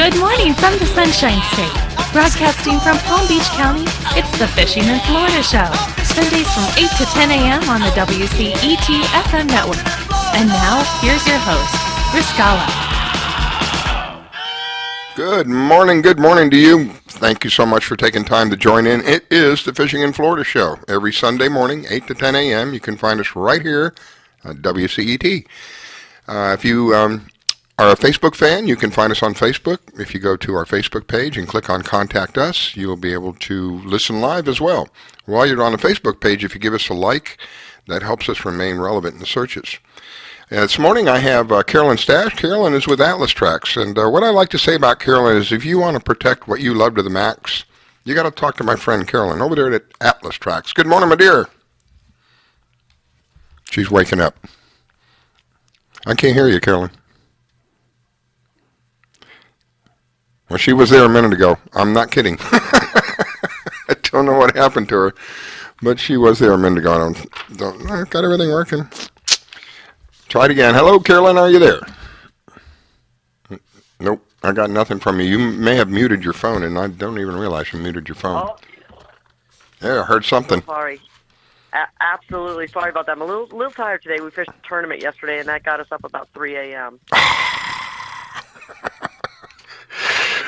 Good morning from the Sunshine State. Broadcasting from Palm Beach County, it's the Fisherman, Florida Show. Sundays from 8 to 10 a.m. on the WCET FM network. And now, here's your host, Riscala. Good morning to you. Thank you so much for taking time to join in. It is the Fishing in Florida Show. Every Sunday morning, 8 to 10 a.m. You can find us right here at WCET. If you are a Facebook fan, you can find us on Facebook. If you go to our Facebook page and click on Contact Us, you'll be able to listen live as well. While you're on the Facebook page, if you give us a like, that helps us remain relevant in the searches. This morning I have Carolyn Stash. Carolyn is with Atlas Trax, and what I like to say about Carolyn is if you want to protect what you love to the max, you got to talk to my friend Carolyn over there at Atlas Trax. Good morning, my dear. She's waking up. I can't hear you, Carolyn. Well, she was there a minute ago. I'm not kidding. I don't know what happened to her, but she was there a minute ago. I got everything working. Try it again. Hello, Carolyn, are you there? Nope, I got nothing from you. You may have muted your phone, and I don't even realize you muted your phone. Oh. Yeah, I heard something. So sorry. Absolutely sorry about that. I'm a little tired today. We fished a tournament yesterday, and that got us up about 3 a.m.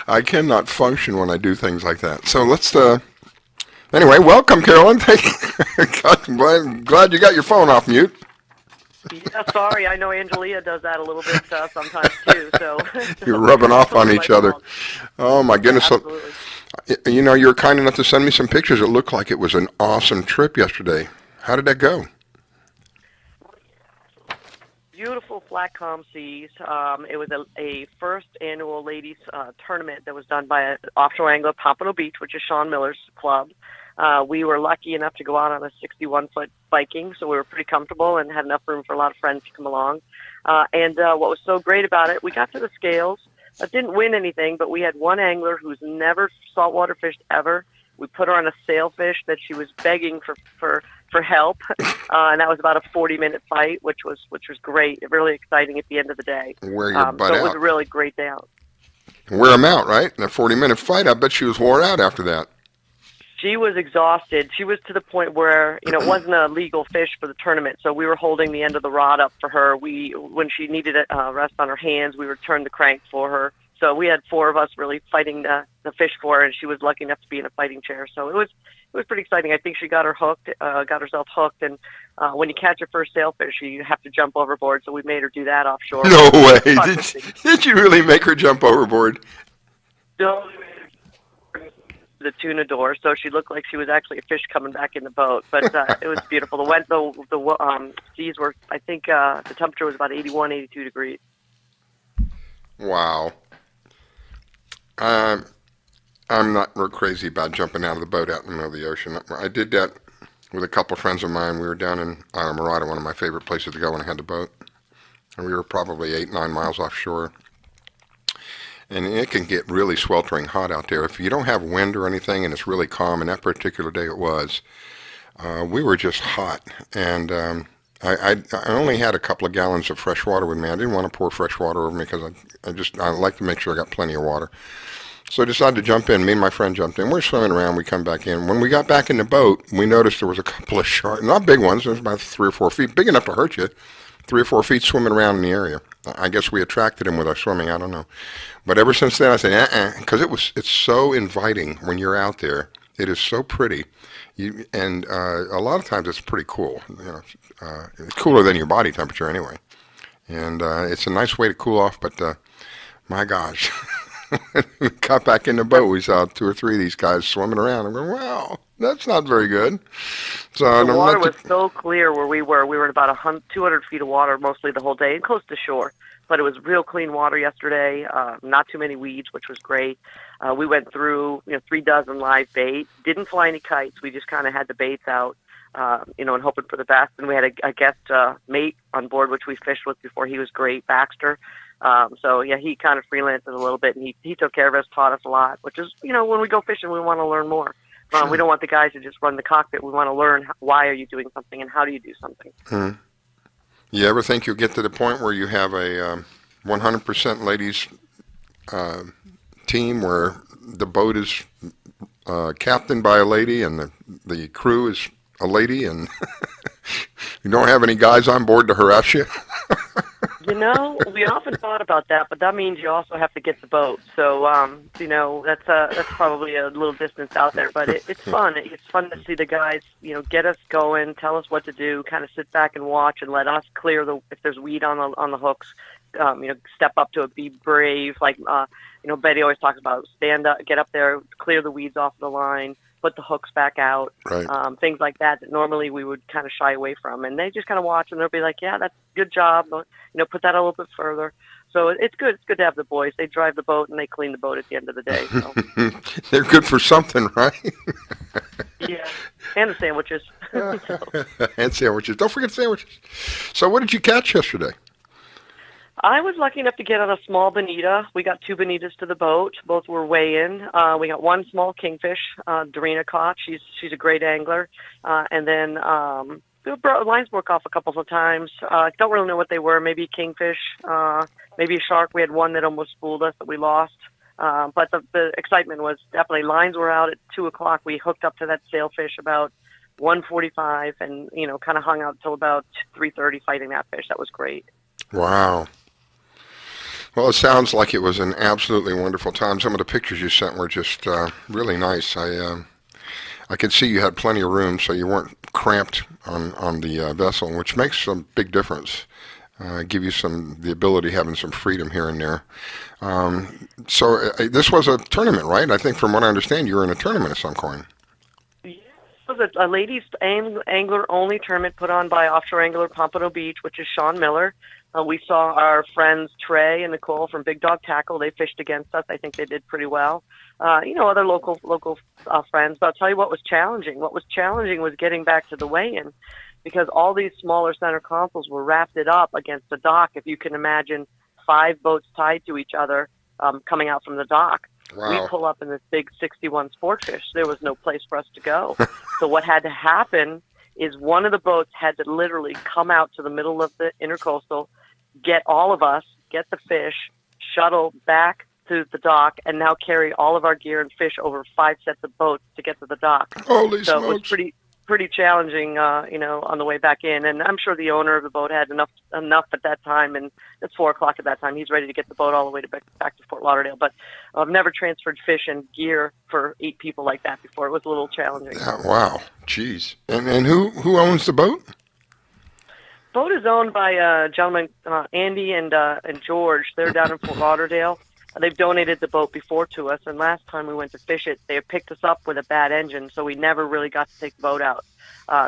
I cannot function when I do things like that. So let's, anyway, welcome, Carolyn. Glad you got your phone off mute. Yeah, sorry. I know Angelia does that a little bit sometimes, too. So you're rubbing off on each other. Oh, my goodness. Yeah, absolutely. You know, you were kind enough to send me some pictures. It looked like it was an awesome trip yesterday. How did that go? Beautiful flat calm seas. It was a first annual ladies tournament that was done by an offshore angler, Pompano Beach, which is Sean Miller's club. We were lucky enough to go out on a 61-foot Viking, so we were pretty comfortable and had enough room for a lot of friends to come along. And what was so great about it, we got to the scales. Didn't win anything, but we had one angler who's never saltwater fished ever. We put her on a sailfish that she was begging for help, and that was about a 40-minute fight, which was great, really exciting at the end of the day. Wear your butt out. So it was a really great day out. Wear them out, right? In a 40-minute fight, I bet she was wore out after that. She was exhausted. She was to the point where, it wasn't a legal fish for the tournament, so we were holding the end of the rod up for her. When she needed a rest on her hands, we would turn the crank for her. So we had four of us really fighting the fish for her, and she was lucky enough to be in a fighting chair. So it was pretty exciting. I think she got herself hooked, and when you catch your first sailfish, you have to jump overboard, so we made her do that offshore. No way. Did you really make her jump overboard? No. The tuna door, so she looked like she was actually a fish coming back in the boat. But it was beautiful. The seas were, I think, the temperature was about 81, 82 degrees. Wow. I'm not real crazy about jumping out of the boat out in the middle of the ocean. I did that with a couple of friends of mine. We were down in Marina, one of my favorite places to go when I had the boat. And we were probably 8-9 miles offshore. And it can get really sweltering hot out there. If you don't have wind or anything and it's really calm, and that particular day it was, we were just hot. And I only had a couple of gallons of fresh water with me. I didn't want to pour fresh water over me because I like to make sure I got plenty of water. So I decided to jump in. Me and my friend jumped in. We're swimming around. We come back in. When we got back in the boat, we noticed there was a couple of sharks, not big ones, there was about 3 or 4 feet, big enough to hurt you, 3 or 4 feet swimming around in the area. I guess we attracted him with our swimming. I don't know. But ever since then, I said, because it's so inviting when you're out there. It is so pretty. And a lot of times it's pretty cool. It's cooler than your body temperature anyway. And it's a nice way to cool off. But my gosh, when we got back in the boat, we saw 2 or 3 of these guys swimming around. And we're, wow, that's not very good. So the water was so clear where we were. We were in about 200 feet of water mostly the whole day and close to shore. But it was real clean water yesterday, not too many weeds, which was great. We went through 3 dozen live bait, didn't fly any kites. We just kind of had the baits out, and hoping for the best. And we had a guest mate on board, which we fished with before. He was great, Baxter. So, yeah, he kind of freelanced a little bit, and he took care of us, taught us a lot, which is, when we go fishing, we want to learn more. We don't want the guys to just run the cockpit. We want to learn why are you doing something and how do you do something. Mm-hmm. You ever think you'll get to the point where you have a 100% ladies team where the boat is captained by a lady and the crew is a lady, and you don't have any guys on board to harass you? We often thought about that, but that means you also have to get the boat. So, that's probably a little distance out there, but it's fun. It's fun to see the guys, get us going, tell us what to do, kind of sit back and watch, and let us clear if there's weed on the hooks. Step up to it, be brave. Like, Betty always talks about stand up, get up there, clear the weeds off the line, put the hooks back out, right. Things like that normally we would kind of shy away from. And they just kind of watch, and they'll be like, yeah, that's a good job. Put that a little bit further. So it's good. It's good to have the boys. They drive the boat, and they clean the boat at the end of the day. So. They're good for something, right? Yeah, and the sandwiches. And sandwiches. Don't forget sandwiches. So what did you catch yesterday? I was lucky enough to get on a small bonita. We got 2 bonitas to the boat. Both were weigh-in. We got 1 small kingfish. Darina caught. She's a great angler. And then lines broke off a couple of times. Don't really know what they were. Maybe kingfish, maybe a shark. We had one that almost fooled us that we lost. But the excitement was definitely lines were out at 2 o'clock. We hooked up to that sailfish about 1:45 and, kind of hung out until about 3:30 fighting that fish. That was great. Wow. Well, it sounds like it was an absolutely wonderful time. Some of the pictures you sent were just really nice. I could see you had plenty of room, so you weren't cramped on the vessel, which makes a big difference. Give you the ability of having some freedom here and there. So this was a tournament, right? I think from what I understand, you were in a tournament of some kind. Yes, it was a ladies angler-only tournament put on by Offshore Angler Pompano Beach, which is Sean Miller. We saw our friends Trey and Nicole from Big Dog Tackle. They fished against us. I think they did pretty well. Other local friends. But I'll tell you what was challenging. What was challenging was getting back to the weigh-in, because all these smaller center consoles were rafted up against the dock. If you can imagine 5 boats tied to each other coming out from the dock. Wow. We pull up in this big 61 Sportfish. There was no place for us to go. So what had to happen is one of the boats had to literally come out to the middle of the intercoastal, get all of us, get the fish, shuttle back to the dock, and now carry all of our gear and fish over 5 sets of boats to get to the dock. Holy so smokes. It was pretty challenging, on the way back in. And I'm sure the owner of the boat had enough at that time, and it's 4 o'clock at that time. He's ready to get the boat all the way back to Fort Lauderdale. But I've never transferred fish and gear for 8 people like that before. It was a little challenging. Wow. Jeez. And who owns the boat? Boat is owned by a gentleman, Andy and George. They're down in Fort Lauderdale. They've donated the boat before to us, and last time we went to fish it, they picked us up with a bad engine, so we never really got to take the boat out.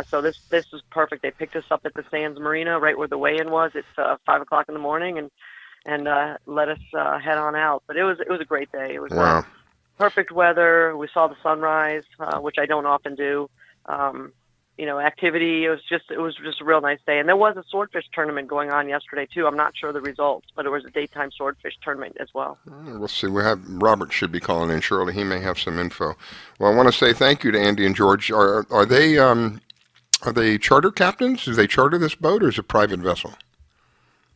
So this was perfect. They picked us up at the Sands Marina, right where the weigh-in was. It's 5 o'clock in the morning, and let us head on out. But it was a great day. It was perfect weather. We saw the sunrise, which I don't often do. Activity. It was just a real nice day. And there was a swordfish tournament going on yesterday too. I'm not sure the results, but it was a daytime swordfish tournament as well. We'll see. Robert should be calling in shortly. He may have some info. Well, I want to say thank you to Andy and George. Are they charter captains? Do they charter this boat, or is it a private vessel?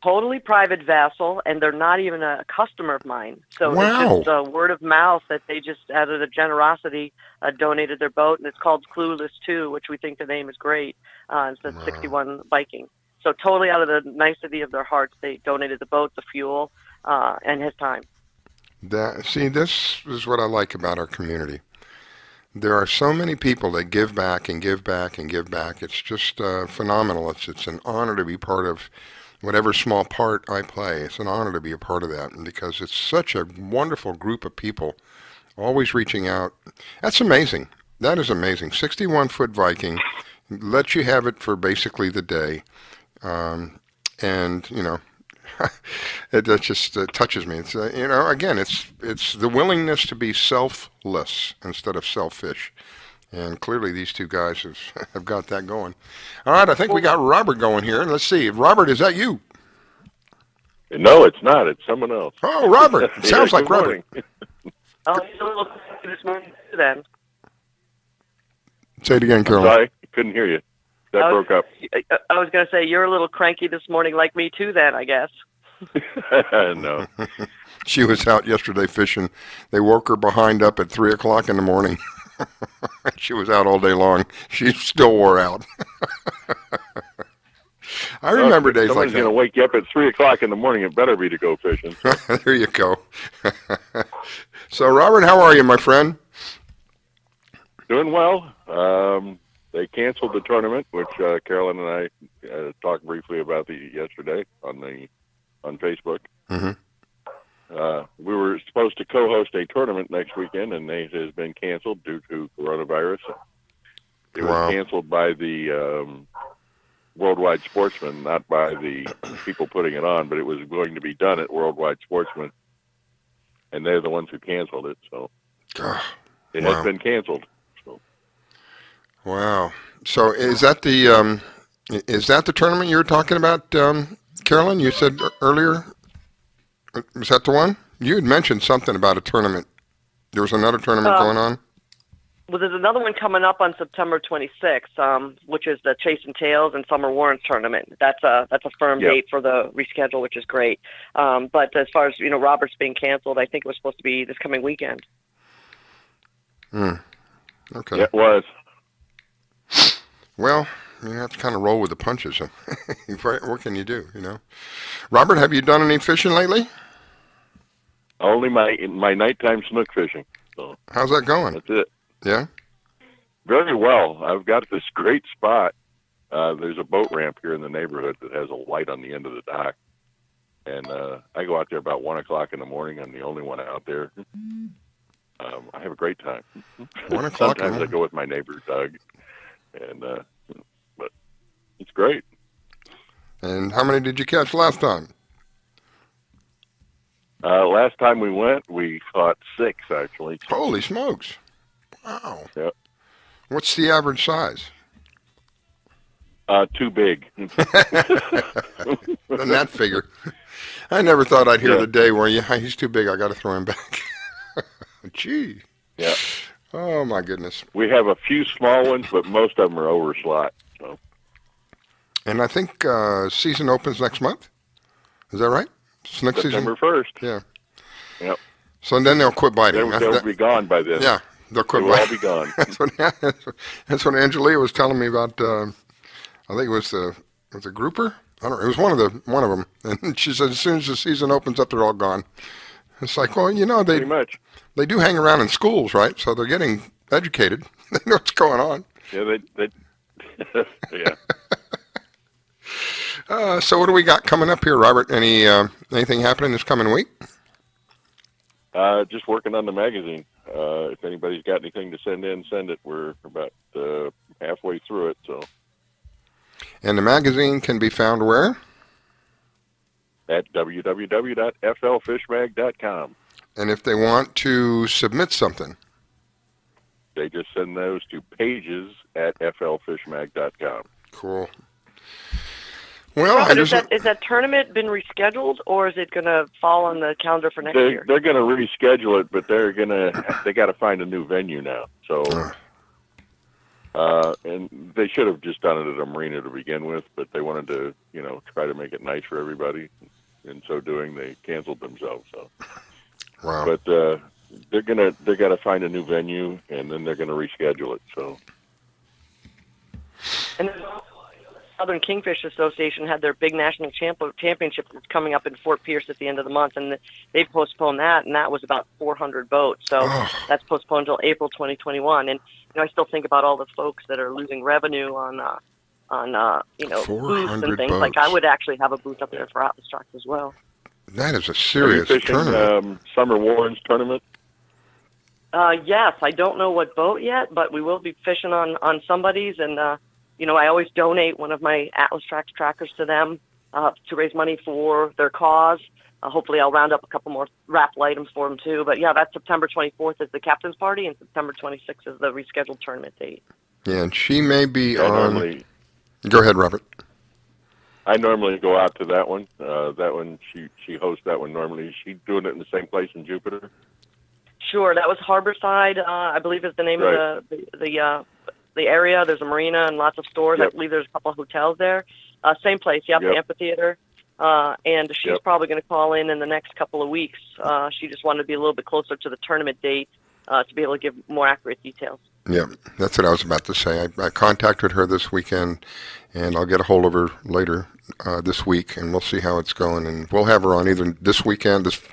Totally private vessel, and they're not even a customer of mine. So Wow. It's just word of mouth that they just, out of the generosity, donated their boat, and it's called Clueless 2, which we think the name is great. It's a 61 Viking. So totally out of the nicety of their hearts, they donated the boat, the fuel, and his time. This is what I like about our community. There are so many people that give back and give back and give back. It's just phenomenal. It's an honor to be part of whatever small part I play. It's an honor to be a part of that, and because it's such a wonderful group of people always reaching out. That's amazing. That is amazing. 61-foot Viking lets you have it for basically the day, and it just touches me. It's again, it's the willingness to be selfless instead of selfish. And clearly these two guys have got that going. All right, I think we got Robert going here. Let's see. Robert, is that you? No, it's not. It's someone else. Oh, Robert. Sounds like Robert. He's a little this morning then. Say it again, Carolyn. Sorry, couldn't hear you. That broke up. I was going to say, you're a little cranky this morning like me too then, I guess. No. She was out yesterday fishing. They woke her behind up at 3 o'clock in the morning. She was out all day long. She still wore out. I remember days like Someone's that. going to wake you up at 3 o'clock in the morning. It better be to go fishing. There you go. So, Robert, how are you, my friend? Doing well. They canceled the tournament, which Carolyn and I talked briefly about yesterday on Facebook. Mm-hmm. We were supposed to co-host a tournament next weekend, and it has been canceled due to coronavirus. It was canceled by the Worldwide Sportsman, not by the people putting it on, but it was going to be done at Worldwide Sportsman, and they're the ones who canceled it. So it has been canceled. So. Wow. So is that the tournament you were talking about, Carolyn? You said earlier. Was that the one? You had mentioned something about a tournament. There was another tournament going on? Well, there's another one coming up on September 26th, which is the Chase and Tails and Summer Warrants tournament. That's a firm date for the reschedule, which is great. But as far as, Robert's being canceled, I think it was supposed to be this coming weekend. Okay. Yeah, it was. Well, you have to kind of roll with the punches. What can you do, Robert, have you done any fishing lately? Only my nighttime snook fishing. So how's that going? That's it. Yeah? Very well. I've got this great spot. There's a boat ramp here in the neighborhood that has a light on the end of the dock. And I go out there about 1 o'clock in the morning. I'm the only one out there. I have a great time. 1 o'clock. Sometimes I go with my neighbor, Doug. And but it's great. And how many did you catch last time? Last time we went, we caught 6, actually. Holy smokes. Wow. Yep. What's the average size? Too big. And that figure. I never thought I'd hear the day where he's too big, I got to throw him back. Gee. Yeah. Oh, my goodness. We have a few small ones, but most of them are over slot. So. And I think season opens next month. Is that right? Snook season? September 1st. Yeah. Yep. So then they'll quit biting. They'll be gone by then. Yeah. They'll quit biting. They'll all be gone. That's what Angelia was telling me about. I think it was a grouper. I don't know. It was one of them. And she said as soon as the season opens up, they're all gone. It's like, well, pretty much. They do hang around in schools, right? So they're getting educated. They know what's going on. Yeah, they yeah. So what do we got coming up here, Robert? Anything happening this coming week? Just working on the magazine. If anybody's got anything to send in, send it. We're about halfway through it. So. And the magazine can be found where? At www.flfishmag.com. And if they want to submit something? They just send those to pages at flfishmag.com. Cool. Well, Robert, is that tournament been rescheduled, or is it going to fall on the calendar for next year? They're going to reschedule it, but they got to find a new venue now. So, and they should have just done it at a marina to begin with, but they wanted to, try to make it nice for everybody. In so doing, they canceled themselves. So, wow. But they got to find a new venue, and then they're going to reschedule it. So, and Southern Kingfish Association had their big national championship that's coming up in Fort Pierce at the end of the month, and they postponed that, and that was about 400 boats. So that's postponed until April 2021. And I still think about all the folks that are losing revenue on booths and things. Boats. Like I would actually have a booth up there for Atlas Trax as well. That is a serious tournament. Summer Warrants tournament? Yes, I don't know what boat yet, but we will be fishing on somebody's, and I always donate one of my Atlas Trax trackers to them to raise money for their cause. Hopefully I'll round up a couple more raffle items for them too. But yeah, that's September 24th is the captain's party, and September 26th is the rescheduled tournament date. Yeah, and she may be on... Go ahead, Robert. I normally go out to that one. That one, she hosts that one normally. Is she doing it in the same place in Jupiter? Sure, that was Harborside, I believe is the name of the area. There's a marina and lots of stores. Yep. I believe there's a couple of hotels there. Same place, the amphitheater. and she's probably going to call in the next couple of weeks. She just wanted to be a little bit closer to the tournament date to be able to give more accurate details. Yeah, that's what I was about to say. I contacted her this weekend, and I'll get a hold of her later this week, and we'll see how it's going. And we'll have her on either this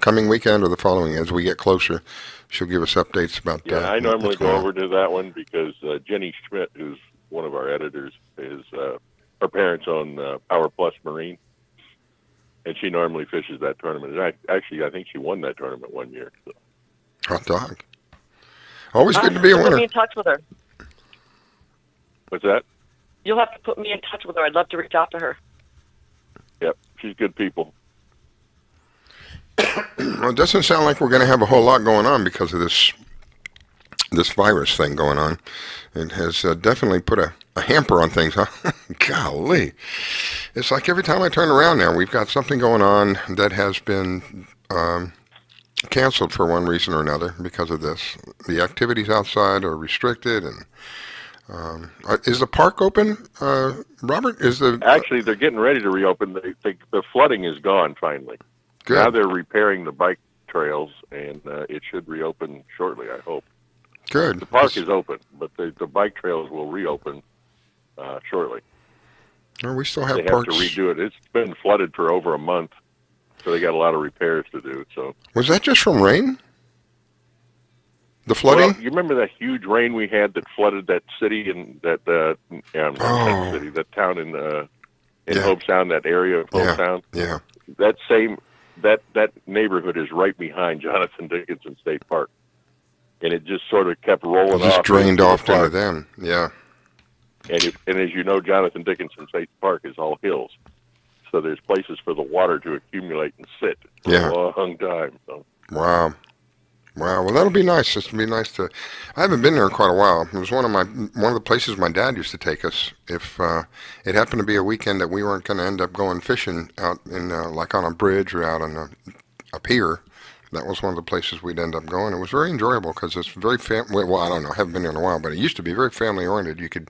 coming weekend, or the following as we get closer. She'll give us updates about that. Yeah, I normally go over to that one because Jenny Schmidt, who's one of our editors, is her parents own Power Plus Marine, and she normally fishes that tournament. And I think she won that tournament one year. So. Hot dog. Always good to be a winner. Put me in touch with her. What's that? You'll have to put me in touch with her. I'd love to reach out to her. Yep, she's good people. Well, it doesn't sound like we're going to have a whole lot going on because of this virus thing going on. It has definitely put a hamper on things, huh? Golly. It's like every time I turn around now, we've got something going on that has been canceled for one reason or another because of this. The activities outside are restricted, and is the park open, Robert? Actually, they're getting ready to reopen. The flooding is gone finally. Good. Now they're repairing the bike trails, and it should reopen shortly, I hope. Good. The park is open, but the bike trails will reopen shortly. Well, we still have they parks. Have to redo it. It's been flooded for over a month, so they got a lot of repairs to do. So was that just from rain? The flooding? Well, you remember that huge rain we had that flooded that city and that city, that town in Hobe Sound, that area of Hobe Sound. Yeah. That neighborhood is right behind Jonathan Dickinson State Park, and it just sort of kept rolling off. Just drained off into them. Yeah. And as you know, Jonathan Dickinson State Park is all hills, so there's places for the water to accumulate and sit for a long time. So. Wow. Well, that'll be nice. It'll be nice to. I haven't been there in quite a while. It was one of the places my dad used to take us. If it happened to be a weekend that we weren't going to end up going fishing out in like on a bridge or out on a pier, that was one of the places we'd end up going. It was very enjoyable because it's very well, I don't know. I haven't been there in a while, but it used to be very family oriented.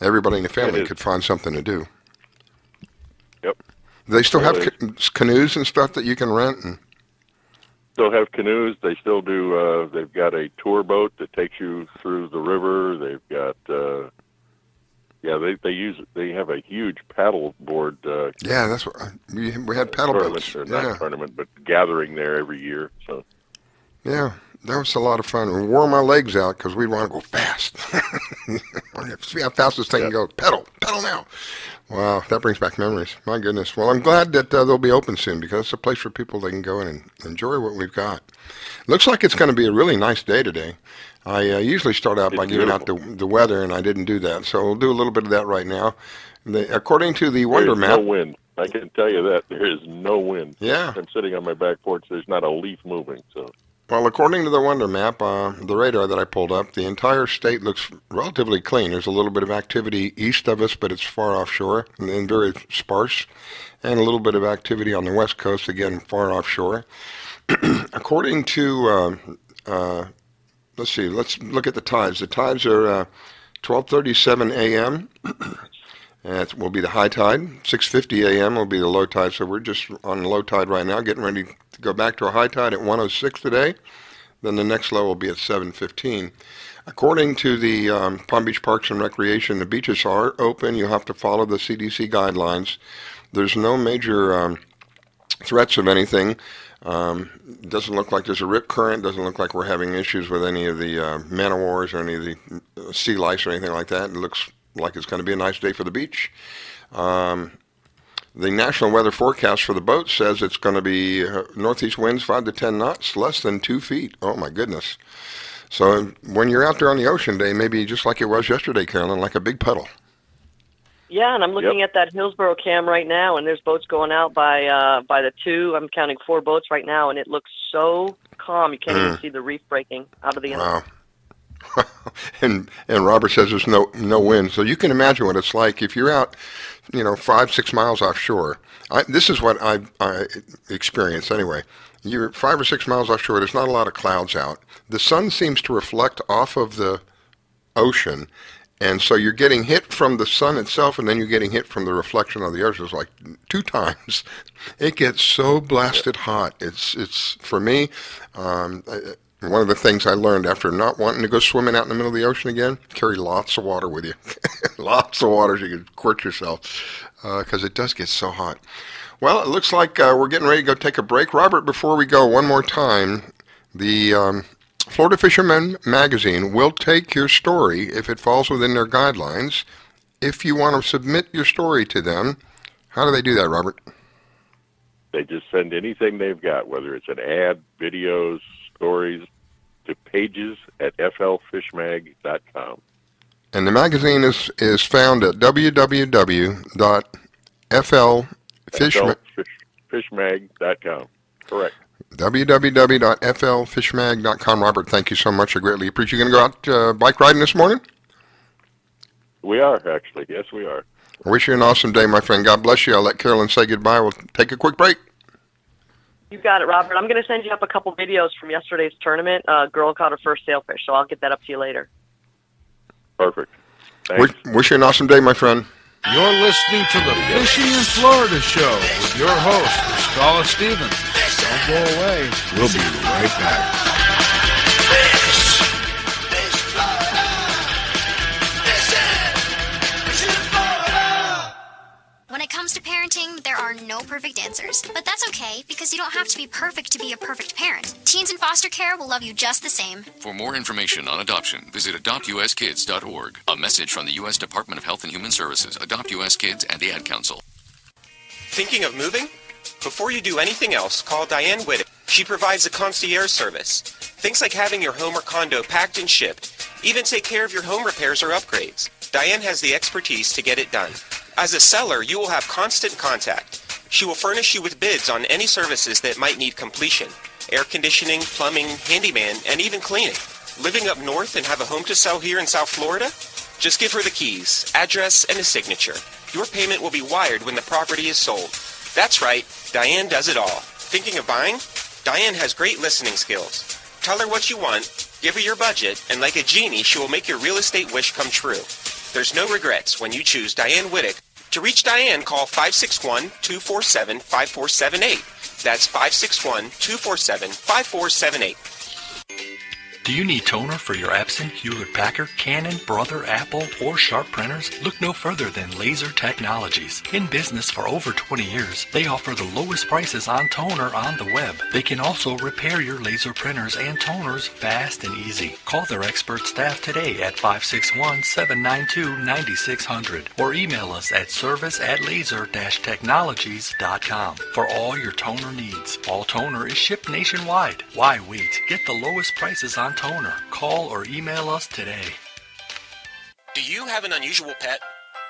Everybody in the family could find something to do. Yep. They still have canoes and stuff that you can rent and. Still have canoes. They still do. They've got a tour boat that takes you through the river. They've got. They have a huge paddle board. That's what we had paddle boats. Not tournament, but gathering there every year. So. Yeah, that was a lot of fun. We wore my legs out because we want to go fast. See how fast this thing can go. Pedal now. Wow, that brings back memories. My goodness. Well, I'm glad that they'll be open soon because it's a place for people that can go in and enjoy what we've got. Looks like it's going to be a really nice day today. I usually start out by giving out the weather, and I didn't do that. So we'll do a little bit of that right now. According to the Wonder Map. No wind. I can tell you that. There is no wind. Yeah. I'm sitting on my back porch. There's not a leaf moving. So. Well, according to the Wonder Map, the radar that I pulled up, the entire state looks relatively clean. There's a little bit of activity east of us, but it's far offshore and very sparse, and a little bit of activity on the west coast, again, far offshore. According to, let's look at the tides. The tides are 12:37 a.m. That will be the high tide. 6:50 a.m. will be the low tide. So we're just on low tide right now, getting ready to go back to a high tide at 1:06 today. Then the next low will be at 7:15. According to the Palm Beach Parks and Recreation, the beaches are open. You have to follow the CDC guidelines. There's no major threats of anything. Doesn't look like there's a rip current. Doesn't look like we're having issues with any of the man-o-wars or any of the sea lice or anything like that. It looks like it's going to be a nice day for the beach. The National Weather Forecast for the boat says it's going to be northeast winds 5 to 10 knots, less than 2 feet. Oh, my goodness. So when you're out there on the ocean day, maybe just like it was yesterday, Carolyn, like a big puddle. Yeah, and I'm looking at that Hillsborough cam right now, and there's boats going out by the 2. I'm counting 4 boats right now, and it looks so calm. You can't even see the reef breaking out of the end. Wow. and Robert says there's no wind, so you can imagine what it's like if you're out, 5-6 miles offshore. This is what I experienced anyway. You're 5 or 6 miles offshore. There's not a lot of clouds out. The sun seems to reflect off of the ocean And so you're getting hit from the sun itself, and then you're getting hit from the reflection of the ocean. It's like 2 times. It gets so blasted hot. It's for me, one of the things I learned after not wanting to go swimming out in the middle of the ocean again, carry lots of water with you. Lots of water so you can squirt yourself, because it does get so hot. Well, it looks like we're getting ready to go take a break. Robert, before we go, one more time, the Florida Fisherman magazine will take your story if it falls within their guidelines. If you want to submit your story to them, how do they do that, Robert? They just send anything they've got, whether it's an ad, videos, stories, to pages at flfishmag.com. And the magazine is found at fishmag.com. Correct. www.flfishmag.com. Robert, thank you so much. I greatly appreciate you. Going to go out bike riding this morning? We are, actually. Yes, we are. I wish you an awesome day, my friend. God bless you. I'll let Carolyn say goodbye. We'll take a quick break. You got it, Robert. I'm going to send you up a couple videos from yesterday's tournament. A girl caught her first sailfish, so I'll get that up to you later. Perfect. Thanks. Wish you an awesome day, my friend. You're listening to the Fishing in Florida show with your host, Scala Stevens. Don't go away. We'll be right back. When it comes to parenting, there are no perfect answers. But that's okay, because you don't have to be perfect to be a perfect parent. Teens in foster care will love you just the same. For more information on adoption, visit adoptuskids.org. A message from the U.S. Department of Health and Human Services, Adopt U.S. Kids, and the Ad Council. Thinking of moving? Before you do anything else, call Diane Whittick. She provides a concierge service. Things like having your home or condo packed and shipped. Even take care of your home repairs or upgrades. Diane has the expertise to get it done. As a seller, you will have constant contact. She will furnish you with bids on any services that might need completion. Air conditioning, plumbing, handyman, and even cleaning. Living up north and have a home to sell here in South Florida? Just give her the keys, address, and a signature. Your payment will be wired when the property is sold. That's right, Diane does it all. Thinking of buying? Diane has great listening skills. Tell her what you want, give her your budget, and like a genie, she will make your real estate wish come true. There's no regrets when you choose Diane Whittick. To reach Diane, call 561-247-5478. That's 561-247-5478. Do you need toner for your Epson, Hewlett-Packard, Canon, Brother, Apple, or Sharp printers? Look no further than Laser Technologies. In business for over 20 years, they offer the lowest prices on toner on the web. They can also repair your laser printers and toners fast and easy. Call their expert staff today at 561-792-9600 or email us at service@laser-technologies.com for all your toner needs. All toner is shipped nationwide. Why wait? Get the lowest prices on toner. Call or email us today. Do you have an unusual pet?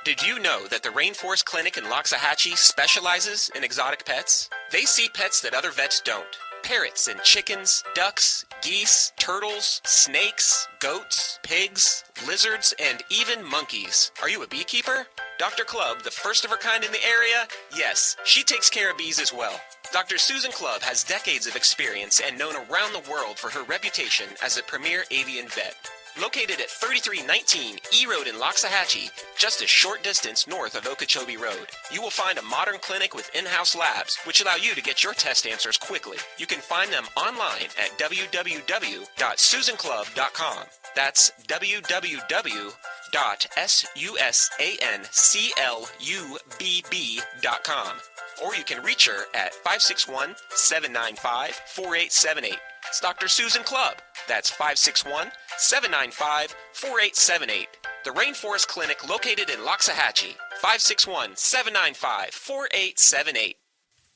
Did you know that the Rainforest Clinic in Loxahatchee specializes in exotic pets? They see pets that other vets don't. Parrots and chickens, ducks, geese, turtles, snakes, goats, pigs, lizards, and even monkeys. Are you a beekeeper? Dr. Clubb, the first of her kind in the area? Yes, she takes care of bees as well. Dr. Susan Clubb has decades of experience and known around the world for her reputation as a premier avian vet. Located at 3319 E Road in Loxahatchee, just a short distance north of Okeechobee Road, you will find a modern clinic with in-house labs, which allow you to get your test answers quickly. You can find them online at www.susanclubb.com. That's www.susanclubb.com. Or you can reach her at 561-795-4878. It's Dr. Susan Clubb. That's 561-795-4878. The Rainforest Clinic located in Loxahatchee. 561-795-4878.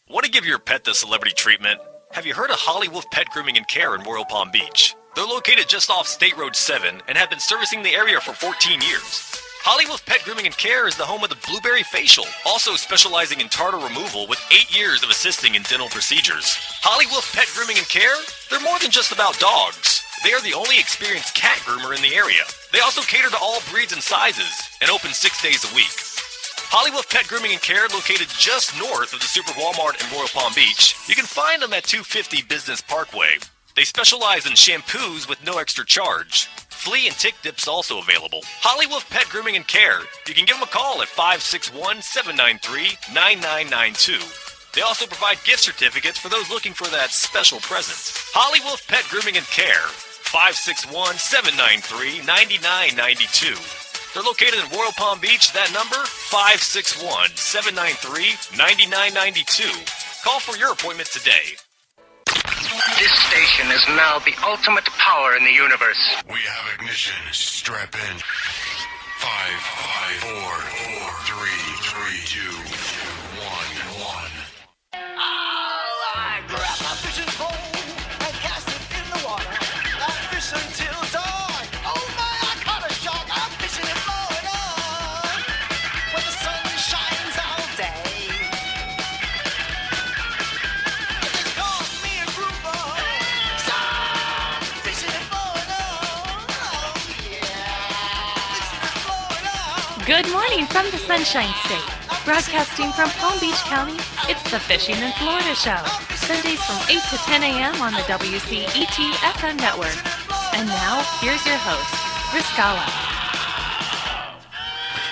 Want to give your pet the celebrity treatment? Have you heard of Hollywood Pet Grooming and Care in Royal Palm Beach? They're located just off State Road 7 and have been servicing the area for 14 years. Hollywood Pet Grooming and Care is the home of the Blueberry Facial, also specializing in tartar removal with 8 years of assisting in dental procedures. Hollywood Pet Grooming and Care? They're more than just about dogs. They are the only experienced cat groomer in the area. They also cater to all breeds and sizes and open 6 days a week. Hollywood Pet Grooming and Care, located just north of the Super Walmart in Royal Palm Beach. You can find them at 250 Business Parkway. They specialize in shampoos with no extra charge. Flea and tick dip's also available. Holly Wolf Pet Grooming and Care. You can give them a call at 561-793-9992. They also provide gift certificates for those looking for that special present. Holly Wolf Pet Grooming and Care. 561-793-9992. They're located in Royal Palm Beach. That number, 561-793-9992. Call for your appointment today. This station is now the ultimate power in the universe. We have ignition. Strap in. 5, 4, 3, 2, 1. I grab my fishing pole and cast it in the water. I fish until dawn. Oh my, I caught a shark. I'm fishing it more and on. When the sun shines all day. They call me a grouper. So I'm fishing it more and on. Oh yeah. Fishing it more and on. Good morning from the Sunshine State. Broadcasting from Palm Beach County, it's the Fishing in Florida Show. Sundays from 8 to 10 a.m. on the WCET FM network. And now, here's your host, Riscala.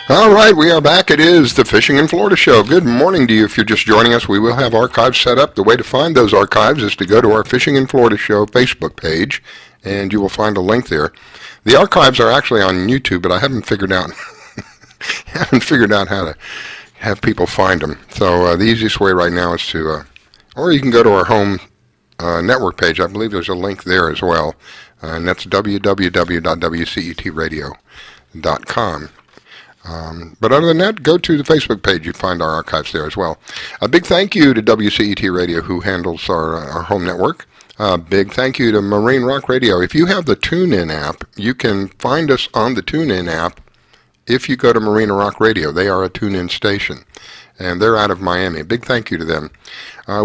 All right, we are back. It is the Fishing in Florida Show. Good morning to you. If you're just joining us, we will have archives set up. The way to find those archives is to go to our Fishing in Florida Show Facebook page, and you will find a link there. The archives are actually on YouTube, but I haven't figured out how to have people find them. So the easiest way right now is to, or you can go to our home network page. I believe there's a link there as well, and that's www.wcetradio.com. But other than that, go to the Facebook page. You find our archives there as well. A big thank you to WCET Radio, who handles our home network. Big thank you to Marine Rock Radio. If you have the TuneIn app, you can find us on the TuneIn app. If you go to Marina Rock Radio, they are a tune-in station, and they're out of Miami. Big thank you to them.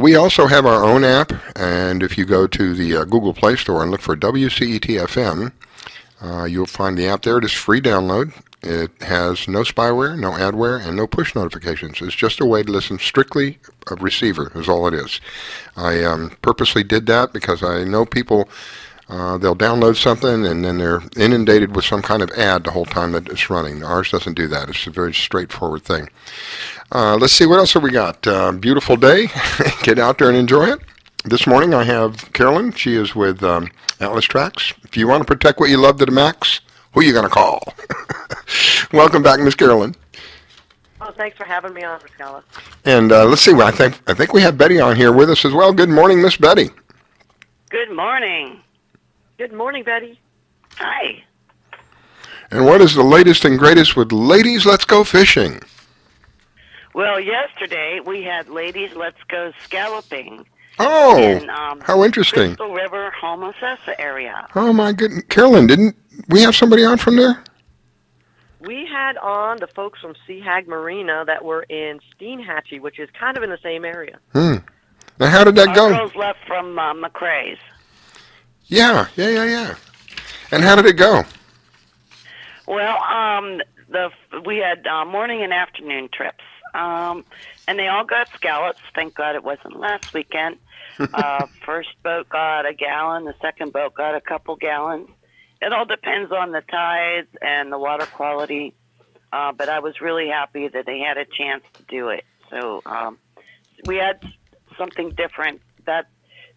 We also have our own app, and if you go to the Google Play Store and look for WCET FM, you'll find the app there. It is free download. It has no spyware, no adware, and no push notifications. It's just a way to listen strictly a receiver is all it is. I purposely did that because I know people... they'll download something and then they're inundated with some kind of ad the whole time that it's running. Ours doesn't do that. It's a very straightforward thing. Let's see, what else have we got? Beautiful day. Get out there and enjoy it. This morning I have Carolyn. She is with Atlas Trax. If you want to protect what you love to the max, who are you going to call? Welcome back, Miss Carolyn. Oh, thanks for having me on, Riscala. And let's see, I think we have Betty on here with us as well. Good morning, Miss Betty. Good morning. Good morning, Betty. Hi. And what is the latest and greatest with Ladies Let's Go Fishing? Well, yesterday we had Ladies Let's Go Scalloping. Oh, in, how interesting. Crystal River, Homosassa area. Oh, my goodness. Carolyn, didn't we have somebody on from there? We had on the folks from Sea Hag Marina that were in Steenhatchee, which is kind of in the same area. Now, how did that go? Our girls left from McCrae's. Yeah. And how did it go? Well, we had morning and afternoon trips, and they all got scallops. Thank God it wasn't last weekend. First boat got a gallon. The second boat got a couple gallons. It all depends on the tides and the water quality, but I was really happy that they had a chance to do it. So we had something different that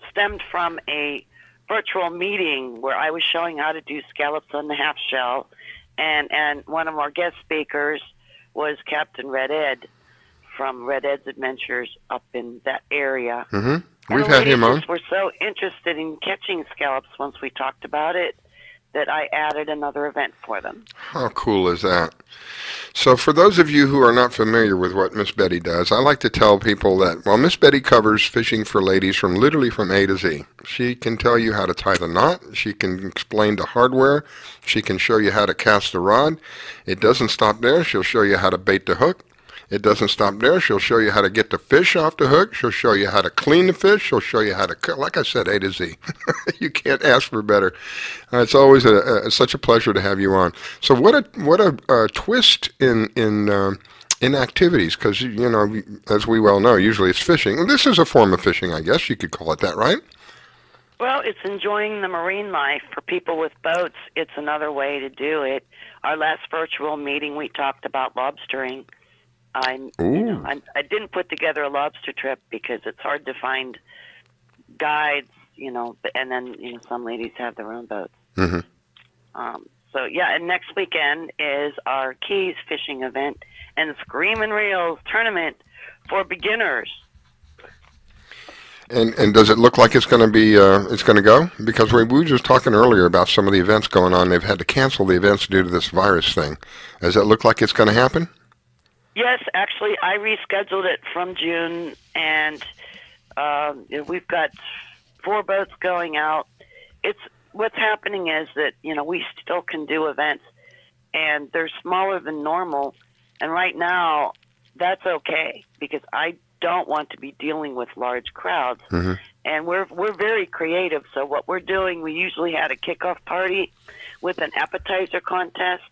stemmed from a virtual meeting where I was showing how to do scallops on the half shell, and one of our guest speakers was Captain Red Ed from Red Ed's Adventures up in that area. Mm-hmm. We've had him on. We're so interested in catching scallops once we talked about it that I added another event for them. How cool is that? So for those of you who are not familiar with what Miss Betty does, I like to tell people that, well, Miss Betty covers fishing for ladies literally from A to Z. She can tell you how to tie the knot. She can explain the hardware. She can show you how to cast the rod. It doesn't stop there. She'll show you how to bait the hook. It doesn't stop there. She'll show you how to get the fish off the hook. She'll show you how to clean the fish. She'll show you how to cook. Like I said, A to Z. You can't ask for better. It's always such a pleasure to have you on. So what a twist in activities, because as we well know, usually it's fishing. This is a form of fishing, I guess you could call it that, right? Well, it's enjoying the marine life. For people with boats, it's another way to do it. Our last virtual meeting, we talked about lobstering. I didn't put together a lobster trip because it's hard to find guides, and then some ladies have their own boats. Mm-hmm. And next weekend is our Keys fishing event and Screamin' Reels tournament for beginners. And does it look like it's going to be it's going to go? Because we were just talking earlier about some of the events going on. They've had to cancel the events due to this virus thing. Does it look like it's going to happen? Yes, actually, I rescheduled it from June, and we've got 4 boats going out. What's happening is that we still can do events, and they're smaller than normal. And right now, that's okay because I don't want to be dealing with large crowds. Mm-hmm. And we're very creative. So what we're doing, we usually had a kickoff party with an appetizer contest,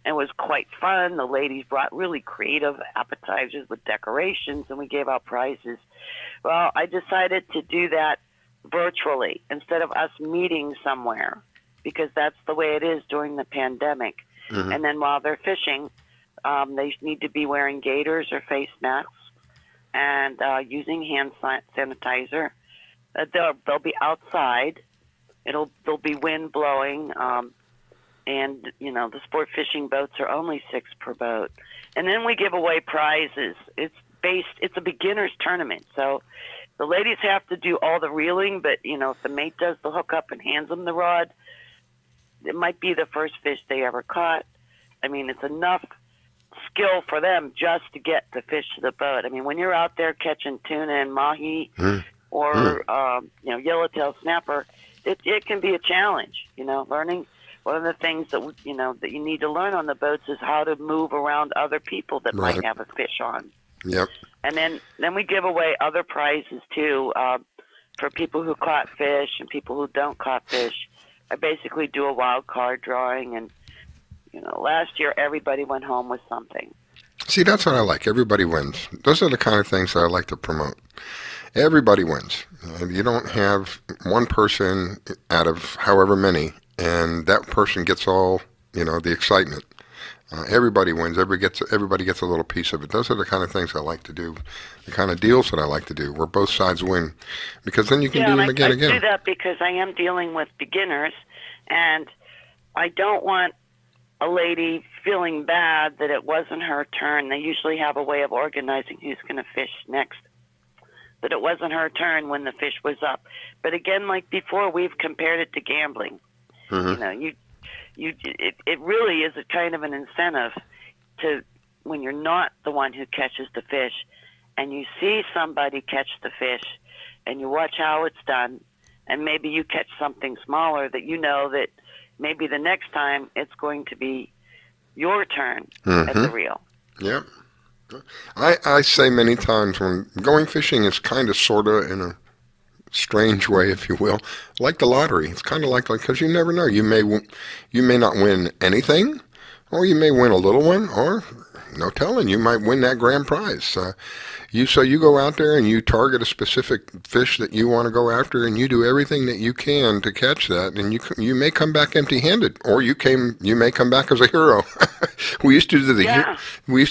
and it was quite fun. The ladies brought really creative appetizers with decorations, and we gave out prizes. Well, I decided to do that virtually instead of us meeting somewhere because that's the way it is during the pandemic. Mm-hmm. And then while they're fishing, they need to be wearing gaiters or face masks and using hand sanitizer. They'll be outside. There'll be wind blowing, and the sport fishing boats are only 6 per boat. And then we give away prizes. It's a beginner's tournament, so the ladies have to do all the reeling, but if the mate does the hookup and hands them the rod, it might be the first fish they ever caught. I mean, it's enough skill for them just to get the fish to the boat. I mean, when you're out there catching tuna and mahi or yellowtail snapper, it can be a challenge. Learning one of the things that that you need to learn on the boats is how to move around other people that might have a fish on. Yep. And then we give away other prizes too for people who caught fish and people who don't caught fish. I basically do a wild card drawing, and last year everybody went home with something. See, that's what I like. Everybody wins. Those are the kind of things that I like to promote. Everybody wins. You don't have one person out of however many, and that person gets all the excitement. Everybody wins. Everybody gets a little piece of it. Those are the kind of things I like to do, the kind of deals that I like to do, where both sides win, because then you can do them again. I do that because I am dealing with beginners, and I don't want a lady feeling bad that it wasn't her turn. They usually have a way of organizing who's going to fish next. That it wasn't her turn when the fish was up. But again, like before, we've compared it to gambling. Mm-hmm. It really is a kind of an incentive to, when you're not the one who catches the fish, and you see somebody catch the fish, and you watch how it's done, and maybe you catch something smaller that that maybe the next time it's going to be your turn at the reel. Yep. I say many times when going fishing is kind of, sort of, in a strange way, if you will, like the lottery. It's kind of like because you never know. You may not win anything, or you may win a little one, or no telling, you might win that grand prize. So you go out there and you target a specific fish that you want to go after, and you do everything that you can to catch that, and you may come back empty-handed, or you may come back as a hero. We used to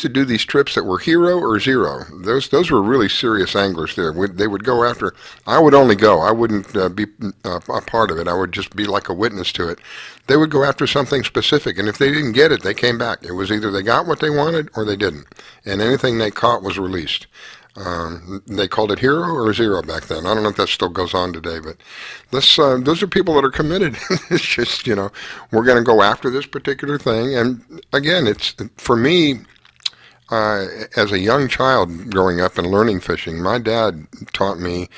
do these trips that were hero or zero. Those were really serious anglers there. They would go after. I would only go. I wouldn't be a part of it. I would just be like a witness to it. They would go after something specific, and if they didn't get it, they came back. It was either they got what they wanted or they didn't, and anything they caught was released. They called it hero or zero back then. I don't know if that still goes on today, but those are people that are committed. It's just, we're going to go after this particular thing. And again, it's for me, as a young child growing up and learning fishing, my dad taught me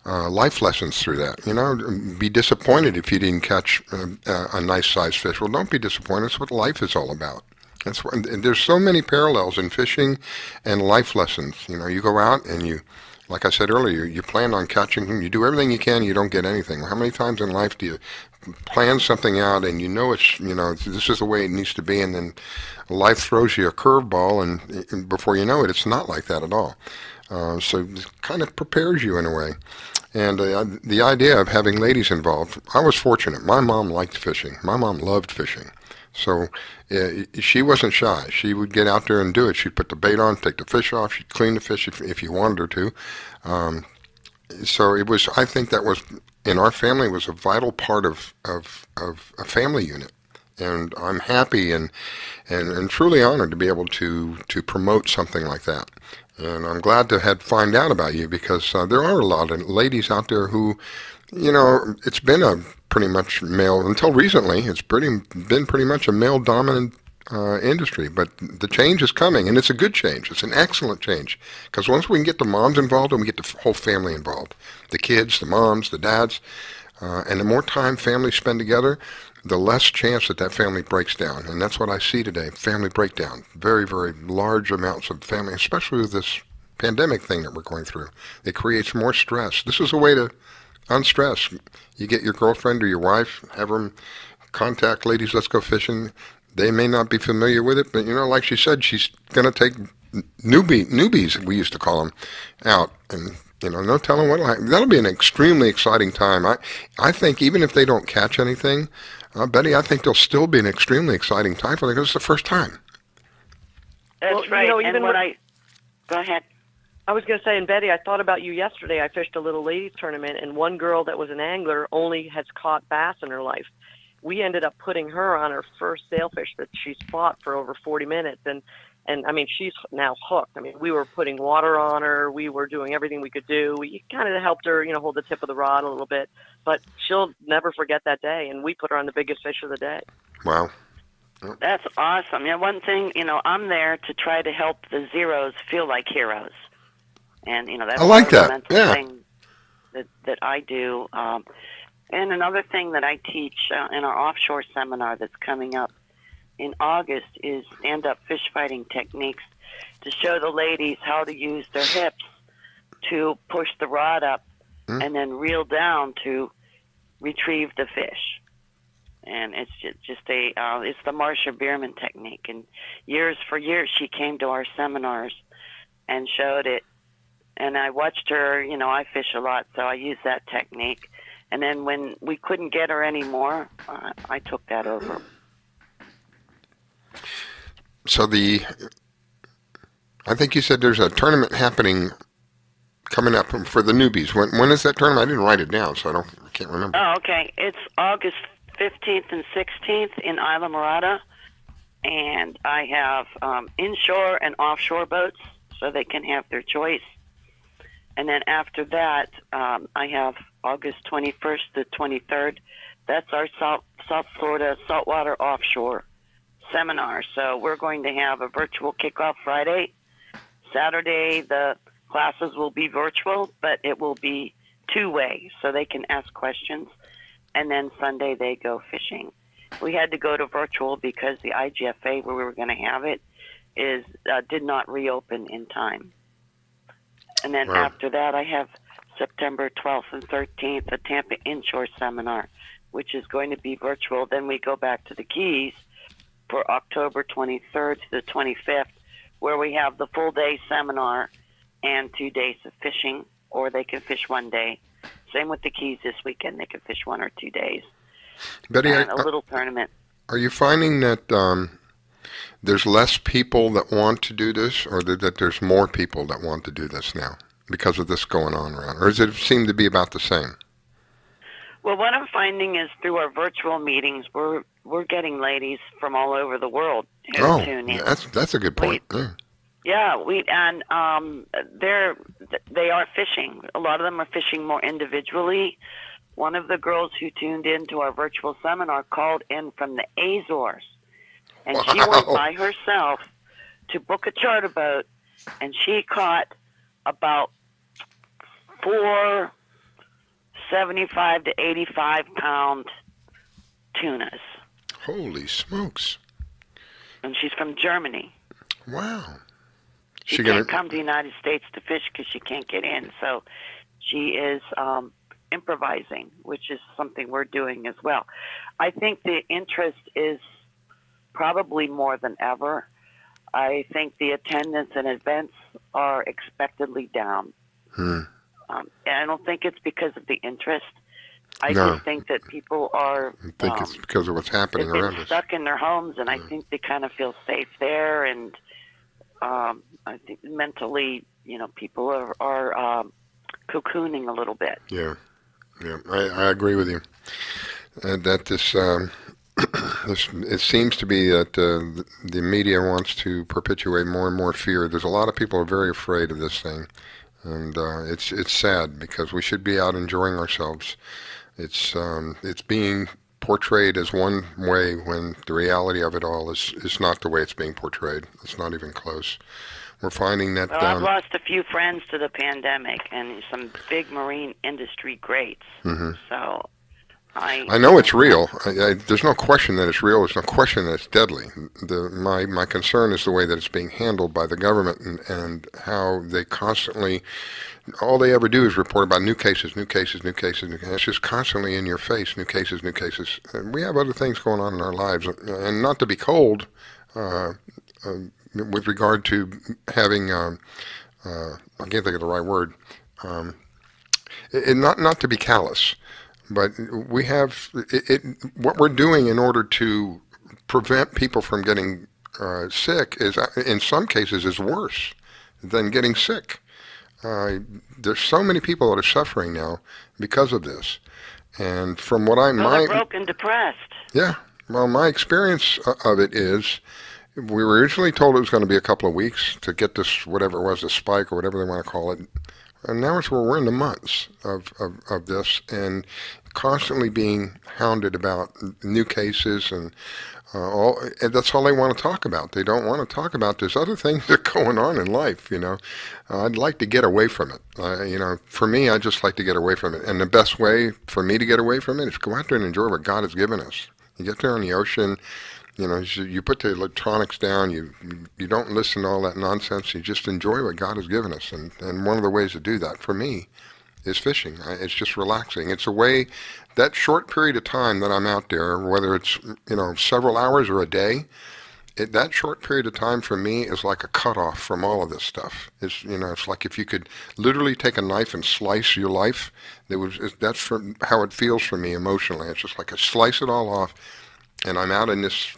life lessons through that. Be disappointed if you didn't catch a nice sized fish. Well, don't be disappointed. That's what life is all about. There's so many parallels in fishing and life lessons. You go out and you, like I said earlier, you plan on catching them. You do everything you can. You don't get anything. How many times in life do you plan something out and this is the way it needs to be, and then life throws you a curveball, and before you know it, it's not like that at all. So it kind of prepares you in a way. And the idea of having ladies involved, I was fortunate. My mom liked fishing. My mom loved fishing. So she wasn't shy. She would get out there and do it. She'd put the bait on, take the fish off. She'd clean the fish if you wanted her to. So it was. I think that was in our family was a vital part of a family unit. And I'm happy and truly honored to be able to promote something like that. And I'm glad to find out about you because there are a lot of ladies out there who, it's been a pretty much male until recently. It's been pretty much a male dominant industry, but the change is coming, and it's a good change. It's an excellent change because once we can get the moms involved and we get the whole family involved, the kids, the moms, the dads, and the more time families spend together, the less chance that family breaks down. And that's what I see today, family breakdown. Very, very large amounts of family, especially with this pandemic thing that we're going through. It creates more stress. This is a way to unstress. You get your girlfriend or your wife, have them contact ladies, let's go fishing. They may not be familiar with it, but, like she said, she's going to take newbies, we used to call them, out. And no telling what that'll be an extremely exciting time. I think even if they don't catch anything, Betty, I think there'll still be an extremely exciting time for them because it's the first time. That's right. Go ahead. I was going to say, and Betty, I thought about you yesterday. I fished a little ladies tournament, and one girl that was an angler only has caught bass in her life. We ended up putting her on her first sailfish that she's fought for over 40 minutes, and I mean, she's now hooked. I mean, we were putting water on her. We were doing everything we could do. We kind of helped her, hold the tip of the rod a little bit. But she'll never forget that day, and we put her on the biggest fish of the day. Wow. That's awesome. One thing, I'm there to try to help the zeros feel like heroes. And, that's I like that. mental Yeah. thing that I do. And another thing that I teach in our offshore seminar that's coming up in August is stand-up fish fighting techniques to show the ladies how to use their hips to push the rod up and then reel down to retrieve the fish. And it's it's the Marsha Bierman technique. And for years she came to our seminars and showed it. And I watched her, I fish a lot, so I used that technique. And then when we couldn't get her anymore, I took that over. So I think you said there's a tournament happening coming up for the newbies. When is that tournament? I didn't write it down, so I can't remember. Oh, okay. It's August 15th and 16th in Isla Morada, and I have inshore and offshore boats, so they can have their choice. And then after that, I have August 21st to 23rd. That's our South Florida saltwater offshore seminar. So we're going to have a virtual kickoff Friday. Saturday, the classes will be virtual, but it will be two-way, so they can ask questions. And then Sunday, they go fishing. We had to go to virtual because the IGFA, where we were going to have it, did not reopen in time. And then after that, I have September 12th and 13th, a Tampa Inshore Seminar, which is going to be virtual. Then we go back to the Keys for October 23rd to the 25th, where we have the full-day seminar and 2 days of fishing, or they can fish one day. Same with the Keys this weekend. They can fish 1 or 2 days. Betty, and a little tournament. Are you finding that there's less people that want to do this, or that there's more people that want to do this now because of this going on around? Or does it seem to be about the same? Well, what I'm finding is through our virtual meetings, we're getting ladies from all over the world who tune in. That's a good point. They are fishing. A lot of them are fishing more individually. One of the girls who tuned into our virtual seminar called in from the Azores, and she went by herself to book a charter boat, and she caught about 4 75 to 85-pound tunas. Holy smokes. And she's from Germany. Wow. She can't come to the United States to fish because she can't get in. So she is improvising, which is something we're doing as well. I think the interest is probably more than ever. I think the attendance and events are expectedly down. And I don't think it's because of the interest. I No. just think that people are. I think it's because of what's happening They've been around us. stuck in their homes, and I think they kind of feel safe there. And I think mentally, people are cocooning a little bit. Yeah, I agree with you. That this, it seems to be that the media wants to perpetuate more and more fear. There's a lot of people who are very afraid of this thing, and it's sad because we should be out enjoying ourselves. It's being portrayed as one way when the reality of it all is not the way it's being portrayed. It's not even close. We're finding that. Well, I've lost a few friends to the pandemic and some big marine industry greats. Mm-hmm. So I know it's real. There's no question that it's real. There's no question that it's deadly. My concern is the way that it's being handled by the government and how they constantly, all they ever do is report about new cases, new cases, new cases. It's just constantly in your face, new cases, new cases. And we have other things going on in our lives. And not to be cold, with regard to having, I can't think of the right word, not to be callous, but we have what we're doing in order to prevent people from getting sick is, in some cases, is worse than getting sick. There's so many people that are suffering now because of this, and from what they're broke and depressed. Yeah, well, my experience of it is, we were originally told it was going to be a couple of weeks to get this, whatever it was, a spike or whatever they want to call it. And now we're in the months of this and constantly being hounded about new cases and that's all they want to talk about. They don't want to talk about there's other things that are going on in life, I'd like to get away from it. For me, I just like to get away from it. And the best way for me to get away from it is go out there and enjoy what God has given us. You get there on the ocean, you put the electronics down, you don't listen to all that nonsense, you just enjoy what God has given us. And one of the ways to do that, for me, is fishing. It's just relaxing. It's a way, that short period of time that I'm out there, whether it's, several hours or a day, that short period of time for me is like a cutoff from all of this stuff. It's like if you could literally take a knife and slice your life, that's how it feels for me emotionally. It's just like I slice it all off, and I'm out in this.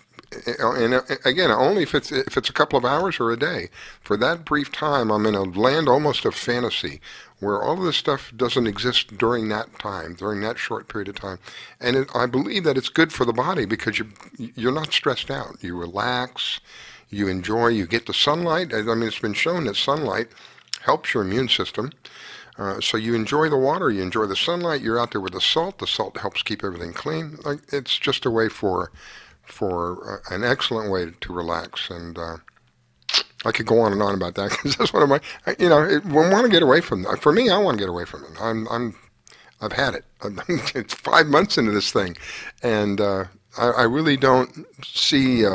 And again, only if it's a couple of hours or a day. For that brief time, I'm in a land almost of fantasy, where all of this stuff doesn't exist during that time, during that short period of time. And I believe that it's good for the body because you're not stressed out. You relax, you enjoy, you get the sunlight. I mean, it's been shown that sunlight helps your immune system. So you enjoy the water, you enjoy the sunlight, you're out there with the salt. The salt helps keep everything clean. It's just a way for an excellent way to relax, and I could go on and on about that because that's one of my, we want to get away from that. For me, I want to get away from it. I've had it. It's 5 months into this thing, and I really don't see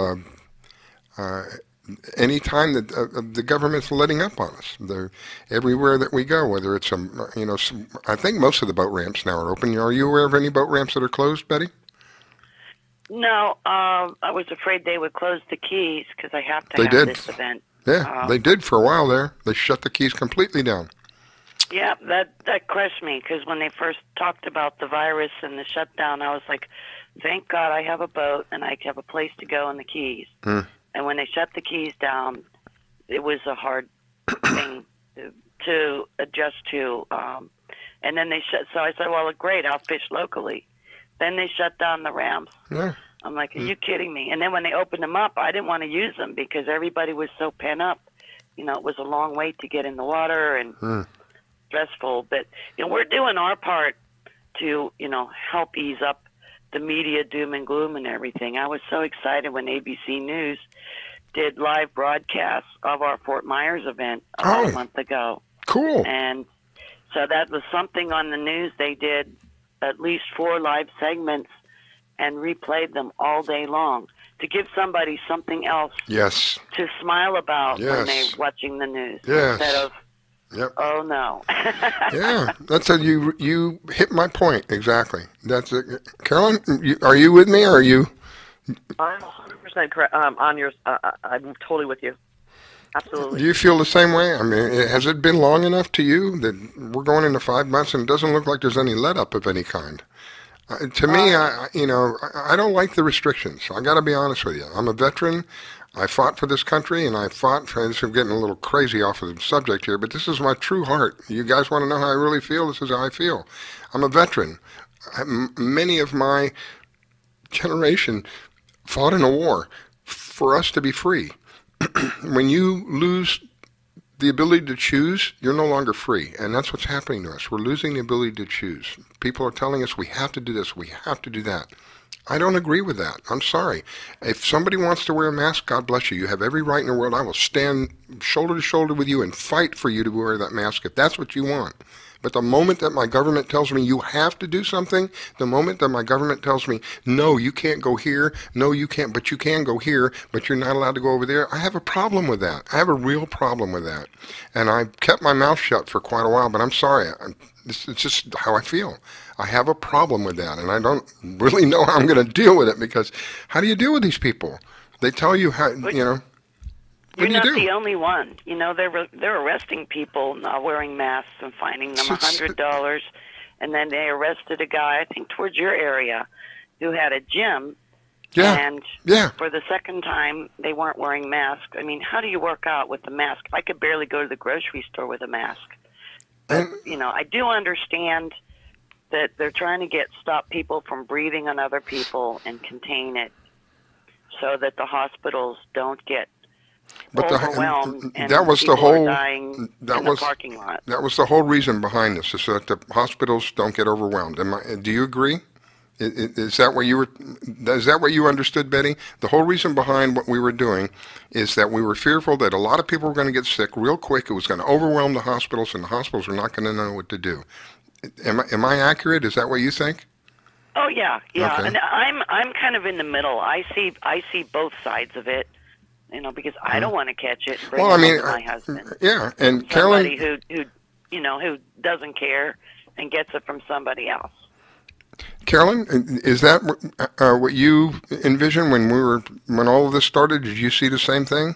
any time that the government's letting up on us. They're everywhere that we go, whether it's I think most of the boat ramps now are open. Are you aware of any boat ramps that are closed, Betty? No, I was afraid they would close the keys because I have to have this event. Yeah, they did for a while there. They shut the keys completely down. Yeah, that crushed me because when they first talked about the virus and the shutdown, I was like, thank God I have a boat and I have a place to go in the keys. And when they shut the keys down, it was a hard thing to adjust to. And then they shut, so I said, well, great, I'll fish locally. Then they shut down the ramps. Yeah. I'm like, are you kidding me? And then when they opened them up, I didn't want to use them because everybody was so pent up. It was a long wait to get in the water and stressful. But we're doing our part to help ease up the media doom and gloom and everything. I was so excited when ABC News did live broadcasts of our Fort Myers event about a month ago. Cool. And so that was something on the news. They did at least 4 live segments and replayed them all day long to give somebody something else to smile about when they're watching the news instead of, oh no. Yeah, that's you hit my point exactly. That's it. Carolyn, are you with me or are you? I'm 100% correct on yours. I'm totally with you. Absolutely. Do you feel the same way? I mean, has it been long enough to you that we're going into 5 months and it doesn't look like there's any let up of any kind? To me, I don't like the restrictions. I got to be honest with you. I'm a veteran. I fought for this country, and I fought for this. I'm getting a little crazy off of the subject here, but this is my true heart. You guys want to know how I really feel? This is how I feel. I'm a veteran. Many of my generation fought in a war for us to be free. When you lose the ability to choose, you're no longer free. And that's what's happening to us. We're losing the ability to choose. People are telling us we have to do this, we have to do that. I don't agree with that. I'm sorry. If somebody wants to wear a mask, God bless you. You have every right in the world. I will stand shoulder to shoulder with you and fight for you to wear that mask if that's what you want. But the moment that my government tells me you have to do something, the moment that my government tells me, no, you can't go here, no, you can't, but you can go here, but you're not allowed to go over there, I have a problem with that. I have a real problem with that. And I kept my mouth shut for quite a while, but I'm sorry. It's just how I feel. I have a problem with that, and I don't really know how I'm going to deal with it, because how do you deal with these people? They tell you how, you know. You're not the only one. You know, they're arresting people not wearing masks and fining them $100. And then they arrested a guy, I think towards your area, who had a gym. And for the second time, they weren't wearing masks. I mean, how do you work out with the mask? I could barely go to the grocery store with a mask. But, you know, I do understand that they're trying to stop people from breathing on other people and contain it so that the hospitals don't get overwhelmed and that was people the whole are dying in the parking lot. That was the whole reason behind this, is so that the hospitals don't get overwhelmed. Do you agree? Is that what you were? Is that what you understood, Betty? The whole reason behind what we were doing is that we were fearful that a lot of people were going to get sick real quick. It was going to overwhelm the hospitals, and the hospitals were not going to know what to do. Am I accurate? Is that what you think? Oh yeah. Okay. And I'm kind of in the middle. I see both sides of it. You know, because I don't want to catch it and bring it home to my husband. Yeah, and somebody Carolyn, who doesn't care and gets it from somebody else. Carolyn, is that what you envisioned when all of this started? Did you see the same thing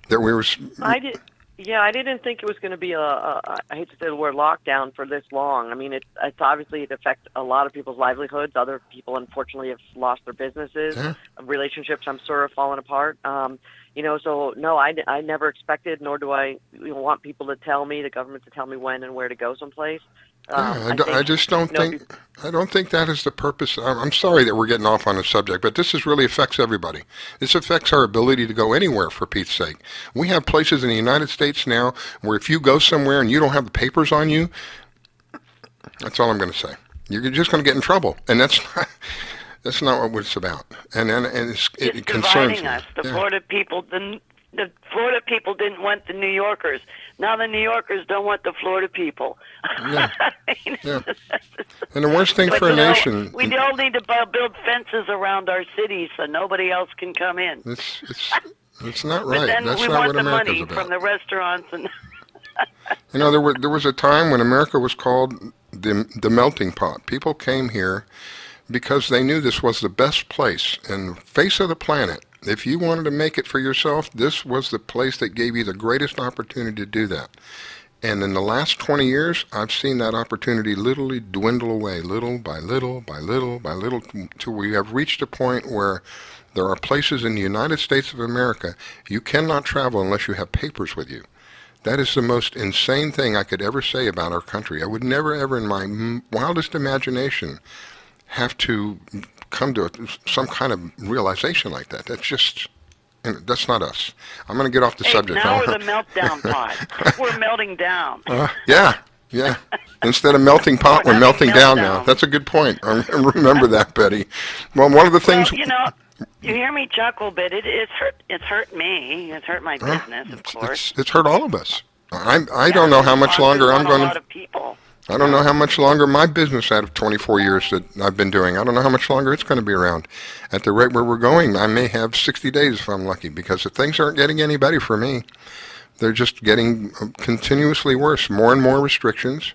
that we were? I did. Yeah, I didn't think it was going to be I hate to say the word lockdown for this long. I mean, it's obviously it affects a lot of people's livelihoods. Other people, unfortunately, have lost their businesses. Relationships, I'm sure, have fallen apart. You know, so no, I never expected, nor do I want people to tell me, the government to tell me when and where to go someplace. I just don't think that is the purpose. I'm sorry that we're getting off on the subject, but this really affects everybody. This affects our ability to go anywhere, for Pete's sake. We have places in the United States now where if you go somewhere and you don't have the papers on you, that's all I'm going to say. You're just going to get in trouble, and that's not what it's about. And it concerns me. Us. The Florida people, the Florida people didn't want the New Yorkers. Now the New Yorkers don't want the Florida people. Yeah. And the worst thing for a nation... We all need to build fences around our cities so nobody else can come in. It's not right. But then That's we not want what the America's money about. from the restaurants. And You know, there was a time when America was called the melting pot. People came here because they knew this was the best place in the face of the planet. If you wanted to make it for yourself, this was the place that gave you the greatest opportunity to do that. And in the last 20 years, I've seen that opportunity literally dwindle away, little by little, by little, by little, till we have reached a point where there are places in the United States of America you cannot travel unless you have papers with you. That is the most insane thing I could ever say about our country. I would never, ever in my wildest imagination have to come to some kind of realization like that. That's just, that's not us. I'm going to get off the subject. Now we're the meltdown pot. We're melting down. Yeah. Instead of melting pot, we're melting down now. That's a good point. I remember that, Betty. Well, one of the things... Well, you know, you hear me chuckle, but it's hurt me. It's hurt my business, of course. It's hurt all of us. I don't know how much longer I'm going to... A lot of people. I don't know how much longer my business out of 24 years that I've been doing, I don't know how much longer it's going to be around. At the rate where we're going, I may have 60 days if I'm lucky, because if things aren't getting any better for me. They're just getting continuously worse, more and more restrictions.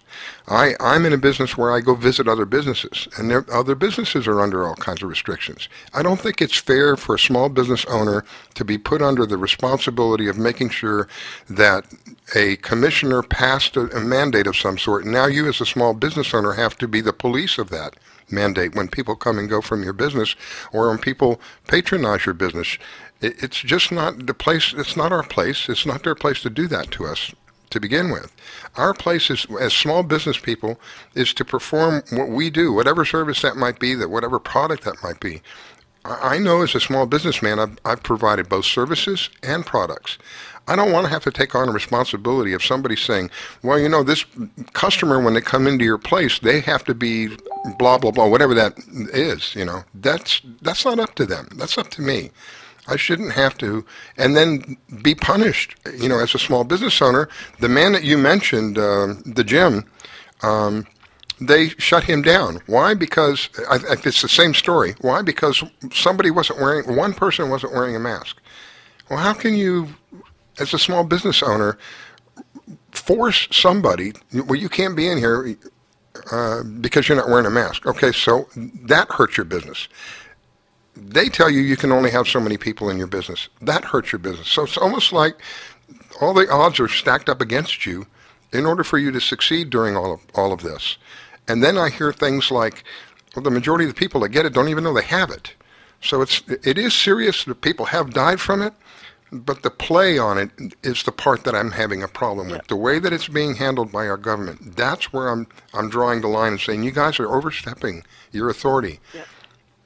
I'm in a business where I go visit other businesses, and other businesses are under all kinds of restrictions. I don't think it's fair for a small business owner to be put under the responsibility of making sure that a commissioner passed a mandate of some sort, and now you as a small business owner have to be the police of that mandate when people come and go from your business or when people patronize your business. It's just not the place. It's not our place. It's not their place to do that to us to begin with. Our place is, as small business people, is to perform what we do, whatever service that might be, that whatever product that might be. I know as a small businessman, I've provided both services and products. I don't want to have to take on the responsibility of somebody saying, well, you know, this customer, when they come into your place, they have to be blah, blah, blah, whatever that is, you know. That's not up to them. That's up to me. I shouldn't have to, and then be punished. You know, as a small business owner, the man that you mentioned, the Jim, they shut him down. Why? Because it's the same story. Why? Because one person wasn't wearing a mask. Well, how can you, as a small business owner, force somebody, well, you can't be in here because you're not wearing a mask? Okay, so that hurts your business. They tell you you can only have so many people in your business. That hurts your business. So it's almost like all the odds are stacked up against you in order for you to succeed during all of this. And then I hear things like, well, the majority of the people that get it don't even know they have it. So it is serious that people have died from it, but the play on it is the part that I'm having a problem with. The way that it's being handled by our government, that's where I'm drawing the line and saying, you guys are overstepping your authority. Yeah.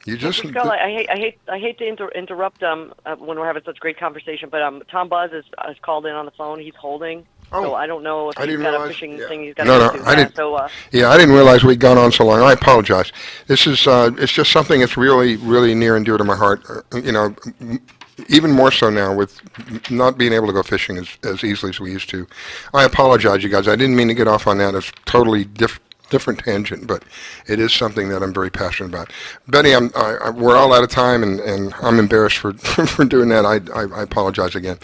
You just. Scott, I hate to interrupt when we're having such a great conversation, but Tom Buzz has called in on the phone. He's holding, so I don't know if he's got a fishing thing he's got to do. I didn't realize we'd gone on so long. I apologize. This is it's just something that's really, really near and dear to my heart. You know, even more so now with not being able to go fishing as easily as we used to. I apologize, you guys. I didn't mean to get off on that. It's totally different tangent, but it is something that I'm very passionate about. Betty, we're all out of time, and I'm embarrassed for doing that. I apologize again.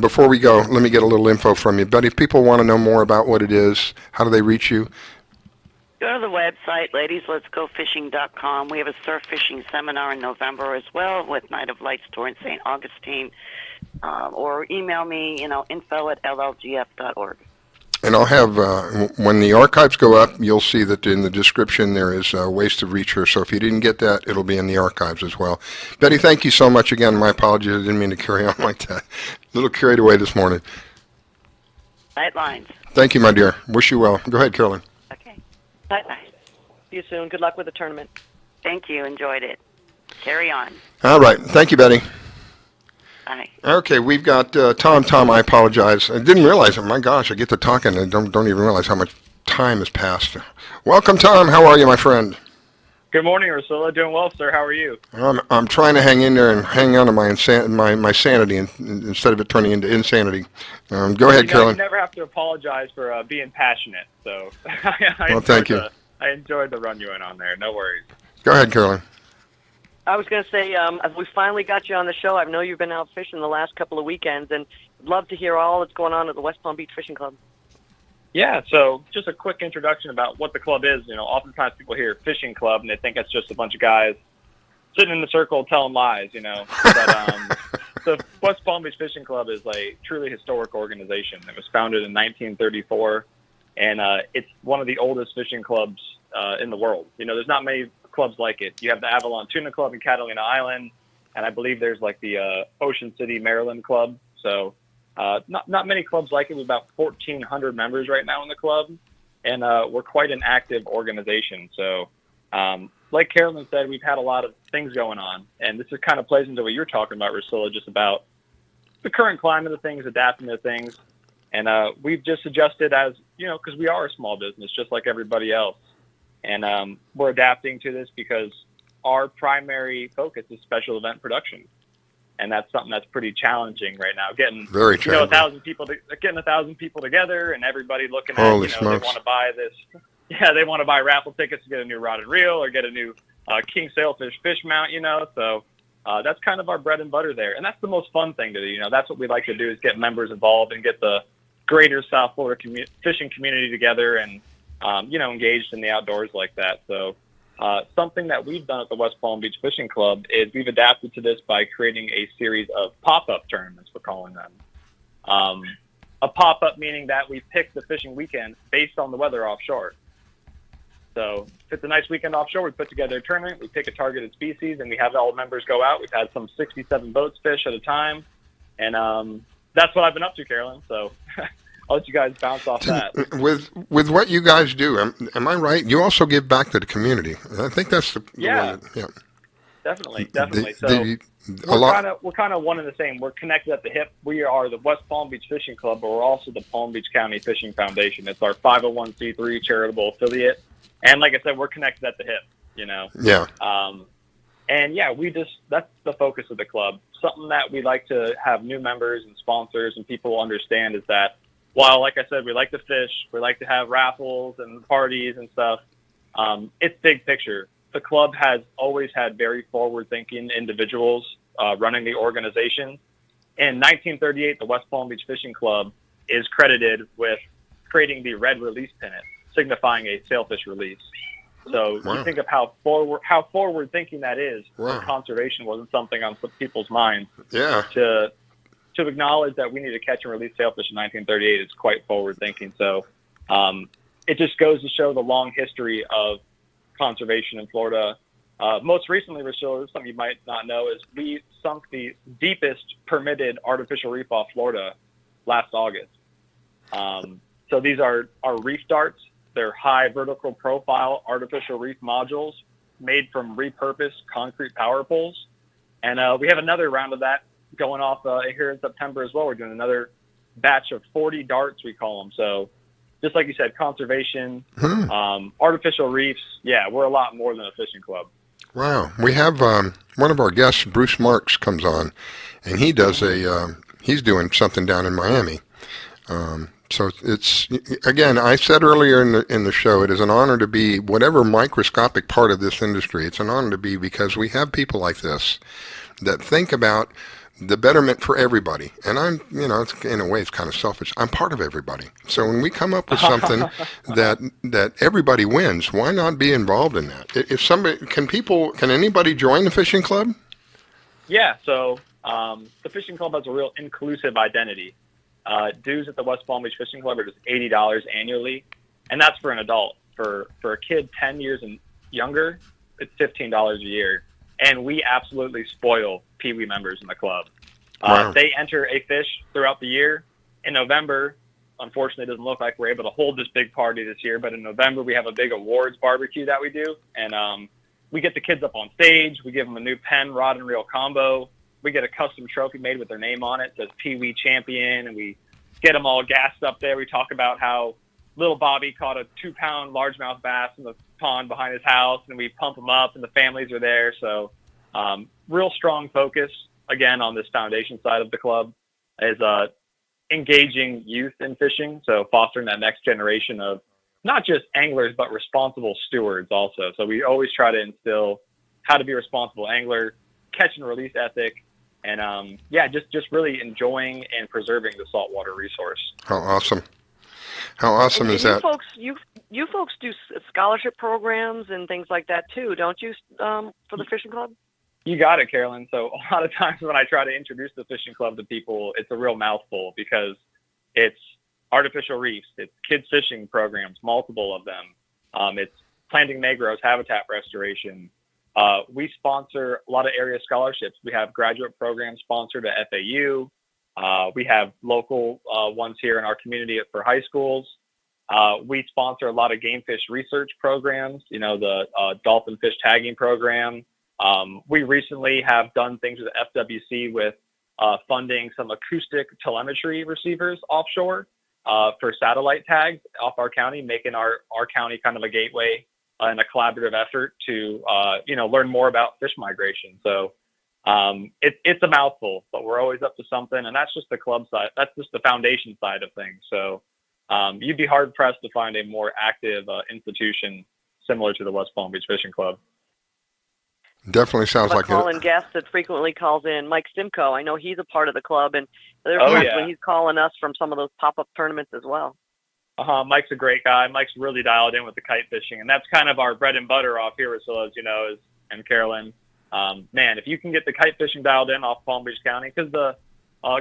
Before we go, let me get a little info from you. Betty, if people want to know more about what it is, how do they reach you? Go to the website, ladiesletsgofishing.com. We have a surf fishing seminar in November as well with Night of Lights tour in St. Augustine. Or email me, info@llgf.org. And I'll have, when the archives go up, you'll see that in the description there is ways to reach her. So if you didn't get that, it'll be in the archives as well. Betty, thank you so much again. My apologies. I didn't mean to carry on like that. A little carried away this morning. Tight lines. Thank you, my dear. Wish you well. Go ahead, Carolyn. Okay. Bye-bye. See you soon. Good luck with the tournament. Thank you. Enjoyed it. Carry on. All right. Thank you, Betty. Bye. Okay, we've got Tom. Tom, I apologize. I didn't realize it. My gosh, I get to talking and don't even realize how much time has passed. Welcome, Tom. How are you, my friend? Good morning, Ursula. Doing well, sir. How are you? I'm trying to hang in there and hang on to my sanity instead of it turning into insanity. Go ahead, Carolyn. You never have to apologize for being passionate. So thank you. I enjoyed the run you went on there. No worries. Go ahead, Carolyn. I was going to say, we finally got you on the show. I know you've been out fishing the last couple of weekends, and I'd love to hear all that's going on at the West Palm Beach Fishing Club. Yeah, so just a quick introduction about what the club is. Oftentimes people hear fishing club, and they think it's just a bunch of guys sitting in the circle telling lies, But the West Palm Beach Fishing Club is a truly historic organization. It was founded in 1934, and it's one of the oldest fishing clubs in the world. There's not many clubs like it. You have the Avalon Tuna Club in Catalina Island, and I believe there's the Ocean City, Maryland Club. So not many clubs like it. We have about 1,400 members right now in the club, and we're quite an active organization. So like Carolyn said, we've had a lot of things going on, and this kind of plays into what you're talking about, Rusilla, just about the current climate of things, adapting to things. And we've just adjusted as, because we are a small business just like everybody else. And we're adapting to this because our primary focus is special event production. And that's something that's pretty challenging right now. Getting very challenging. 1,000 people together and everybody looking Holy at, smokes. they want to buy this. Yeah, they want to buy raffle tickets to get a new rod and reel or get a new king sailfish fish mount, So that's kind of our bread and butter there. And that's the most fun thing to do. That's what we like to do, is get members involved and get the greater South Florida fishing community together and, engaged in the outdoors like that. So something that we've done at the West Palm Beach Fishing Club is we've adapted to this by creating a series of pop-up tournaments, we're calling them. A pop-up meaning that we pick the fishing weekend based on the weather offshore. So if it's a nice weekend offshore, we put together a tournament, we pick a targeted species, and we have all the members go out. We've had some 67 boats fish at a time, and that's what I've been up to, Carolyn. So I'll let you guys bounce off that. With what you guys do, am I right? You also give back to the community. I think that's the one. Yeah. Definitely. We're kind of one and the same. We're connected at the hip. We are the West Palm Beach Fishing Club, but we're also the Palm Beach County Fishing Foundation. It's our 501c3 charitable affiliate. And like I said, we're connected at the hip, Yeah. That's the focus of the club. Something that we like to have new members and sponsors and people understand is that while, like I said, we like to fish, we like to have raffles and parties and stuff, it's big picture. The club has always had very forward-thinking individuals running the organization. In 1938, the West Palm Beach Fishing Club is credited with creating the red release pennant, signifying a sailfish release. So you think of how forward-thinking that is. Wow. Conservation wasn't something on some people's minds. Yeah. To acknowledge that we need to catch and release sailfish in 1938 is quite forward-thinking. So it just goes to show the long history of conservation in Florida. Most recently, Rachel, something you might not know, is we sunk the deepest permitted artificial reef off Florida last August. So these are reef darts. They're high vertical profile artificial reef modules made from repurposed concrete power poles. And we have another round of that going off here in September as well. We're doing another batch of 40 darts, we call them. So just like you said, conservation, artificial reefs. Yeah, we're a lot more than a fishing club. Wow. We have one of our guests, Bruce Marks, comes on, and he does he's doing something down in Miami. So it's, again, I said earlier in the show, it is an honor to be whatever microscopic part of this industry. It's an honor to be because we have people like this that think about the betterment for everybody. And I'm, it's, in a way, it's kind of selfish. I'm part of everybody. So when we come up with something that everybody wins, why not be involved in that? If somebody, can anybody join the fishing club? Yeah. So the fishing club has a real inclusive identity. Dues at the West Palm Beach Fishing Club are just $80 annually, and that's for an adult. For a kid 10 years and younger, it's $15 a year. And we absolutely spoil Pee-wee members in the club. Wow. They enter a fish throughout the year. In November, unfortunately, it doesn't look like we're able to hold this big party this year, but in November we have a big awards barbecue that we do, and we get the kids up on stage. We give them a new pen, rod, and reel combo. We get a custom trophy made with their name on it. It says Pee-wee Champion, and we get them all gassed up there. We talk about how little Bobby caught a 2-pound largemouth bass in the pond behind his house, and we pump them up, and the families are there. So real strong focus, again, on this foundation side of the club is engaging youth in fishing, so fostering that next generation of not just anglers, but responsible stewards also. So we always try to instill how to be a responsible angler, catch and release ethic, and just really enjoying and preserving the saltwater resource. How awesome! How awesome is that? You folks do scholarship programs and things like that too, don't you? For the fishing club. You got it, Carolyn. So a lot of times when I try to introduce the fishing club to people, it's a real mouthful because it's artificial reefs, it's kids fishing programs, multiple of them. It's planting mangroves, habitat restoration. We sponsor a lot of area scholarships. We have graduate programs sponsored at FAU. We have local ones here in our community for high schools. We sponsor a lot of game fish research programs, the dolphin fish tagging program. We recently have done things with FWC with funding some acoustic telemetry receivers offshore for satellite tags off our county, making our county kind of a gateway and a collaborative effort to learn more about fish migration. So it's a mouthful, but we're always up to something, and that's just the club side. That's just the foundation side of things. So you'd be hard pressed to find a more active institution similar to the West Palm Beach Fishing Club. Definitely sounds But like calling it. guest that frequently calls in, Mike Simcoe. I know he's a part of the club, and there's Oh, times yeah. when he's calling us from some of those pop-up tournaments as well. Mike's a great guy. Mike's really dialed in with the kite fishing, and that's kind of our bread and butter off here, so as you know, and Carolyn. Man, if you can get the kite fishing dialed in off Palm Beach County, because the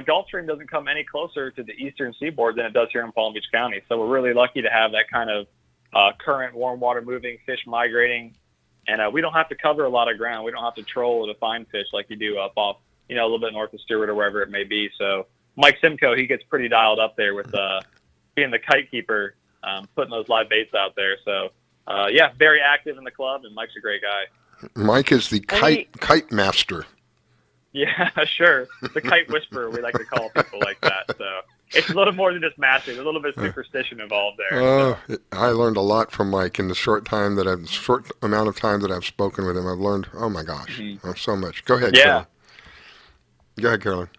Gulf Stream doesn't come any closer to the eastern seaboard than it does here in Palm Beach County. So we're really lucky to have that kind of current, warm water moving, fish migrating, and we don't have to cover a lot of ground. We don't have to troll to find fish like you do up off, a little bit north of Stewart or wherever it may be. So Mike Simcoe, he gets pretty dialed up there with being the kite keeper, putting those live baits out there. So yeah, very active in the club, and Mike's a great guy. Mike is the kite master. Yeah, sure. The kite whisperer, we like to call people like that. So it's a little more than just master. There's a little bit of superstition involved there. I learned a lot from Mike in the short amount of time that I've spoken with him. I've learned, oh my gosh, so much. Go ahead, Carolyn. Go ahead, Carolyn.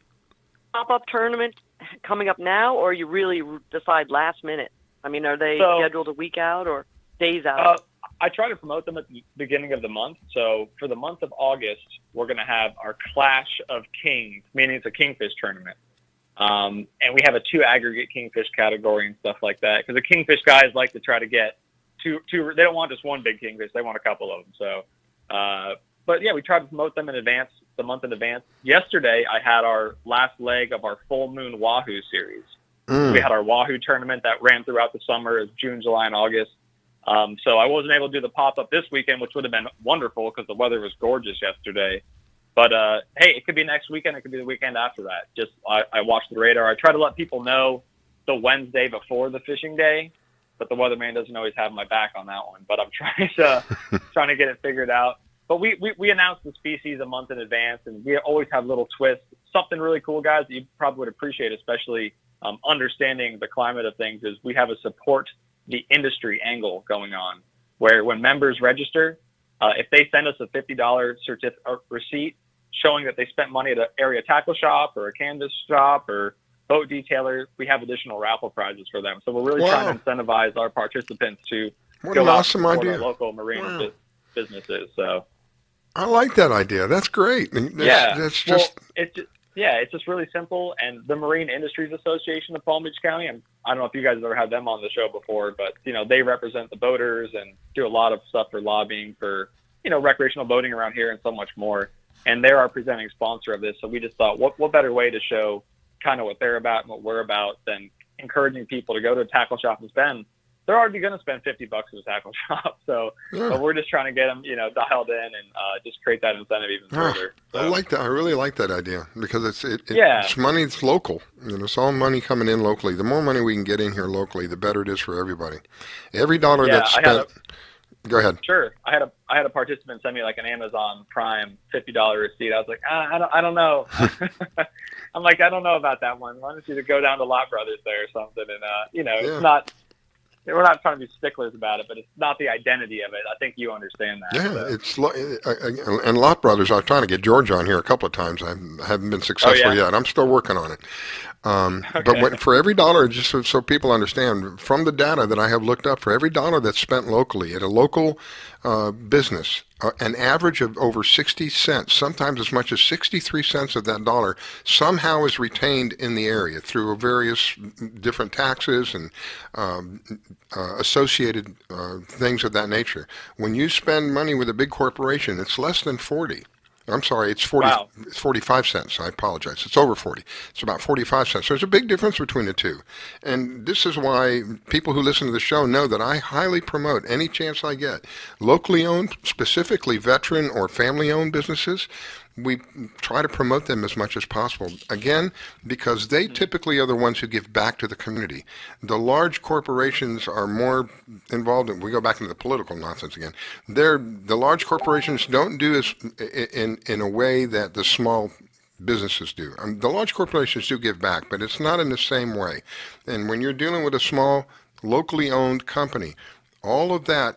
Pop-up tournament coming up now, or you really decide last minute? I mean, are they scheduled a week out or days out? I try to promote them at the beginning of the month. So for the month of August, we're going to have our Clash of Kings, meaning it's a kingfish tournament. And we have a 2 aggregate kingfish category and stuff like that. Because the kingfish guys like to try to get two, they don't want just one big kingfish. They want a couple of them. So, but yeah, we try to promote them in advance, the month in advance. Yesterday, I had our last leg of our Full Moon Wahoo series. We had our Wahoo tournament that ran throughout the summer of June, July, and August. So I wasn't able to do the pop-up this weekend, which would have been wonderful because the weather was gorgeous yesterday. But, hey, it could be next weekend. It could be the weekend after that. Just I watched the radar. I try to let people know the Wednesday before the fishing day, but the weatherman doesn't always have my back on that one. But I'm trying to get it figured out. But we announce the species a month in advance, and we always have little twists. Something really cool, guys, that you probably would appreciate, especially understanding the climate of things, is we have a support the industry angle going on, where when members register, if they send us a $50 receipt showing that they spent money at an area tackle shop or a canvas shop or boat detailer, we have additional raffle prizes for them. So we're really trying to incentivize our participants to go out and support our local marine businesses. So I like that idea. That's great. That's just it's just really simple. And the Marine Industries Association of Palm Beach County, and I don't know if you guys have ever had them on the show before, but, they represent the boaters and do a lot of stuff for lobbying for, recreational boating around here and so much more. And they're our presenting sponsor of this. So we just thought, what better way to show kind of what they're about and what we're about than encouraging people to go to a tackle shop and spend. They're already going to spend $50 at a tackle shop. So but we're just trying to get them, dialed in and just create that incentive even further. So. I like that. I really like that idea because it's money. It's local. It's all money coming in locally. The more money we can get in here locally, the better it is for everybody. Every dollar that's spent. Go ahead. Sure. I had a participant send me like an Amazon Prime $50 receipt. I was like, I don't know. I'm like, I don't know about that one. Why don't you go down to Lot Brothers there or something? And it's not. We're not trying to be sticklers about it, but it's not the identity of it. I think you understand that. Yeah, and Lot Brothers. I was trying to get George on here a couple of times. I haven't been successful yet. I'm still working on it. But for every dollar, just so people understand, from the data that I have looked up, for every dollar that's spent locally at a local business, an average of over 60 cents, sometimes as much as 63 cents of that dollar, somehow is retained in the area through various different taxes and associated things of that nature. When you spend money with a big corporation, it's less than 40. I'm sorry, it's 40. Wow. It's 45 cents. I apologize. It's over 40. It's about 45 cents. There's a big difference between the two. And this is why people who listen to the show know that I highly promote any chance I get. Locally owned, specifically veteran or family-owned businesses, we try to promote them as much as possible. Again, because they typically are the ones who give back to the community. The large corporations are more involved in, we go back into the political nonsense again. The large corporations don't do as in a way that the small businesses do. The large corporations do give back, but it's not in the same way. And when you're dealing with a small, locally owned company, all of that,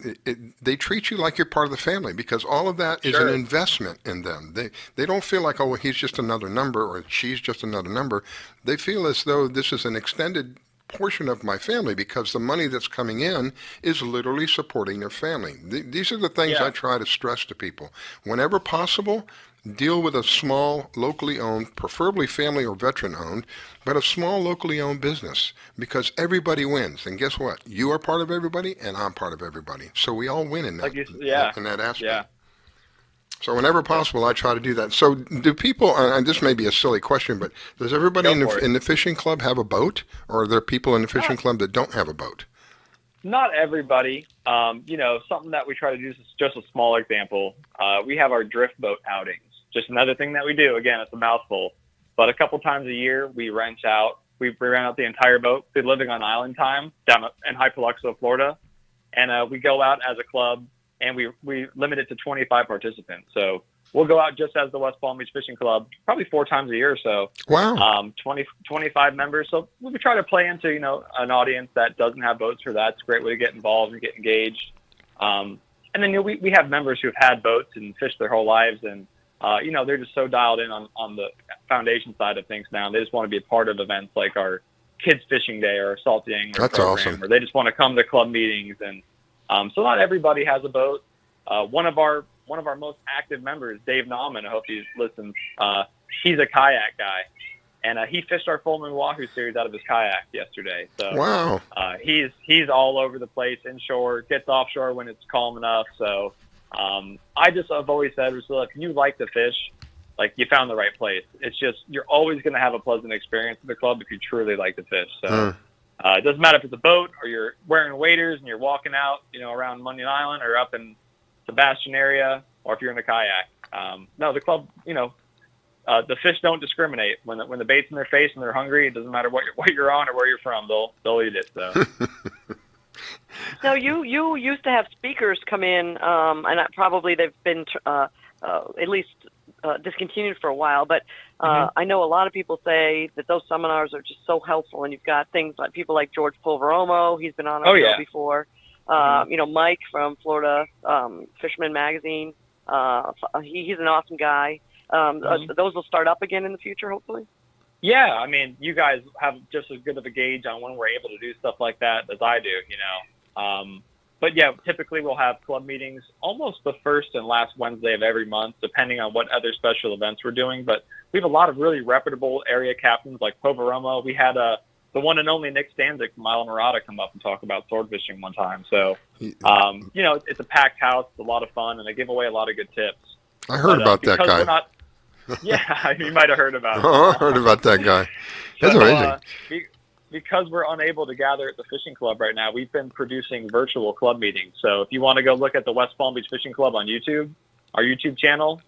they treat you like you're part of the family because all of that is an investment in them. They don't feel like, oh, he's just another number or she's just another number. They feel as though this is an extended portion of my family because the money that's coming in is literally supporting their family. These are the things I try to stress to people. Whenever possible, deal with a small, locally owned, preferably family or veteran owned, but a small, locally owned business because everybody wins. And guess what? You are part of everybody and I'm part of everybody. So we all win in that, in that aspect. Yeah. So whenever possible, I try to do that. So do people, and this may be a silly question, but does everybody in the fishing club have a boat? Or are there people in the fishing club that don't have a boat? Not everybody. Something that we try to do is just a small example. We have our drift boat outings. Just another thing that we do. Again, it's a mouthful. But a couple times a year, we rent out the entire boat. We're living on island time down in Hypoluxo, Florida. And we go out as a club. And we limit it to 25 participants. So we'll go out just as the West Palm Beach Fishing Club, probably 4 times a year or so. Wow. 25 members. So we try to play into, an audience that doesn't have boats for that. It's a great way to get involved and get engaged. And then we have members who've had boats and fished their whole lives. And, they're just so dialed in on the foundation side of things now. They just want to be a part of events like our Kids Fishing Day or our Salty Angler program. Awesome. Or they just want to come to club meetings and so not everybody has a boat. One of our most active members, Dave Nauman, I hope he listens. He's a kayak guy, and he fished our Full Moon Wahoo series out of his kayak yesterday. So wow, he's all over the place inshore, gets offshore when it's calm enough. So I've always said, Rusilla, if you like to fish, like you found the right place. It's just you're always going to have a pleasant experience at the club if you truly like to fish. So. It doesn't matter if it's a boat or you're wearing waders and you're walking out, around Munyon Island or up in Sebastian area, or if you're in a kayak. No, the club, the fish don't discriminate. When the bait's in their face and they're hungry, it doesn't matter what you're on or where you're from. They'll eat it. So. Now, you used to have speakers come in, and probably they've been at least discontinued for a while, but I know a lot of people say that those seminars are just so helpful, and you've got things like people like George Pulveromo, he's been on our show before, Mike from Florida Fisherman Magazine, he's an awesome guy. Those will start up again in the future, hopefully? Yeah, I mean, you guys have just as good of a gauge on when we're able to do stuff like that as I do, But yeah, typically we'll have club meetings almost the first and last Wednesday of every month, depending on what other special events we're doing. But we have a lot of really reputable area captains like Poveromo. We had the one and only Nick Stanzik from Isla Mirada come up and talk about sword fishing one time. So, it's a packed house, it's a lot of fun, and they give away a lot of good tips. I heard about that guy. Yeah, you might have heard about it. Oh, I heard about that guy. That's amazing. Because we're unable to gather at the fishing club right now, we've been producing virtual club meetings. So if you want to go look at the West Palm Beach Fishing Club on YouTube, our YouTube channel,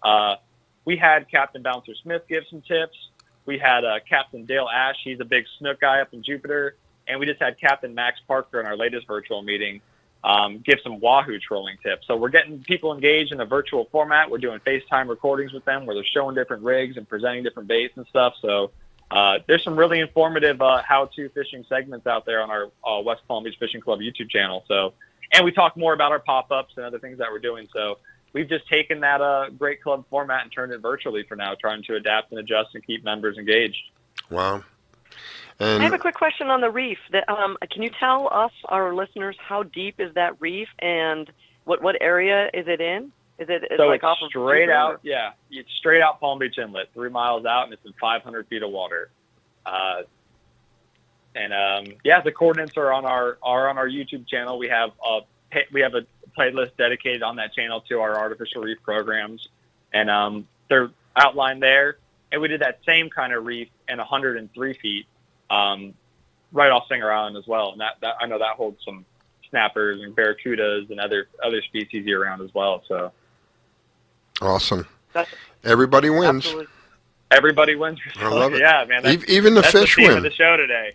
we had Captain Bouncer Smith give some tips. We had Captain Dale Ash. He's a big snook guy up in Jupiter. And we just had Captain Max Parker in our latest virtual meeting give some wahoo trolling tips. So we're getting people engaged in a virtual format. We're doing FaceTime recordings with them where they're showing different rigs and presenting different baits and stuff. So there's some really informative how-to fishing segments out there on our West Palm Beach Fishing Club YouTube channel. So, and we talk more about our pop-ups and other things that we're doing. So we've just taken that great club format and turned it virtually for now, trying to adapt and adjust and keep members engaged. Wow. I have a quick question on the reef. Can you tell us, our listeners, how deep is that reef and what area is it in? Is it so like it's off of straight Jupiter, out? Yeah, it's straight out Palm Beach Inlet, 3 miles out, and it's in 500 feet of water. The coordinates are on our YouTube channel. We have a playlist dedicated on that channel to our artificial reef programs, and they're outlined there. And we did that same kind of reef in 103 feet, right off Singer Island as well. And that I know that holds some snappers and barracudas and other species year round as well. So awesome! Everybody wins. Absolutely. Everybody wins. I love it. Yeah, man. Even the fish the theme win. of the show today.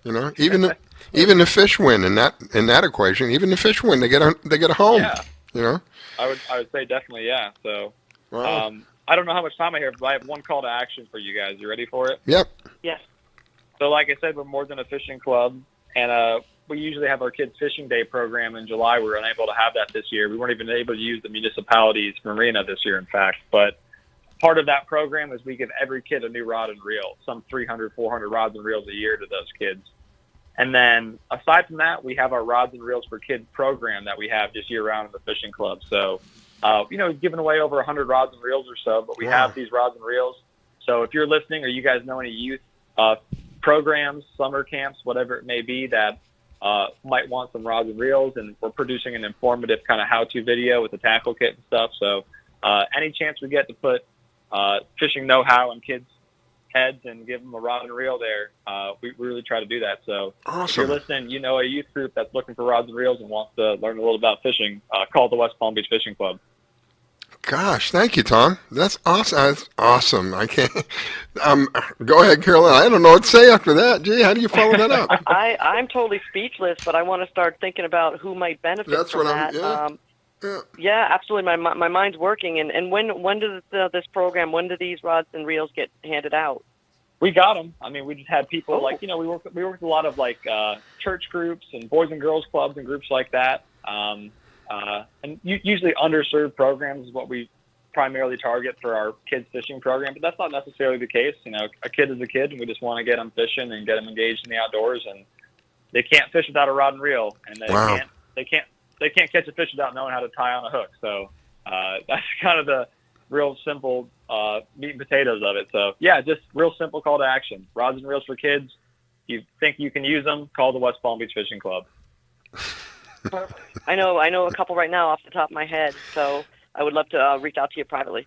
Even the fish win in that equation. Even the fish win. They get a home. Yeah. I would say definitely yeah. So wow. I don't know how much time I have, but I have one call to action for you guys. You ready for it? Yep. Yes. So like I said, we're more than a fishing club, and we usually have our Kids Fishing Day program in July. We were unable to have that this year. We weren't even able to use the municipality's marina this year, in fact. But part of that program is we give every kid a new rod and reel, some 300, 400 rods and reels a year to those kids. And then aside from that, we have our Rods and Reels for Kids program that we have just year-round in the fishing club. So, we've given away over 100 rods and reels or so, but we have these rods and reels. So if you're listening or you guys know any youth programs, summer camps, whatever it may be that might want some rods and reels, and we're producing an informative kind of how-to video with the tackle kit and stuff. So any chance we get to put fishing know-how in kids' heads and give them a rod and reel there, we really try to do that. So if you're listening, you know a youth group that's looking for rods and reels and wants to learn a little about fishing, call the West Palm Beach Fishing Club. Gosh, thank you, Tom. That's awesome. That's awesome. I can't. Go ahead, Carolyn. I don't know what to say after that. Gee, how do you follow that up? I'm totally speechless, but I want to start thinking about who might benefit from that. Yeah, absolutely. My mind's working. And when does this program? When do these rods and reels get handed out? We got them. I mean, we just had people we work with a lot of church groups and boys and girls clubs and groups like that. And usually underserved programs is what we primarily target for our kids fishing program, but that's not necessarily the case. A kid is a kid, and we just want to get them fishing and get them engaged in the outdoors. And they can't fish without a rod and reel, and they can't catch a fish without knowing how to tie on a hook. So that's kind of the real simple meat and potatoes of it. So yeah, just real simple call to action. Rods and reels for kids. You think you can use them? Call the West Palm Beach Fishing Club. I know a couple right now off the top of my head, so I would love to reach out to you privately.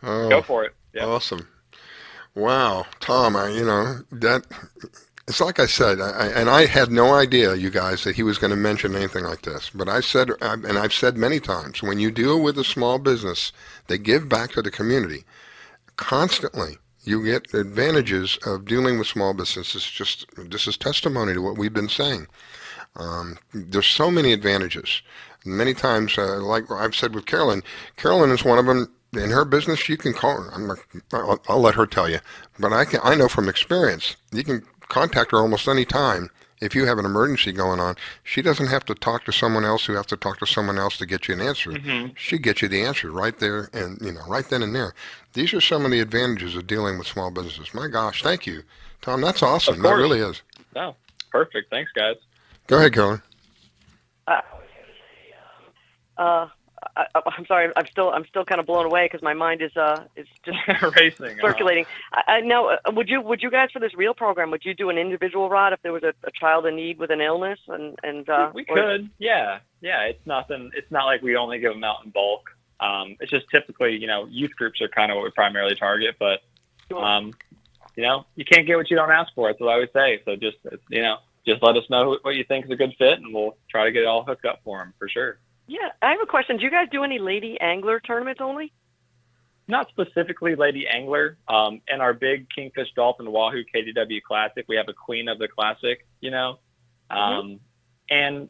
Oh, go for it. Yep. Awesome. Wow, Tom, that it's like I said, and I had no idea, you guys, that he was going to mention anything like this. But I said, and I've said many times, when you deal with a small business, they give back to the community constantly. You get advantages of dealing with small businesses. This is testimony to what we've been saying. There's so many advantages. Many times, like I've said with Carolyn is one of them. In her business, you can call her. I'll let her tell you, but I know from experience, you can contact her almost any time if you have an emergency going on. She doesn't have to talk to someone else who has to talk to someone else to get you an answer. Mm-hmm. She gets you the answer right there, and right then and there. These are some of the advantages of dealing with small businesses. My gosh, thank you, Tom. That's awesome. That really is. No, perfect. Thanks, guys. Go ahead, Carolyn. I'm sorry. I'm still kind of blown away because my mind is just racing, circulating. Now, would you guys for this reel program? Would you do an individual rod if there was a child in need with an illness? We could. Yeah. It's nothing. It's not like we only give them out in bulk. It's just typically, youth groups are kind of what we primarily target. But you can't get what you don't ask for. That's what I always say. So just let us know what you think is a good fit, and we'll try to get it all hooked up for them for sure. Yeah, I have a question. Do you guys do any lady angler tournaments only? Not specifically lady angler. In our big Kingfish Dolphin Wahoo KDW Classic, we have a queen of the classic, And,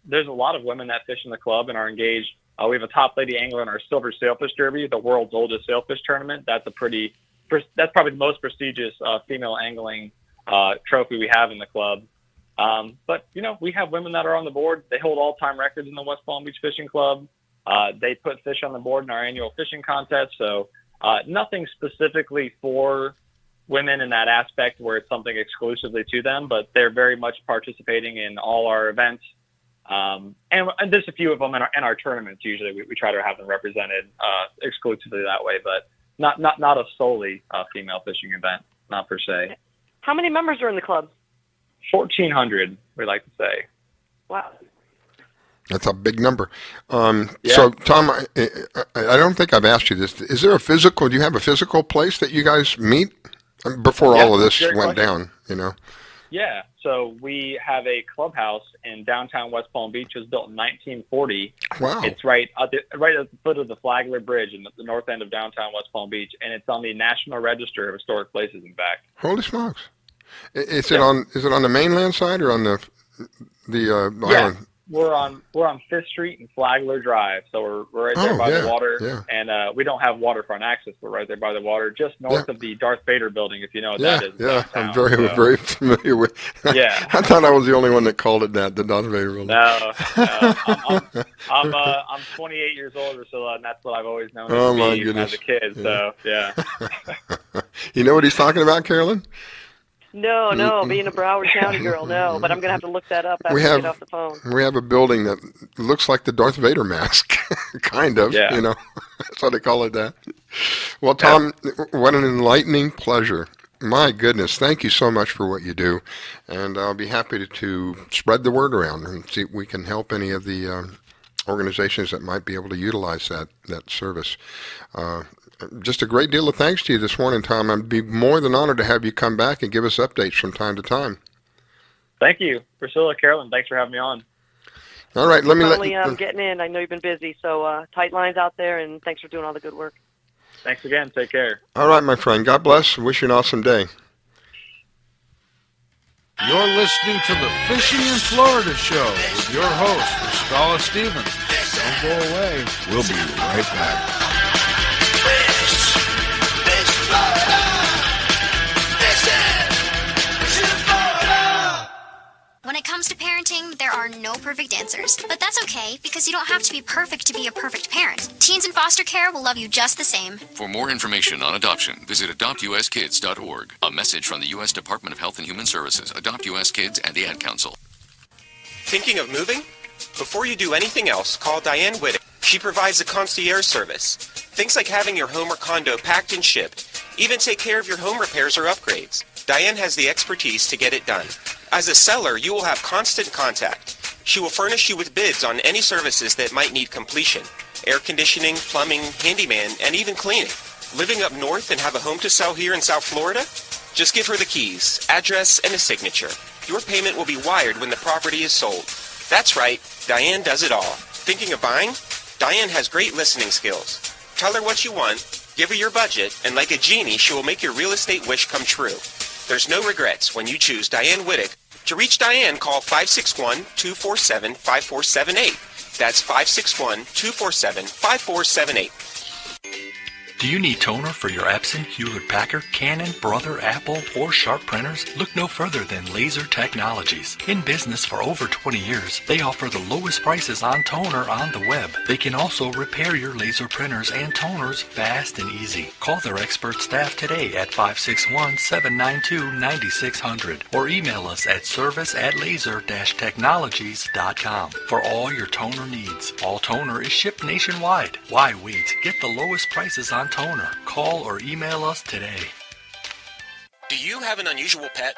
there's a lot of women that fish in the club and are engaged. We have a top lady angler in our Silver Sailfish Derby, the world's oldest sailfish tournament. That's probably the most prestigious female angling trophy we have in the club. But we have women that are on the board. They hold all-time records in the West Palm Beach Fishing Club. They put fish on the board in our annual fishing contest. So nothing specifically for women in that aspect where it's something exclusively to them, but they're very much participating in all our events. And there's a few of them in our tournaments. Usually we try to have them represented exclusively that way, but not a solely female fishing event, not per se. How many members are in the club? 1,400, we like to say. Wow. That's a big number. So, Tom, I don't think I've asked you this. Is there do you have a physical place that you guys meet before all of this went down, Yeah, so we have a clubhouse in downtown West Palm Beach. It was built in 1940. Wow. It's right at the foot of the Flagler Bridge in the north end of downtown West Palm Beach, and it's on the National Register of Historic Places, in fact. Holy smokes. Is it on the mainland side or on the island? We're on 5th Street and Flagler Drive, so we're right there by the water, and we don't have waterfront access. We're right there by the water, just north of the Darth Vader building, if you know what that is. Yeah, I'm very familiar with. Yeah, I thought I was the only one that called it that, the Darth Vader building. No, I'm 28 years old or so, and that's what I've always known as a kid. So yeah. You know what he's talking about, Carolyn? No, being a Broward County girl, no. But I'm going to have to look that up after we get off the phone. We have a building that looks like the Darth Vader mask, kind of, you know. That's why they call it that. Well, Tom, what an enlightening pleasure. My goodness, thank you so much for what you do. And I'll be happy to spread the word around and see if we can help any of the organizations that might be able to utilize that service. Just a great deal of thanks to you this morning, Tom. I'd be more than honored to have you come back and give us updates from time to time. Thank you, Priscilla, Carolyn. Thanks for having me on. All right, let me I'm getting in. I know you've been busy, so tight lines out there, and thanks for doing all the good work. Thanks again. Take care. All right, my friend. God bless. Wish you an awesome day. You're listening to the Fishing in Florida show with your host, Scala Stevens. Don't go away. We'll be right back. When it comes to parenting, there are no perfect answers. But that's okay, because you don't have to be perfect to be a perfect parent. Teens in foster care will love you just the same. For more information on adoption, visit adoptuskids.org. A message from the U.S. Department of Health and Human Services, Adopt U.S. Kids, and the Ad Council. Thinking of moving? Before you do anything else, call Diane Whittick. She provides a concierge service. Things like having your home or condo packed and shipped. Even take care of your home repairs or upgrades. Diane has the expertise to get it done. As a seller, you will have constant contact. She will furnish you with bids on any services that might need completion. Air conditioning, plumbing, handyman, and even cleaning. Living up north and have a home to sell here in South Florida? Just give her the keys, address, and a signature. Your payment will be wired when the property is sold. That's right, Diane does it all. Thinking of buying? Diane has great listening skills. Tell her what you want, give her your budget, and like a genie, she will make your real estate wish come true. There's no regrets when you choose Diane Whittick. To reach Diane, call 561-247-5478. That's 561-247-5478. Do you need toner for your Epson, Hewlett-Packard, Canon, Brother, Apple, or Sharp printers? Look no further than Laser Technologies. In business for over 20 years, they offer the lowest prices on toner on the web. They can also repair your laser printers and toners fast and easy. Call their expert staff today at 561-792-9600 or email us at service@laser-technologies.com for all your toner needs. All toner is shipped nationwide. Why wait? Get the lowest prices on toner. Call or email us today. Do you have an unusual pet?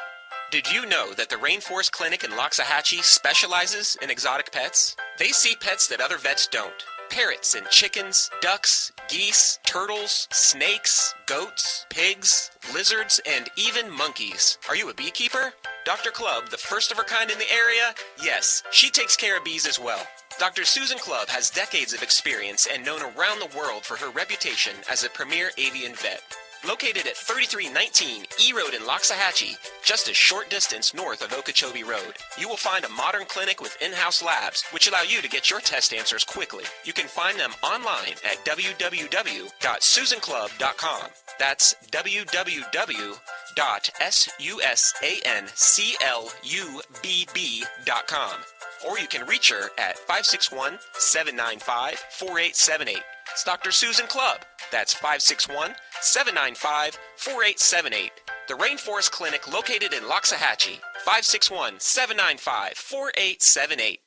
Did you know that the Rainforest Clinic in Loxahatchee specializes in exotic pets? They see pets that other vets don't. Parrots and chickens, ducks, geese, turtles, snakes, goats, pigs, lizards, and even monkeys. Are you a beekeeper? Dr. Clubb, the first of her kind in the area? Yes, she takes care of bees as well. Dr. Susan Clubb has decades of experience and known around the world for her reputation as a premier avian vet. Located at 3319 E Road in Loxahatchee, just a short distance north of Okeechobee Road, you will find a modern clinic with in-house labs, which allow you to get your test answers quickly. You can find them online at www.susanclub.com. That's www.susanclubb.com. Or you can reach her at 561-795-4878. It's Dr. Susan Clubb. That's 561-795-4878. The Rainforest Clinic located in Loxahatchee. 561-795-4878.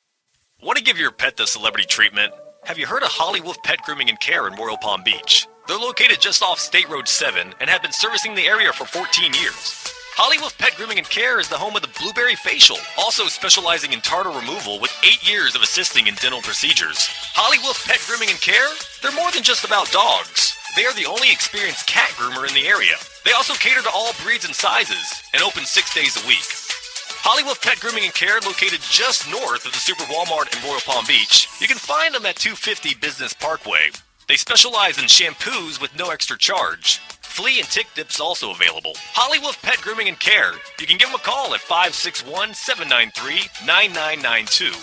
Want to give your pet the celebrity treatment? Have you heard of Holly Wolf Pet Grooming and Care in Royal Palm Beach? They're located just off State Road 7 and have been servicing the area for 14 years. Holly Wolf Pet Grooming and Care is the home of the Blueberry Facial, also specializing in tartar removal with 8 years of assisting in dental procedures. Holly Wolf Pet Grooming and Care? They're more than just about dogs. They are the only experienced cat groomer in the area. They also cater to all breeds and sizes and open 6 days a week. Holly Wolf Pet Grooming and Care, located just north of the Super Walmart in Royal Palm Beach. You can find them at 250 Business Parkway. They specialize in shampoos with no extra charge. Flea and tick dips also available. Holly Wolf Pet Grooming and Care. You can give them a call at 561-793-9992.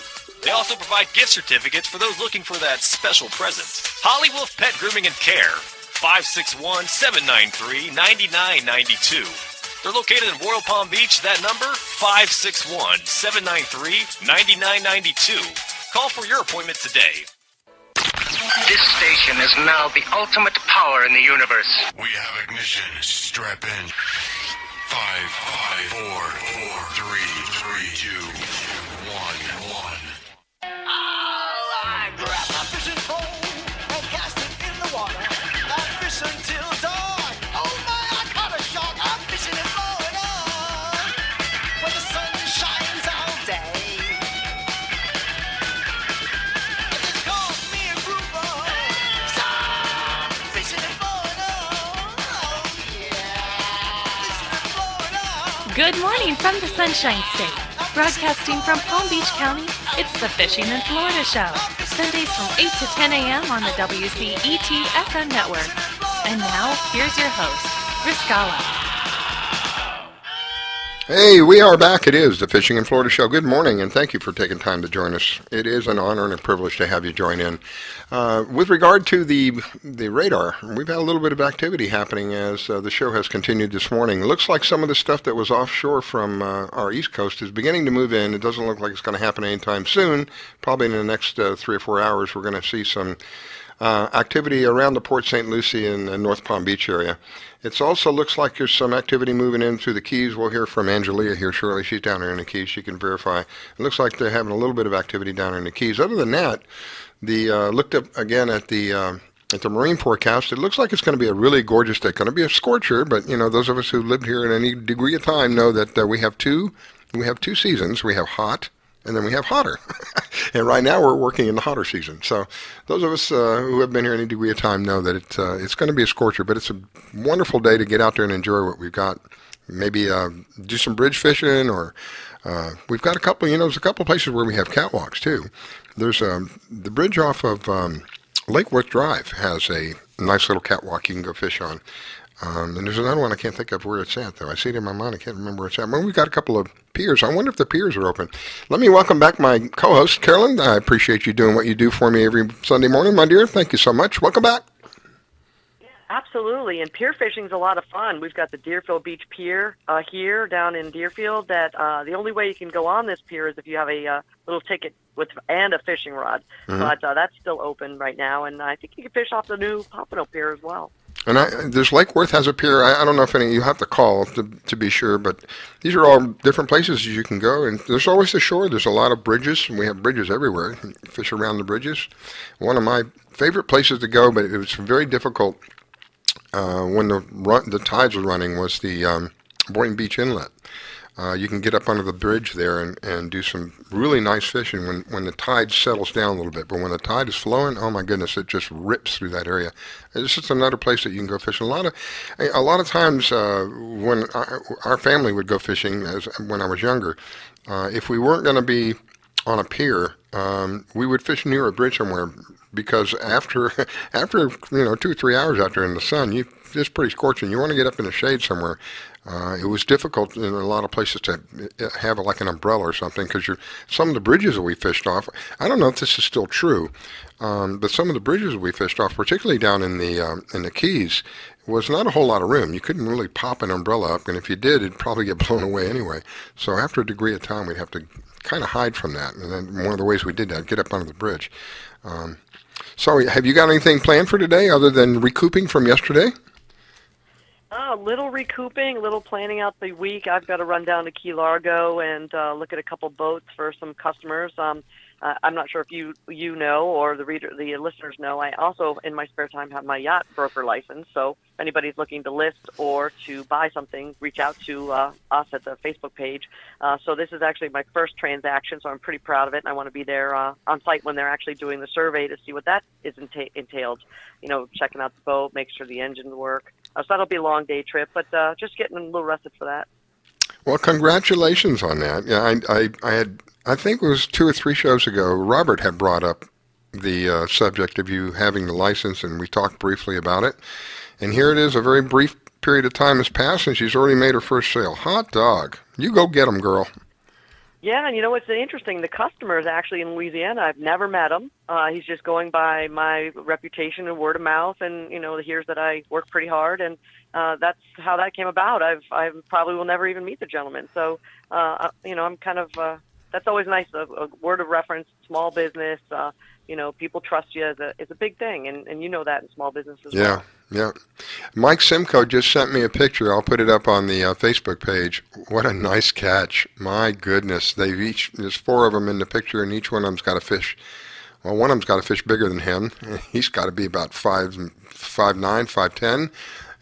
They also provide gift certificates for those looking for that special present. Holly Wolf Pet Grooming and Care. 561-793-9992. They're located in Royal Palm Beach. That number, 561-793-9992. Call for your appointment today. This station is now the ultimate power in the universe. We have ignition. Strap in. 5, 5, 4, 3, 2, 1. I grab my fishing pole and cast it in the water. I fish until dawn. Oh my, I caught a shark. I'm fishing and blowing on when the sun shines all day. They call me a grouper, so I'm fishing and blowing on. Oh yeah, fishing and blowing on. Good morning from the Sunshine State. Broadcasting from Palm Beach County, it's the Fishing in Florida Show. Sundays from 8 to 10 a.m. on the WCET FM network. And now, here's your host, Riscala. Hey, we are back. It is the Fishing in Florida Show. Good morning, and thank you for taking time to join us. It is an honor and a privilege to have you join in. With regard to the radar, we've had a little bit of activity happening as the show has continued this morning. It looks like some of the stuff that was offshore from our East Coast is beginning to move in. It doesn't look like it's going to happen anytime soon. Probably in the next 3 or 4 hours, we're going to see some activity around the Port St. Lucie and North Palm Beach area. It also looks like there's some activity moving in through the Keys. We'll hear from Angelia here shortly. She's down there in the Keys. She can verify. It looks like they're having a little bit of activity down there in the Keys. Other than that, looked up again at the marine forecast. It looks like it's going to be a really gorgeous day. Going to be a scorcher, but those of us who lived here at any degree of time know that we have two seasons. We have hot, and then we have hotter. And right now we're working in the hotter season. So those of us who have been here any degree of time know that it's going to be a scorcher, but it's a wonderful day to get out there and enjoy what we've got. Maybe do some bridge fishing, or we've got a couple, there's a couple places where we have catwalks too. There's the bridge off of Lake Worth Drive has a nice little catwalk you can go fish on. And there's another one I can't think of where it's at, though. I see it in my mind. I can't remember where it's at. Well, we've got a couple of piers. I wonder if the piers are open. Let me welcome back my co-host, Carolyn. I appreciate you doing what you do for me every Sunday morning, my dear. Thank you so much. Welcome back. Absolutely, and pier fishing is a lot of fun. We've got the Deerfield Beach Pier here down in Deerfield. That the only way you can go on this pier is if you have a little ticket and a fishing rod. Mm-hmm. But that's still open right now, and I think you can fish off the new Pompano Pier as well. And there's Lake Worth has a pier. I don't know if any, you have to call to be sure, but these are all different places you can go. And there's always the shore. There's a lot of bridges, and we have bridges everywhere. You fish around the bridges. One of my favorite places to go, but it was very difficult when the tides were running, was the Boynton Beach Inlet. You can get up under the bridge there and do some really nice fishing when the tide settles down a little bit. But when the tide is flowing, oh my goodness, it just rips through that area. It's just another place that you can go fishing. A lot of times when our family would go fishing, when I was younger, if we weren't going to be on a pier, we would fish near a bridge somewhere, because after 2 or 3 hours out there in the sun, it's pretty scorching. You want to get up in the shade somewhere. It was difficult in a lot of places to have like an umbrella or something, because some of the bridges that we fished off, I don't know if this is still true, but some of the bridges that we fished off, particularly down in the Keys, was not a whole lot of room. You couldn't really pop an umbrella up, and if you did, it'd probably get blown away anyway. So after a degree of time, we'd have to kind of hide from that. And then one of the ways we did that, get up under the bridge. So have you got anything planned for today other than recouping from yesterday? A little recouping, a little planning out the week. I've got to run down to Key Largo and look at a couple boats for some customers. I'm not sure if you know, or the listeners know. I also, in my spare time, have my yacht broker license. So if anybody's looking to list or to buy something, reach out to us at the Facebook page. So this is actually my first transaction, so I'm pretty proud of it. And I want to be there on site when they're actually doing the survey to see what that is entailed. Checking out the boat, make sure the engines work. So that'll be a long day trip, but just getting a little rested for that. Well, congratulations on that. Yeah, I think it was 2 or 3 shows ago, Robert had brought up the subject of you having the license, and we talked briefly about it. And here it is, a very brief period of time has passed, and she's already made her first sale. Hot dog. You go get them, girl. Yeah, and what's interesting, the customer is actually in Louisiana. I've never met him. He's just going by my reputation and word of mouth, and hears that I work pretty hard, and that's how that came about. I probably will never even meet the gentleman. So I'm kind of that's always nice. A word of reference, small business. People trust you is a big thing, and you know that in small business as well. Yeah. Mike Simcoe just sent me a picture. I'll put it up on the Facebook page. What a nice catch. My goodness. There's 4 of them in the picture, and each one of them's got a fish. Well, one of them's got a fish bigger than him. He's got to be about 5'9", 5'10",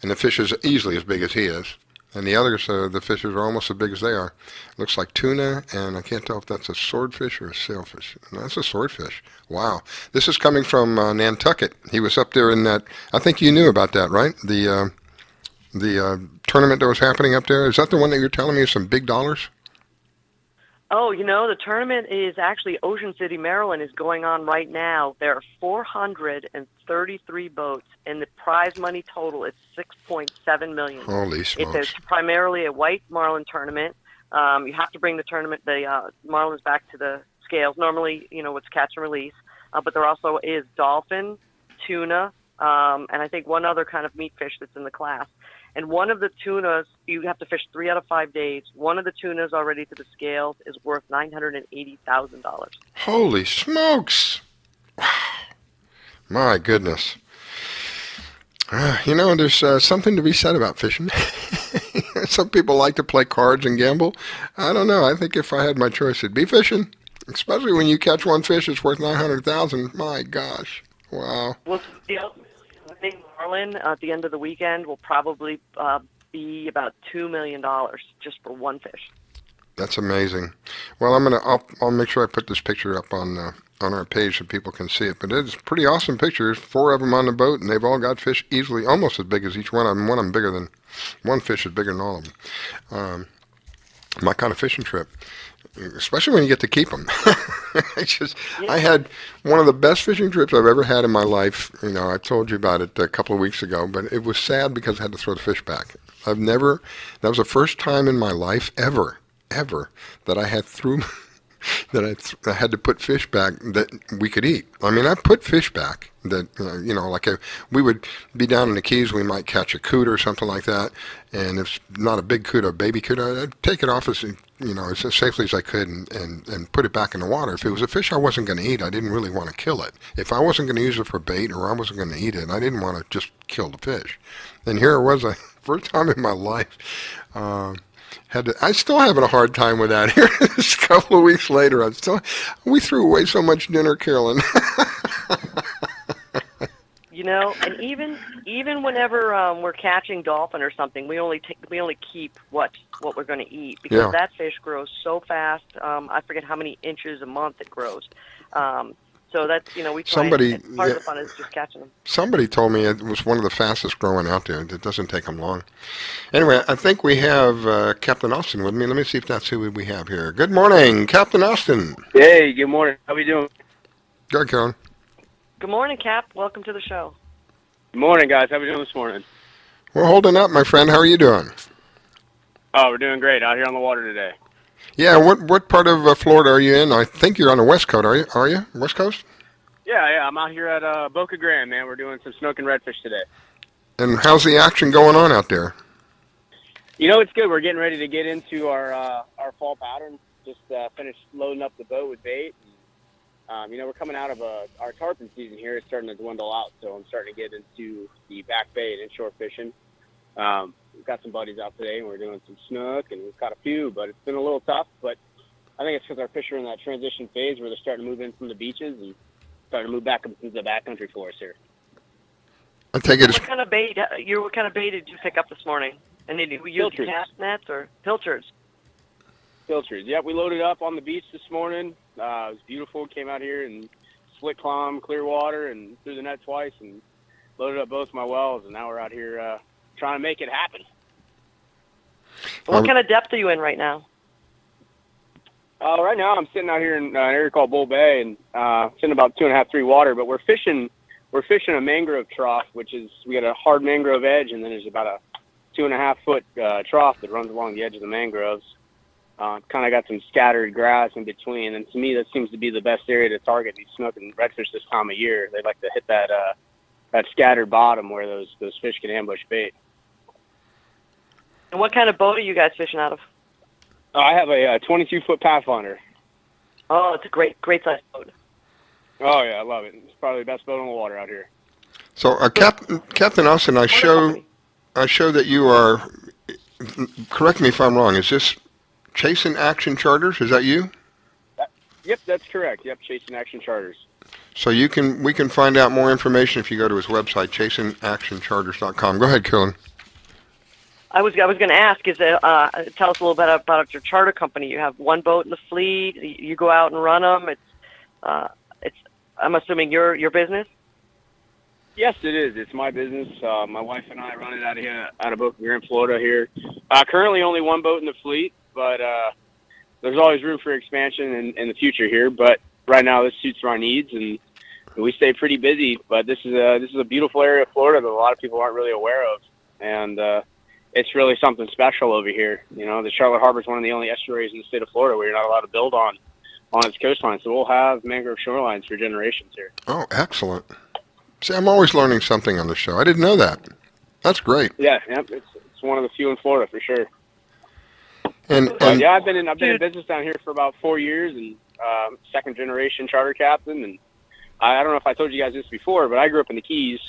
and the fish is easily as big as he is. And the others, the fishes are almost as big as they are. Looks like tuna, and I can't tell if that's a swordfish or a sailfish. No, that's a swordfish. Wow. This is coming from Nantucket. He was up there in that, I think you knew about that, right? The tournament that was happening up there. Is that the one that you're telling me is some big dollars? Oh, the tournament is actually Ocean City, Maryland, is going on right now. There are 433 boats, and the prize money total is $6.7 million. Holy smokes. It's primarily a white marlin tournament. You have to bring the marlins back to the scales. Normally, it's catch and release, but there also is dolphin, tuna, and I think one other kind of meat fish that's in the class. And one of the tunas, you have to fish 3 out of 5 days. One of the tunas already to the scales is worth $980,000. Holy smokes! Wow. My goodness. There's something to be said about fishing. Some people like to play cards and gamble. I don't know. I think if I had my choice, it'd be fishing. Especially when you catch one fish that's worth $900,000. My gosh. Wow. Well, I think marlin at the end of the weekend will probably be about $2 million just for one fish. That's amazing. Well, I'll make sure I put this picture up on our page so people can see it. But it's a pretty awesome picture. There's 4 of them on the boat, and they've all got fish easily, almost as big as each one of them. One fish is bigger than all of them. My kind of fishing trip. Especially when you get to keep them. I had one of the best fishing trips I've ever had in my life. I told you about it a couple of weeks ago, but it was sad because I had to throw the fish back. That was the first time in my life ever, that I had I had to put fish back that we could eat. I mean, I put fish back that, we would be down in the Keys, we might catch a coot or something like that, and if it's not a big coot or a baby coot, I'd take it off as safely as I could and put it back in the water. If it was a fish I wasn't going to eat, I didn't really want to kill it. If I wasn't going to use it for bait or I wasn't going to eat it, I didn't want to just kill the fish. And here it was, first time in my life. I'm still having a hard time with that. Here, just a couple of weeks later, we threw away so much dinner, Carolyn. And even whenever we're catching dolphin or something, we only keep what we're going to eat because that fish grows so fast. I forget how many inches a month it grows. So that's we try. Part of the fun is just catching them. Somebody told me it was one of the fastest growing out there. It doesn't take them long. Anyway, I think we have Captain Austin with me. Let me see if that's who we have here. Good morning, Captain Austin. Hey, good morning. How we doing? Good, Carolyn. Good morning, Cap. Welcome to the show. Good morning, guys. How we doing this morning? We're holding up, my friend. How are you doing? Oh, we're doing great out here on the water today. Yeah, what part of Florida are you in? I think you're on the West Coast, are you? West Coast? Yeah, I'm out here at Boca Grande, man. We're doing some snook and redfish today. And how's the action going on out there? It's good. We're getting ready to get into our fall pattern. Just finished loading up the boat with bait. And, we're coming out of our tarpon season here. It's starting to dwindle out, so I'm starting to get into the back bait and inshore fishing. We've got some buddies out today, and we're doing some snook, and we've caught a few, but it's been a little tough. But I think it's because our fish are in that transition phase where they're starting to move in from the beaches and starting to move back into the backcountry for us here. I take it as... What kind of bait did you pick up this morning? And did you use cast nets or pilchards? Pilchards. Yep, we loaded up on the beach this morning. It was beautiful. Came out here and slick climb, clear water, and threw the net twice and loaded up both my wells. And now we're out here trying to make it happen. What kind of depth are you in right now? Right now I'm sitting out here in an area called Bull Bay, and sitting about 2.5, 3 water. But we're fishing a mangrove trough, which is we got a hard mangrove edge, and then there's about a 2.5 foot trough that runs along the edge of the mangroves. Kind of got some scattered grass in between, and to me that seems to be the best area to target these snook and redfish this time of year. They like to hit that scattered bottom where those fish can ambush bait. And what kind of boat are you guys fishing out of? I have a 22-foot Pathfinder. Oh, it's a great size boat. Oh yeah, I love it. It's probably the best boat on the water out here. So, Captain Austin, I show that you are. Correct me if I'm wrong. Is this Chasing Action Charters? Is that you? Yep, that's correct. Yep, Chasing Action Charters. So we can find out more information if you go to his website, chasingactioncharters.com. Go ahead, Carolyn. I was going to ask, tell us a little bit about your charter company. You have one boat in the fleet. You go out and run them. It's I'm assuming your business. Yes, it is. It's my business. My wife and I run it out of Boca Grande, Florida here. Currently only one boat in the fleet, but there's always room for expansion in the future here. But right now this suits our needs, and we stay pretty busy. But this is a beautiful area of Florida that a lot of people aren't really aware of, and it's really something special over here. You know, the Charlotte Harbor is one of the only estuaries in the state of Florida where you're not allowed to build on its coastline. So we'll have mangrove shorelines for generations here. Oh, excellent. See, I'm always learning something on the show. I didn't know that. That's great. Yeah, it's one of the few in Florida for sure. And yeah, I've been in business down here for about 4 years, and second generation charter captain. And I don't know if I told you guys this before, but I grew up in the Keys,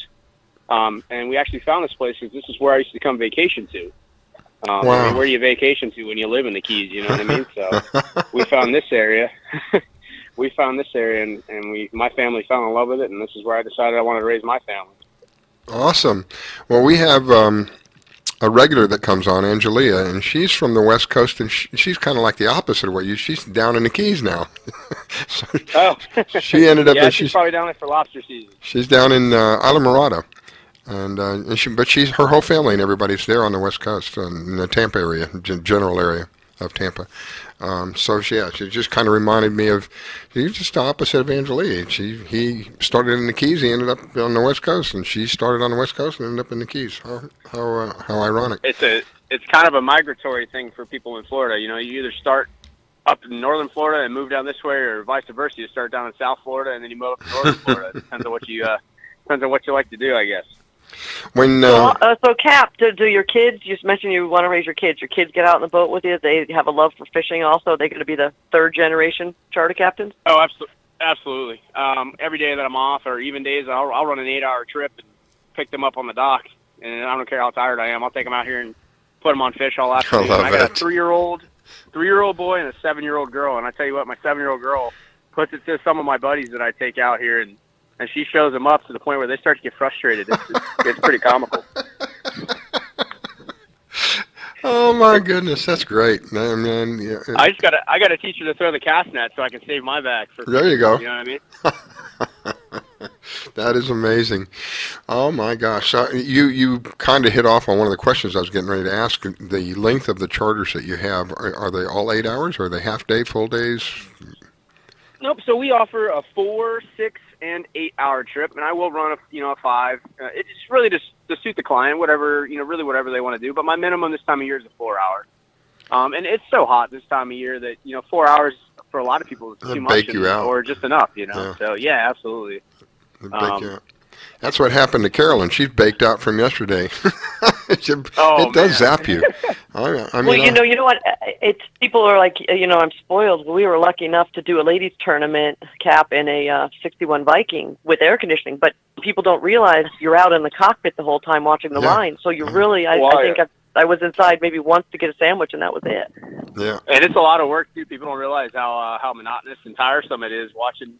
and we actually found this place because this is where I used to come vacation to. Wow. I mean, where do you vacation to when you live in the Keys? You know what I mean? So we found this area. And my family fell in love with it, and this is where I decided I wanted to raise my family. Awesome. Well, we have a regular that comes on, Angelia, and she's from the West Coast, and she's kind of like the opposite of what you. She's down in the Keys now. So, she ended up. Yeah, she's probably down there for lobster season. She's down in Islamorada, and her whole family and everybody's there on the West Coast, in the Tampa area, general area of Tampa. So she just kind of reminded me of, you're just the opposite of Angelia. He started in the Keys, he ended up on the West Coast, and she started on the West Coast and ended up in the Keys. How ironic. It's kind of a migratory thing for people in Florida. You know, you either start up in northern Florida and move down this way, or vice versa. You start down in South Florida and then you move up to northern Florida. It depends on what you like to do, I guess. So Cap, do your kids? You just mentioned you want to raise your kids. Your kids get out in the boat with you. They have a love for fishing. Also, they're going to be the third generation charter captains. Oh, absolutely. Every day that I'm off, or even days, I'll run an 8-hour trip and pick them up on the dock. And I don't care how tired I am. I'll take them out here and put them on fish all afternoon. I got a 3-year-old boy and a 7-year-old girl. And I tell you what, my 7-year-old girl puts it to some of my buddies that I take out here, and she shows them up to the point where they start to get frustrated. It's pretty comical. Oh my goodness, that's great, man. Yeah. I gotta teach her to throw the cast net so I can save my back. There you go. You know what I mean? That is amazing. Oh my gosh, you kind of hit off on one of the questions I was getting ready to ask. The length of the charters that you have, are they all 8 hours? Or are they half day, full days? Nope. So we offer a 4, 6, and 8-hour trip, and I will run a 5. It's really just to suit the client, whatever they want to do. But my minimum this time of year is a 4-hour. And it's so hot this time of year that 4 hours for a lot of people is too much, or just enough. Yeah. So yeah, absolutely. That's what happened to Carolyn. She's baked out from yesterday. It does zap you. You know what? People are like, I'm spoiled. We were lucky enough to do a ladies tournament, Cap, in a 61 Viking with air conditioning. But people don't realize you're out in the cockpit the whole time watching the line. So you really, I think I was inside maybe once to get a sandwich, and that was it. Yeah. And it's a lot of work too. People don't realize how monotonous and tiresome it is watching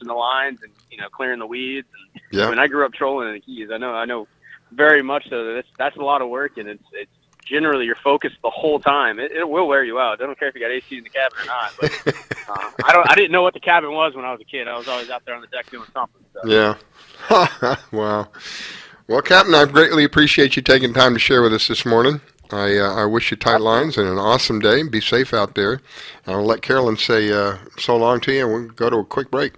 the lines and clearing the weeds. And, yeah. I mean, I grew up trolling in the Keys. I know very much so that that's a lot of work, and it's generally you're focused the whole time. It will wear you out. I don't care if you got AC in the cabin or not. But I didn't know what the cabin was when I was a kid. I was always out there on the deck doing something. So. Yeah. Wow. Well, Captain, I greatly appreciate you taking time to share with us this morning. I wish you tight lines and an awesome day. Be safe out there. I'll let Carolyn say so long to you, and we'll go to a quick break.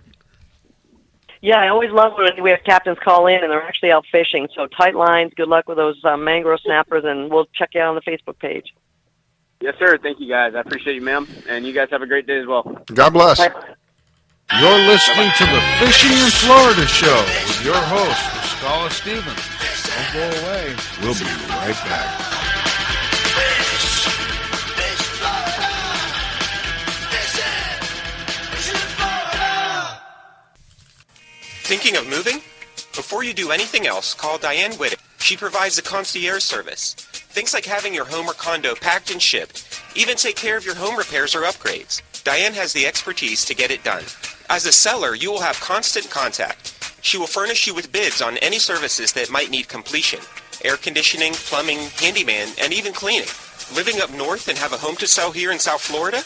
Yeah, I always love when we have captains call in and they're actually out fishing. So tight lines, good luck with those mangrove snappers, and we'll check you out on the Facebook page. Yes, sir. Thank you, guys. I appreciate you, ma'am. And you guys have a great day as well. God bless. Bye. You're listening to the Fishing in Florida Show with your host, Scholar Stevens. Don't go away. We'll be right back. Thinking of moving? Before you do anything else, call Diane Whittick. She provides a concierge service. Things like having your home or condo packed and shipped. Even take care of your home repairs or upgrades. Diane has the expertise to get it done. As a seller, you will have constant contact. She will furnish you with bids on any services that might need completion. Air conditioning, plumbing, handyman, and even cleaning. Living up north and have a home to sell here in South Florida?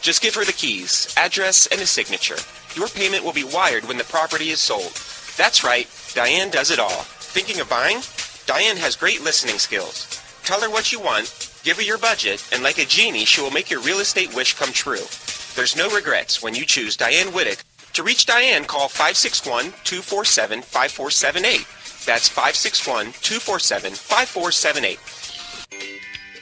Just give her the keys, address, and a signature. Your payment will be wired when the property is sold. That's right, Diane does it all. Thinking of buying? Diane has great listening skills. Tell her what you want, give her your budget, and like a genie, she will make your real estate wish come true. There's no regrets when you choose Diane Whittick. To reach Diane, call 561-247-5478. That's 561-247-5478.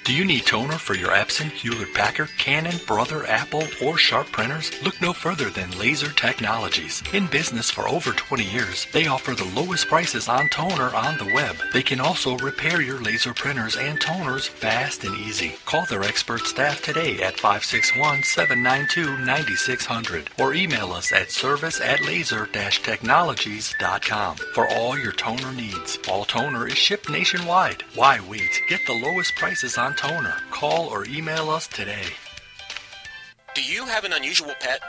Do you need toner for your Epson, Hewlett-Packard, Canon, Brother, Apple, or Sharp printers? Look no further than Laser Technologies. In business for over 20 years, they offer the lowest prices on toner on the web. They can also repair your laser printers and toners fast and easy. Call their expert staff today at 561-792-9600 or email us at service@laser-technologies.com for all your toner needs. All toner is shipped nationwide. Why wait? Get the lowest prices on toner. Call or email us today. Do you have an unusual pet?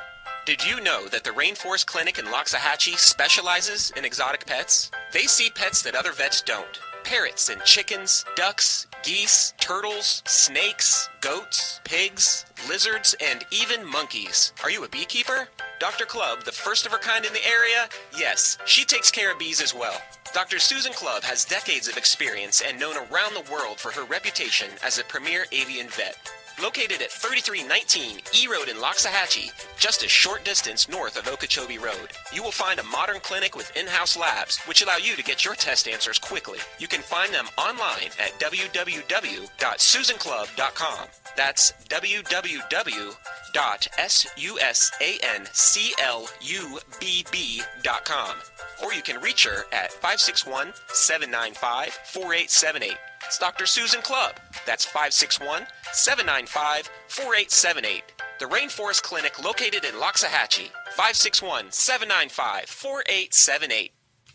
Did you know that the Rainforest Clinic in Loxahatchee specializes in exotic pets? They see pets that other vets don't. Parrots and chickens, ducks, geese, turtles, snakes, goats, pigs, lizards, and even monkeys. Are you a beekeeper? Dr. Clubb, the first of her kind in the area? Yes, she takes care of bees as well. Dr. Susan Clubb has decades of experience and known around the world for her reputation as a premier avian vet. Located at 3319 E Road in Loxahatchee, just a short distance north of Okeechobee Road, you will find a modern clinic with in-house labs, which allow you to get your test answers quickly. You can find them online at www.susanclub.com. That's www.susanclubb.com. Or you can reach her at 561-795-4878. It's Dr. Susan Clubb. That's 561-795-4878. The Rainforest Clinic located in Loxahatchee. 561-795-4878.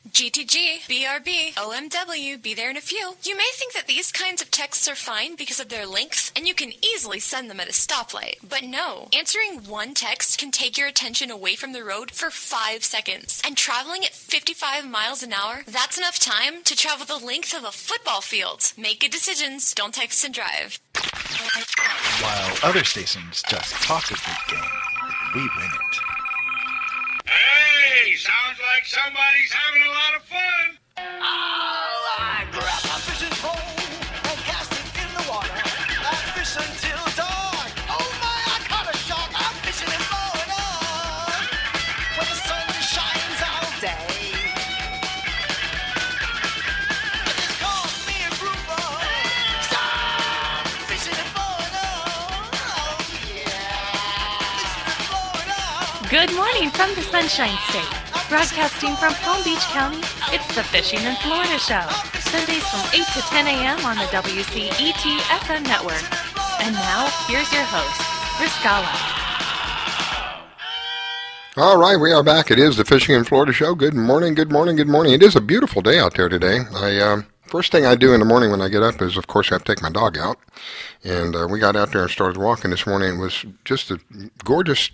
GTG, BRB, OMW, be there in a few. You may think that these kinds of texts are fine because of their length, and you can easily send them at a stoplight. But no, answering one text can take your attention away from the road for 5 seconds. And traveling at 55 miles an hour, that's enough time to travel the length of a football field. Make good decisions, don't text and drive. While other stations just talk a good game, we win it. Hey, sounds like somebody's having a lot of fun. I grab my fishing pole and cast it in the water. I fish until dawn. Oh my, I caught a shark. I'm fishing and blowing on when the sun shines all day. And it's called me a grouper. So I'm fishing and blowing on. Oh yeah, fishing and blowing on. Good morning from the Sunshine State. Broadcasting from Palm Beach County, it's the Fishing in Florida Show. Sundays from 8 to 10 a.m. on the WCET FM network. And now, here's your host, Riscala. All right, we are back. It is the Fishing in Florida Show. Good morning, good morning, good morning. It is a beautiful day out there today. First thing I do in the morning when I get up is, of course, I have to take my dog out. And we got out there and started walking this morning. It was just a gorgeous,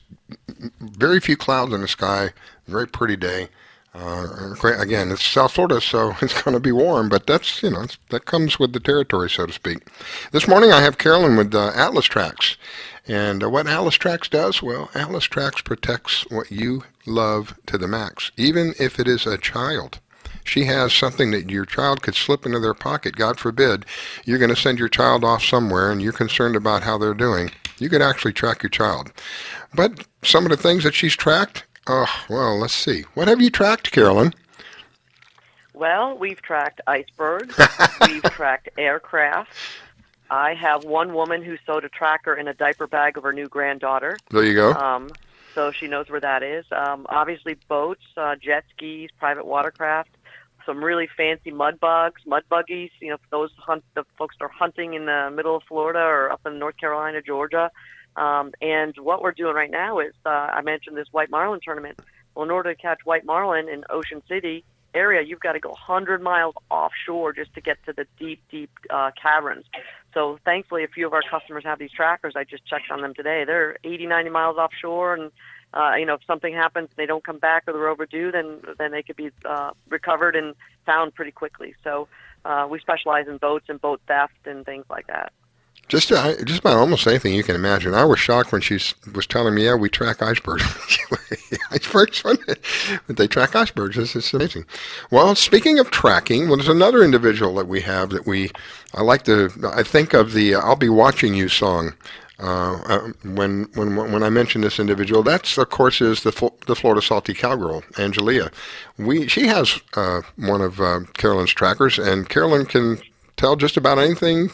very few clouds in the sky, very pretty day. Again, it's South Florida, so it's going to be warm, but that's, that comes with the territory, so to speak. This morning I have Carolyn with Atlas Trax. And what Atlas Trax does, well, Atlas Trax protects what you love to the max, even if it is a child. She has something that your child could slip into their pocket. God forbid, you're going to send your child off somewhere and you're concerned about how they're doing. You could actually track your child. But some of the things that she's tracked, well, let's see. What have you tracked, Carolyn? Well, we've tracked icebergs. We've tracked aircraft. I have one woman who sewed a tracker in a diaper bag of her new granddaughter. There you go. So she knows where that is. Obviously, boats, jet skis, private watercraft. Some really fancy mud buggies, for those the folks that are hunting in the middle of Florida or up in North Carolina, Georgia. And what we're doing right now is, I mentioned this white marlin tournament. Well, in order to catch white marlin in Ocean City area, you've got to go 100 miles offshore just to get to the deep caverns. So thankfully, a few of our customers have these trackers. I just checked on them today. They're 80, 90 miles offshore, and if something happens, they don't come back or they're overdue, then they could be recovered and found pretty quickly. So we specialize in boats and boat theft and things like that. Just about almost anything you can imagine. I was shocked when she was telling me, yeah, we track icebergs. Icebergs, but they track icebergs. It's amazing. Well, speaking of tracking, there's another individual that we have that I think of the "I'll Be Watching You" song. When I mention this individual, that's of course is the Florida Salty Cowgirl, Angelia. She has one of Carolyn's trackers, and Carolyn can tell just about anything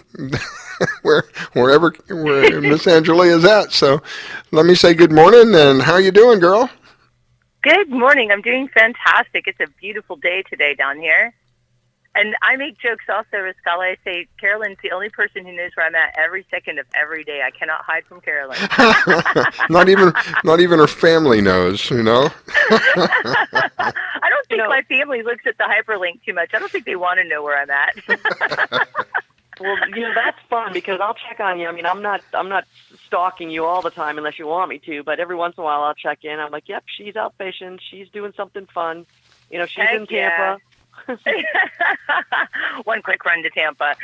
wherever Miss Angelia is at. So let me say good morning, and how you doing, girl? Good morning. I'm doing fantastic. It's a beautiful day today down here. And I make jokes also, Rascala. I say Carolyn's the only person who knows where I'm at every second of every day. I cannot hide from Carolyn. not even her family knows, I don't think my family looks at the hyperlink too much. I don't think they want to know where I'm at. Well, that's fun because I'll check on you. I mean, I'm not stalking you all the time unless you want me to, but every once in a while I'll check in. I'm like, yep, she's out fishing. She's doing something fun. She's in Tampa. One quick run to Tampa.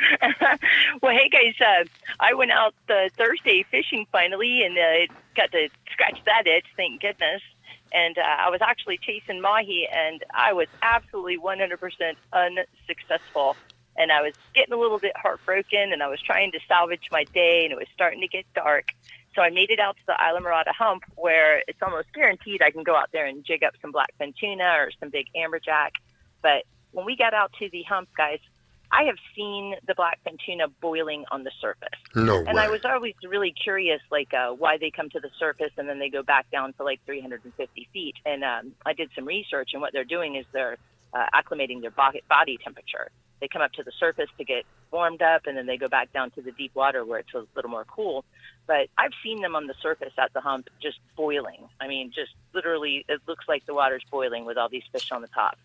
Well, hey guys, I went out Thursday fishing finally, and got to scratch that itch, thank goodness. And I was actually chasing mahi, and I was absolutely 100% unsuccessful. And I was getting a little bit heartbroken, and I was trying to salvage my day, and it was starting to get dark. So I made it out to the Islamorada hump, where it's almost guaranteed I can go out there and jig up some blackfin tuna or some big amberjack. But when we got out to the hump, guys, I have seen the blackfin tuna boiling on the surface. No way. And I was always really curious, why they come to the surface and then they go back down to 350 feet. And I did some research, and what they're doing is they're acclimating their body temperature. They come up to the surface to get warmed up, and then they go back down to the deep water where it's a little more cool. But I've seen them on the surface at the hump just boiling. I mean, just literally, it looks like the water's boiling with all these fish on the top.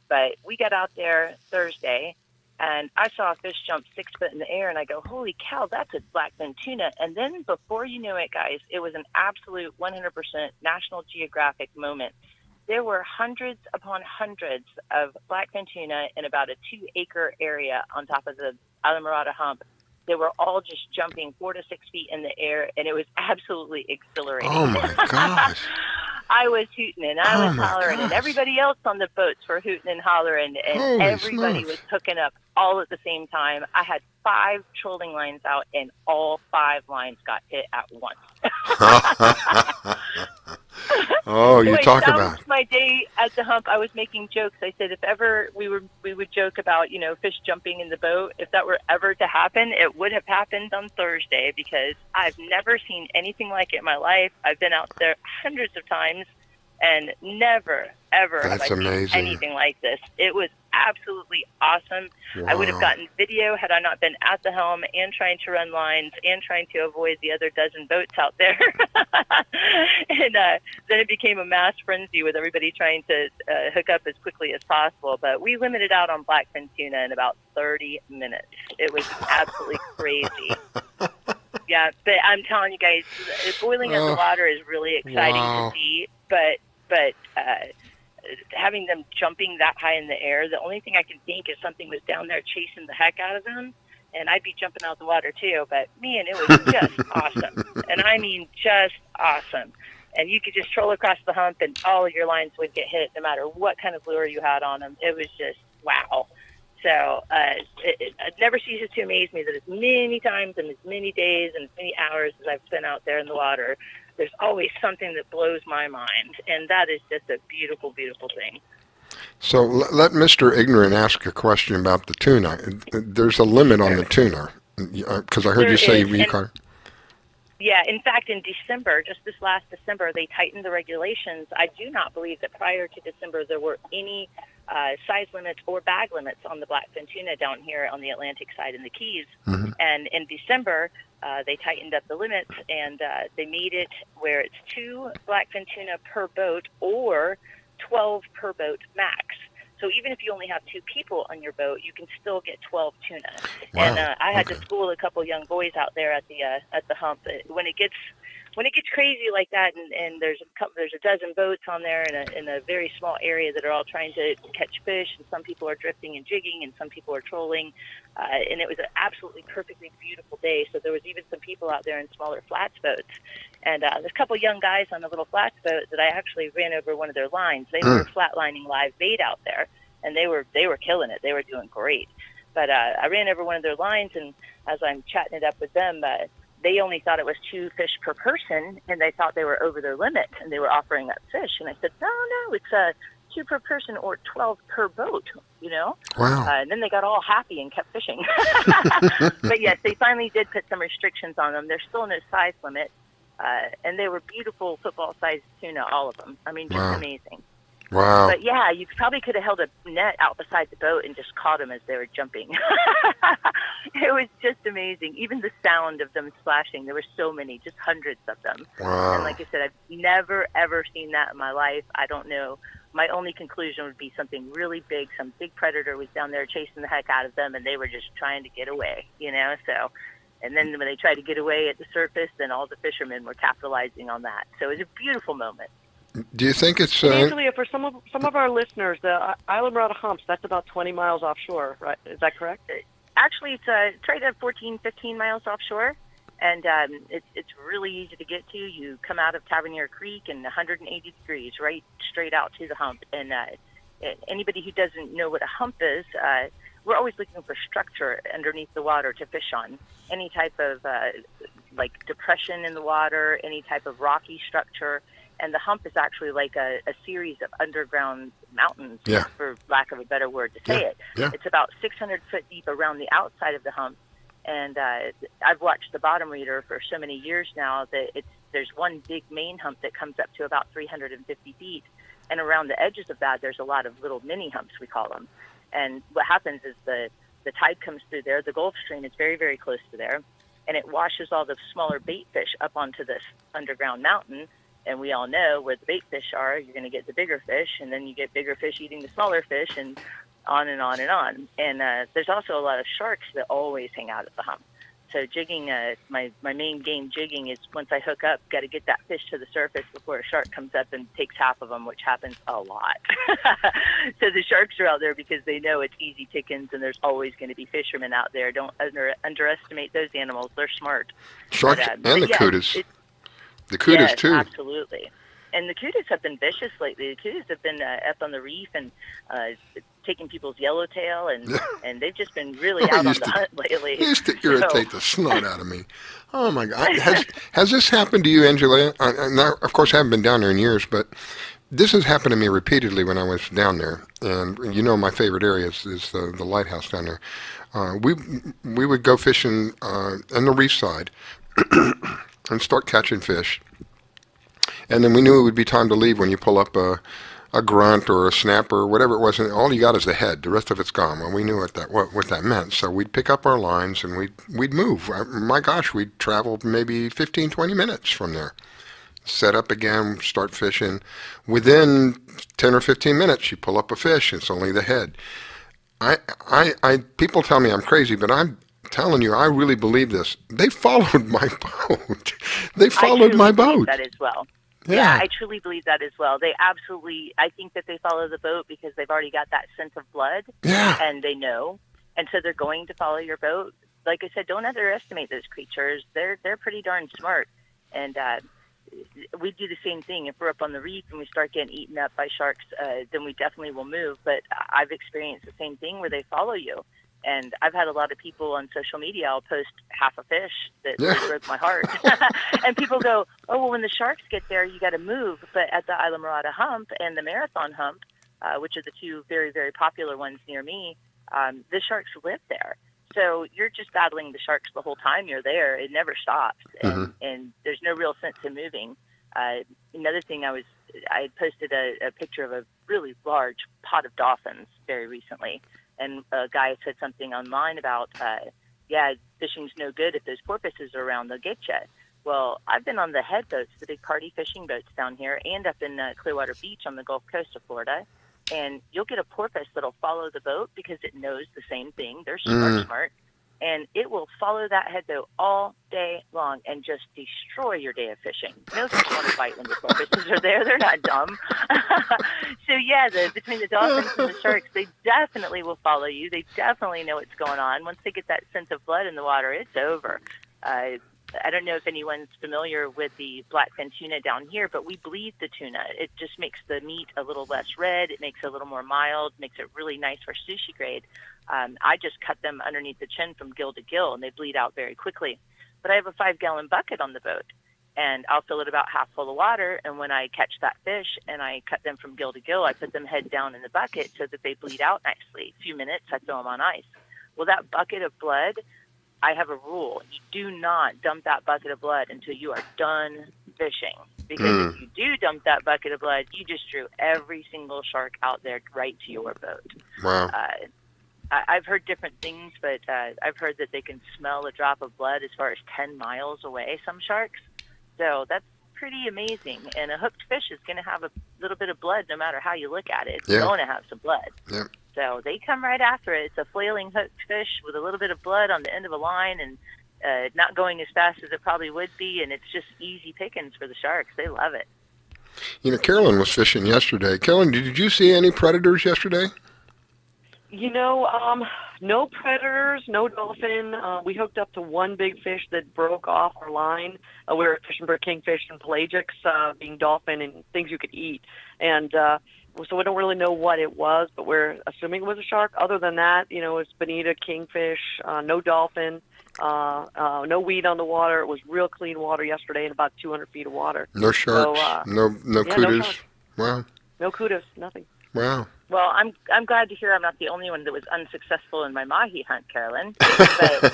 But we got out there Thursday, and I saw a fish jump 6 foot in the air, and I go, holy cow, that's a blackfin tuna. And then before you knew it, guys, it was an absolute 100% National Geographic moment. There were hundreds upon hundreds of blackfin tuna in about a 2-acre area on top of the Islamorada hump. They were all just jumping 4 to 6 feet in the air, and it was absolutely exhilarating. Oh, my gosh. I was hooting and I was hollering, and everybody else on the boats were hooting and hollering, and Holy everybody smokes. was hooking up all at the same time. I had 5 trolling lines out, and all 5 lines got hit at once. Oh, you talk that about was my day at the hump. I was making jokes. I said if ever we would joke about fish jumping in the boat. If that were ever to happen, it would have happened on Thursday, because I've never seen anything like it in my life. I've been out there hundreds of times, and never ever have I seen anything like this. It was absolutely awesome. Wow. I would have gotten video had I not been at the helm and trying to run lines and trying to avoid the other dozen boats out there. And then it became a mass frenzy with everybody trying to hook up as quickly as possible. But we limited out on blackfin tuna in about 30 minutes. It was absolutely crazy. Yeah, but I'm telling you guys, the boiling of the water is really exciting to see. But having them jumping that high in the air, the only thing I can think is something was down there chasing the heck out of them, and I'd be jumping out the water too. But man, it was just awesome. And I mean just awesome. And you could just troll across the hump, and all of your lines would get hit no matter what kind of lure you had on them. It was just wow. So it never ceases to amaze me that as many times and as many days and as many hours as I've spent out there in the water, there's always something that blows my mind, and that is just a beautiful, beautiful thing. So let Mr. Ignorant ask a question about the tuna. There's a limit on the tuna, because I heard you say you caught. Yeah, in fact, in December, just this last December, they tightened the regulations. I do not believe that prior to December there were any size limits or bag limits on the blackfin tuna down here on the Atlantic side in the Keys. Mm-hmm. And in December, they tightened up the limits, and they made it where it's 2 blackfin tuna per boat, or 12 per boat max. So even if you only have 2 people on your boat, you can still get 12 tuna. Wow. And I had to school a couple young boys out there at the hump. When it gets crazy like that, and there's a dozen boats on there in a very small area that are all trying to catch fish, and some people are drifting and jigging, and some people are trolling, and it was an absolutely perfectly beautiful day. So there was even some people out there in smaller flats boats, and there's a couple young guys on the little flats boat that I actually ran over one of their lines. They were flatlining live bait out there, and they were killing it. They were doing great. But I ran over one of their lines, and as I'm chatting it up with them, they only thought it was 2 fish per person, and they thought they were over their limit, and they were offering up fish. And I said, no, it's 2 per person or 12 per boat, you know? Wow. And then they got all happy and kept fishing. But yes, they finally did put some restrictions on them. There's still no size limit, and they were beautiful football-sized tuna, all of them. I mean, just amazing. Wow. But yeah, you probably could have held a net out beside the boat and just caught them as they were jumping. It was just amazing. Even the sound of them splashing, there were so many, just hundreds of them. Wow. And like I said, I've never, ever seen that in my life. I don't know. My only conclusion would be something really big, some big predator was down there chasing the heck out of them, and they were just trying to get away, you know? So, and then when they tried to get away at the surface, then all the fishermen were capitalizing on that. So it was a beautiful moment. Do you think it's... Angelia, for some of our listeners, the Isla Mirada humps, that's about 20 miles offshore, right? Is that correct? Actually, it's right at 14, 15 miles offshore, and it's really easy to get to. You come out of Tavernier Creek and 180 degrees, right straight out to the hump. And anybody who doesn't know what a hump is, we're always looking for structure underneath the water to fish on. Any type of like depression in the water, any type of rocky structure. And the hump is actually like a series of underground mountains, for lack of a better word to say it. Yeah. It's about 600 foot deep around the outside of the hump. And I've watched the bottom reader for so many years now that there's one big main hump that comes up to about 350 feet. And around the edges of that, there's a lot of little mini humps, we call them. And what happens is the tide comes through there. The Gulf Stream is very, very close to there. And it washes all the smaller bait fish up onto this underground mountain. And we all know where the bait fish are, you're going to get the bigger fish, and then you get bigger fish eating the smaller fish, and on and on and on. And there's also a lot of sharks that always hang out at the hump. So jigging, my main game jigging is once I hook up, got to get that fish to the surface before a shark comes up and takes half of them, which happens a lot. So the sharks are out there because they know it's easy pickings, and there's always going to be fishermen out there. Don't underestimate those animals. They're smart. Sharks and the cooties. The cooties, too. Absolutely. And the cooties have been vicious lately. The cooties have been up on the reef and taking people's yellowtail, and they've just been really out on the hunt lately. It used to irritate the snot out of me. Oh, my God. Has this happened to you, Angelia? Now, of course, I haven't been down there in years, but this has happened to me repeatedly when I was down there. And you know my favorite area is the lighthouse down there. We would go fishing on the reef side and start catching fish. And then we knew it would be time to leave when you pull up a grunt or a snapper or whatever it was. And all you got is the head. The rest of it's gone. Well, we knew what that meant. So we'd pick up our lines and we'd move. My gosh, we'd travel maybe 15, 20 minutes from there. Set up again, start fishing. Within 10 or 15 minutes, you pull up a fish. It's only the head. People tell me I'm crazy, but I'm telling you, I really believe this. They followed my boat. They followed my boat. That as well. Yeah, I truly believe that as well. They absolutely, I think that they follow the boat because they've already got that sense of blood. Yeah. And they know. And so they're going to follow your boat. Like I said, don't underestimate those creatures. They're pretty darn smart. And we do the same thing. If we're up on the reef and we start getting eaten up by sharks, then we definitely will move. But I've experienced the same thing where they follow you. And I've had a lot of people on social media, I'll post half a fish that really broke my heart. And people go, oh, well, when the sharks get there, you got to move. But at the Isla Mirada hump and the Marathon hump, which are the two very, very popular ones near me, the sharks live there. So you're just battling the sharks the whole time you're there. It never stops. And there's no real sense in moving. Another thing, I had posted a picture of a really large pot of dolphins very recently. And a guy said something online about, fishing's no good if those porpoises are around, they'll get you. Well, I've been on the head boats, the big party fishing boats down here, and up in Clearwater Beach on the Gulf Coast of Florida. And you'll get a porpoise that'll follow the boat because it knows the same thing. They're smart. And it will follow that head boat all day long and just destroy your day of fishing. No fish want to fight when the porpoises are there. They're not dumb. So, yeah, between the dolphins and the sharks, they definitely will follow you. They definitely know what's going on. Once they get that scent of blood in the water, it's over. I don't know if anyone's familiar with the blackfin tuna down here, but we bleed the tuna. It just makes the meat a little less red. It makes it a little more mild, makes it really nice for sushi grade. I just cut them underneath the chin from gill to gill, and they bleed out very quickly. But I have a 5-gallon bucket on the boat, and I'll fill it about half full of water, and when I catch that fish and I cut them from gill to gill, I put them head down in the bucket so that they bleed out nicely. A few minutes, I throw them on ice. Well, that bucket of blood, I have a rule. You do not dump that bucket of blood until you are done fishing. Because if you do dump that bucket of blood, you just drew every single shark out there right to your boat. Wow. I've heard different things, but I've heard that they can smell a drop of blood as far as 10 miles away, some sharks. So that's pretty amazing. And a hooked fish is going to have a little bit of blood no matter how you look at it. It's going to have some blood. Yeah. So they come right after it. It's a flailing hooked fish with a little bit of blood on the end of a line and not going as fast as it probably would be. And it's just easy pickings for the sharks. They love it. You know, Carolyn was fishing yesterday. Carolyn, did you see any predators yesterday? You know, no predators, no dolphin. We hooked up to one big fish that broke off our line. We were fishing for kingfish and pelagics, being dolphin and things you could eat. And so we don't really know what it was, but we're assuming it was a shark. Other than that, you know, it's bonita, kingfish, no dolphin, no weed on the water. It was real clean water yesterday in about 200 feet of water. No sharks, So, no yeah, kudos. no sharks. Wow. No kudos, nothing. Wow. Well, I'm glad to hear I'm not the only one that was unsuccessful in my mahi hunt, Carolyn. But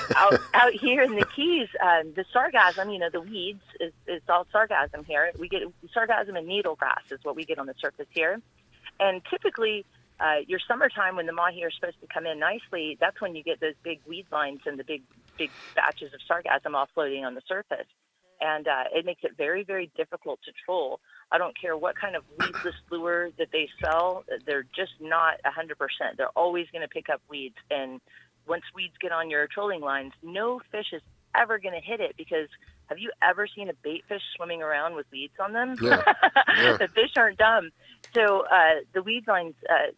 out here in the Keys, the sargassum, you know, the weeds, it's all sargassum here. We get sargassum and needlegrass is what we get on the surface here. And typically, your summertime when the mahi are supposed to come in nicely, that's when you get those big weed lines and the big batches of sargassum all floating on the surface. And it makes it very, very difficult to troll. I don't care what kind of weedless lure that they sell, they're just not 100%. They're always going to pick up weeds. And once weeds get on your trolling lines, no fish is ever going to hit it because have you ever seen a bait fish swimming around with weeds on them? Yeah. Yeah. The fish aren't dumb. So the weed lines,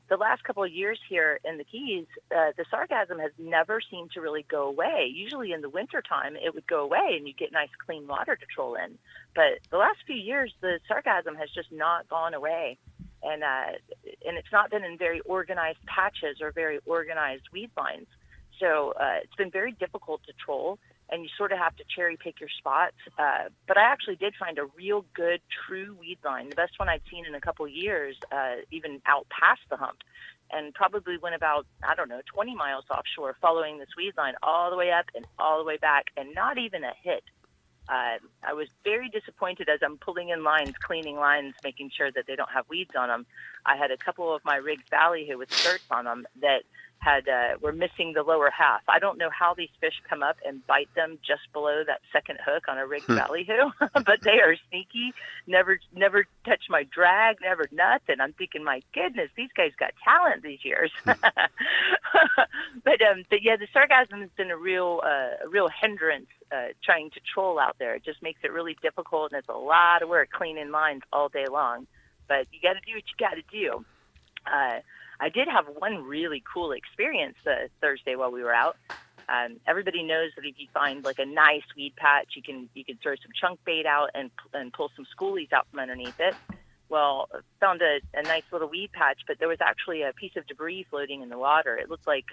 the last couple of years here in the Keys, the sargassum has never seemed to really go away. Usually in the wintertime, it would go away and you get nice clean water to troll in. But the last few years, the sargassum has just not gone away. And it's not been in very organized patches or very organized weed lines. So it's been very difficult to troll. And you sort of have to cherry pick your spots. But I actually did find a real good, true weed line, the best one I'd seen in a couple of years, even out past the hump. And probably went about, 20 miles offshore following this weed line all the way up and all the way back, and not even a hit. I was very disappointed as I'm pulling in lines, cleaning lines, making sure that they don't have weeds on them. I had a couple of my rigged ballyhoo with skirts on them that were missing the lower half. I don't know how these fish come up and bite them just below that second hook on a rigged ballyhoo, but they are sneaky. Never touch my drag, never nothing. I'm thinking, my goodness, these guys got talent these years. But yeah, the sargassum has been a real hindrance trying to troll out there. It just makes it really difficult, and it's a lot of work cleaning lines all day long. But you got to do what you got to do. I did have one really cool experience Thursday while we were out. Everybody knows that if you find like a nice weed patch, you can throw some chunk bait out and pull some schoolies out from underneath it. Well, found a nice little weed patch, but there was actually a piece of debris floating in the water. It looked like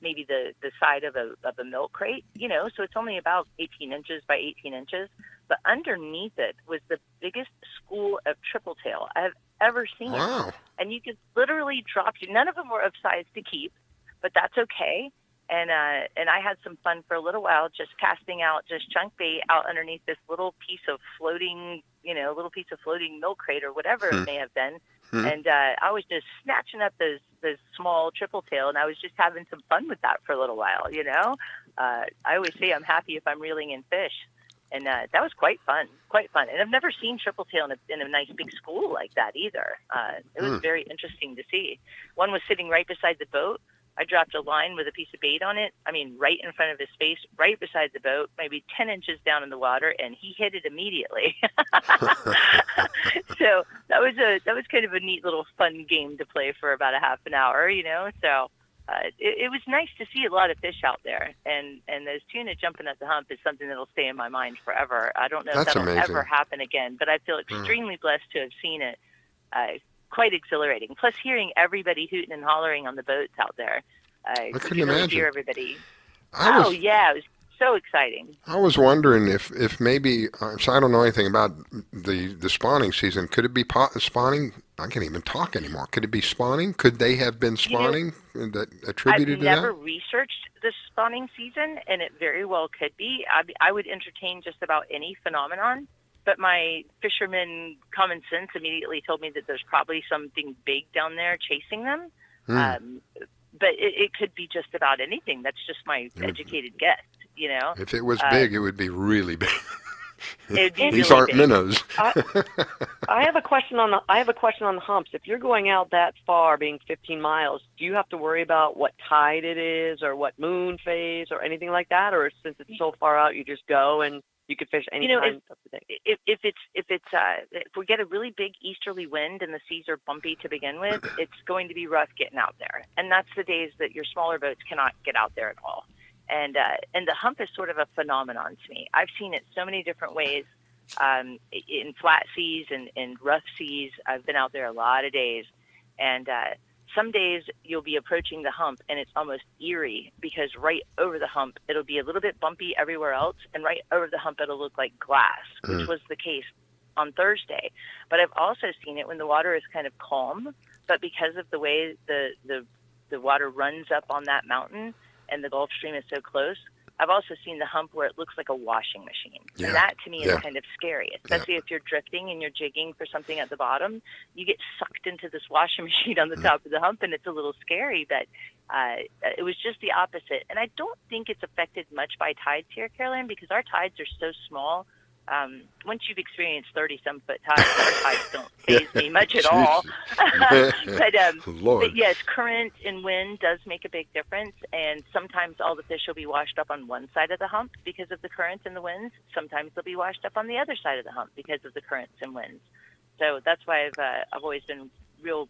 maybe the side of a milk crate, so it's only about 18 inches by 18 inches. But underneath it was the biggest school of triple tail I've ever seen. Wow. And you could literally drop you. None of them were of size to keep, but that's okay. And I had some fun for a little while, just casting out just chunk bait out underneath this little piece of floating milk crate or whatever it may have been. And I was just snatching up those small triple tail, and I was just having some fun with that for a little while. I always say I'm happy if I'm reeling in fish. And that was quite fun. And I've never seen triple tail in a nice big school like that either. It was very interesting to see. One was sitting right beside the boat. I dropped a line with a piece of bait on it. I mean, right in front of his face, right beside the boat, maybe 10 inches down in the water, and he hit it immediately. So that was kind of a neat little fun game to play for about a half an hour, you know. So it was nice to see a lot of fish out there, and those tuna jumping at the hump is something that'll stay in my mind forever. I don't know if that'll ever happen again, but I feel extremely blessed to have seen it. Quite exhilarating. Plus, hearing everybody hooting and hollering on the boats out there. I couldn't imagine. Hear everybody. Yeah, it was so exciting. I was wondering if maybe, so I don't know anything about the spawning season. Could it be spawning? I can't even talk anymore. Could it be spawning? Could they have been spawning that attributed to that? I've never researched the spawning season, and it very well could be. I would entertain just about any phenomenon. But my fisherman common sense immediately told me that there's probably something big down there chasing them. But it could be just about anything. That's just my educated guess, you know. If it was big, it would be really big. These aren't minnows. I have a question on the humps. If you're going out that far, being 15 miles, do you have to worry about what tide it is, or what moon phase, or anything like that? Or since it's so far out, you just go and you could fish any time of the day? If we get a really big easterly wind and the seas are bumpy to begin with, it's going to be rough getting out there, and that's the days that your smaller boats cannot get out there at all. And the hump is sort of a phenomenon to me. I've seen it so many different ways, in flat seas and rough seas. I've been out there a lot of days, and some days you'll be approaching the hump and it's almost eerie, because right over the hump it'll be a little bit bumpy everywhere else, and right over the hump it'll look like glass, which was the case on Thursday. But I've also seen it when the water is kind of calm, but because of the way the water runs up on that mountain and the Gulf Stream is so close, I've also seen the hump where it looks like a washing machine. Yeah. And that, to me, is kind of scary, especially if you're drifting and you're jigging for something at the bottom. You get sucked into this washing machine on the top of the hump, and it's a little scary. But it was just the opposite. And I don't think it's affected much by tides here, Carolyn, because our tides are so small. Once you've experienced 30-some foot tides, our tides don't faze me much at all. But yes, current and wind does make a big difference, and sometimes all the fish will be washed up on one side of the hump because of the currents and the winds. Sometimes they'll be washed up on the other side of the hump because of the currents and winds. So that's why I've always been real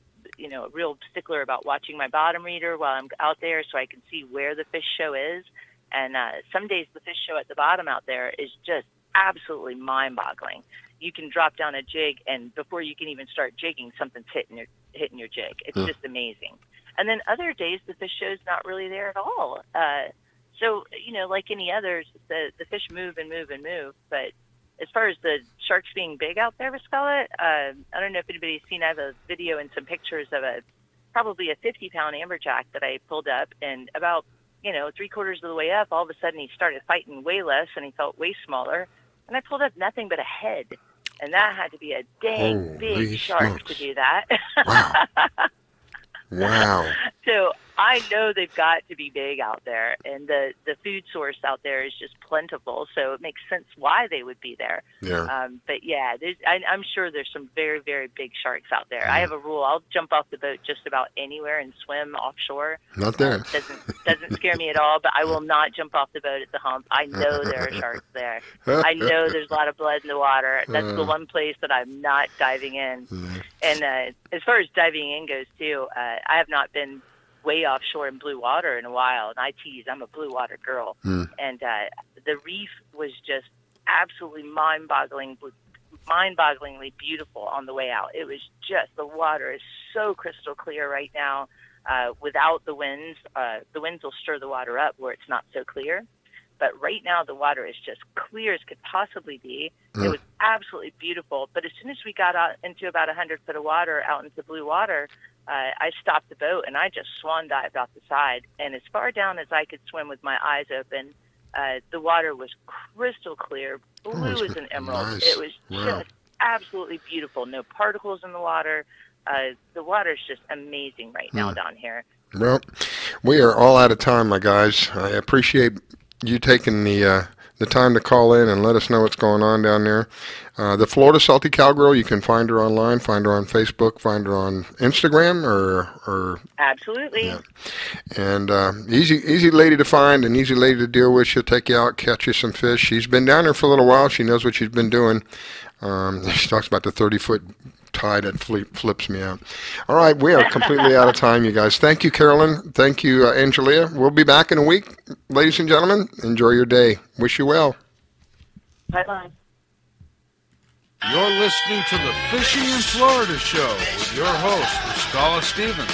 stickler about watching my bottom reader while I'm out there, so I can see where the fish show is. And some days the fish show at the bottom out there is just absolutely mind-boggling. You can drop down a jig, and before you can even start jigging, something's hitting your jig. It's just amazing. And then other days, the fish show's not really there at all. So, like any others, the fish move and move and move. But as far as the sharks being big out there, Viscala, I don't know if anybody's seen. I have a video and some pictures of probably a 50-pound amberjack that I pulled up, and about 3/4 of the way up, all of a sudden he started fighting way less, and he felt way smaller. And I pulled up nothing but a head. And that had to be a dang big shark to do that. Wow. So I know they've got to be big out there, and the food source out there is just plentiful, so it makes sense why they would be there. Yeah. But yeah, I'm sure there's some very, very big sharks out there. I have a rule: I'll jump off the boat just about anywhere and swim offshore. Not there. Doesn't scare me at all. But I will not jump off the boat at the hump. I know there are sharks there. I know there's a lot of blood in the water. That's the one place that I'm not diving in. And as far as diving in goes too, I have not been way offshore in blue water in a while, and I tease, I'm a blue water girl. And the reef was just absolutely mind-bogglingly beautiful on the way out. It was just, the water is so crystal clear right now. Without the winds will stir the water up where it's not so clear. But right now the water is just clear as could possibly be. It was absolutely beautiful. But as soon as we got out into about 100 foot of water out into blue water, I stopped the boat and I just swan dived off the side. And as far down as I could swim with my eyes open, the water was crystal clear, blue as an emerald. Nice. It was just absolutely beautiful. No particles in the water. The water is just amazing right now down here. Well, we are all out of time, my guys. I appreciate you taking the the time to call in and let us know what's going on down there. The Florida Salty Cowgirl, you can find her online, find her on Facebook, find her on Instagram, or Absolutely. yeah. And easy lady to find and easy lady to deal with. She'll take you out, catch you some fish. She's been down there for a little while. She knows what she's been doing. She talks about the 30-foot tide that flips me out. All right, we are completely out of time, you guys. Thank you, Carolyn. Thank you, Angelia. We'll be back in a week. Ladies and gentlemen, enjoy your day. Wish you well. Bye-bye. You're listening to the Fishing in Florida show with your host, Scala Stevens.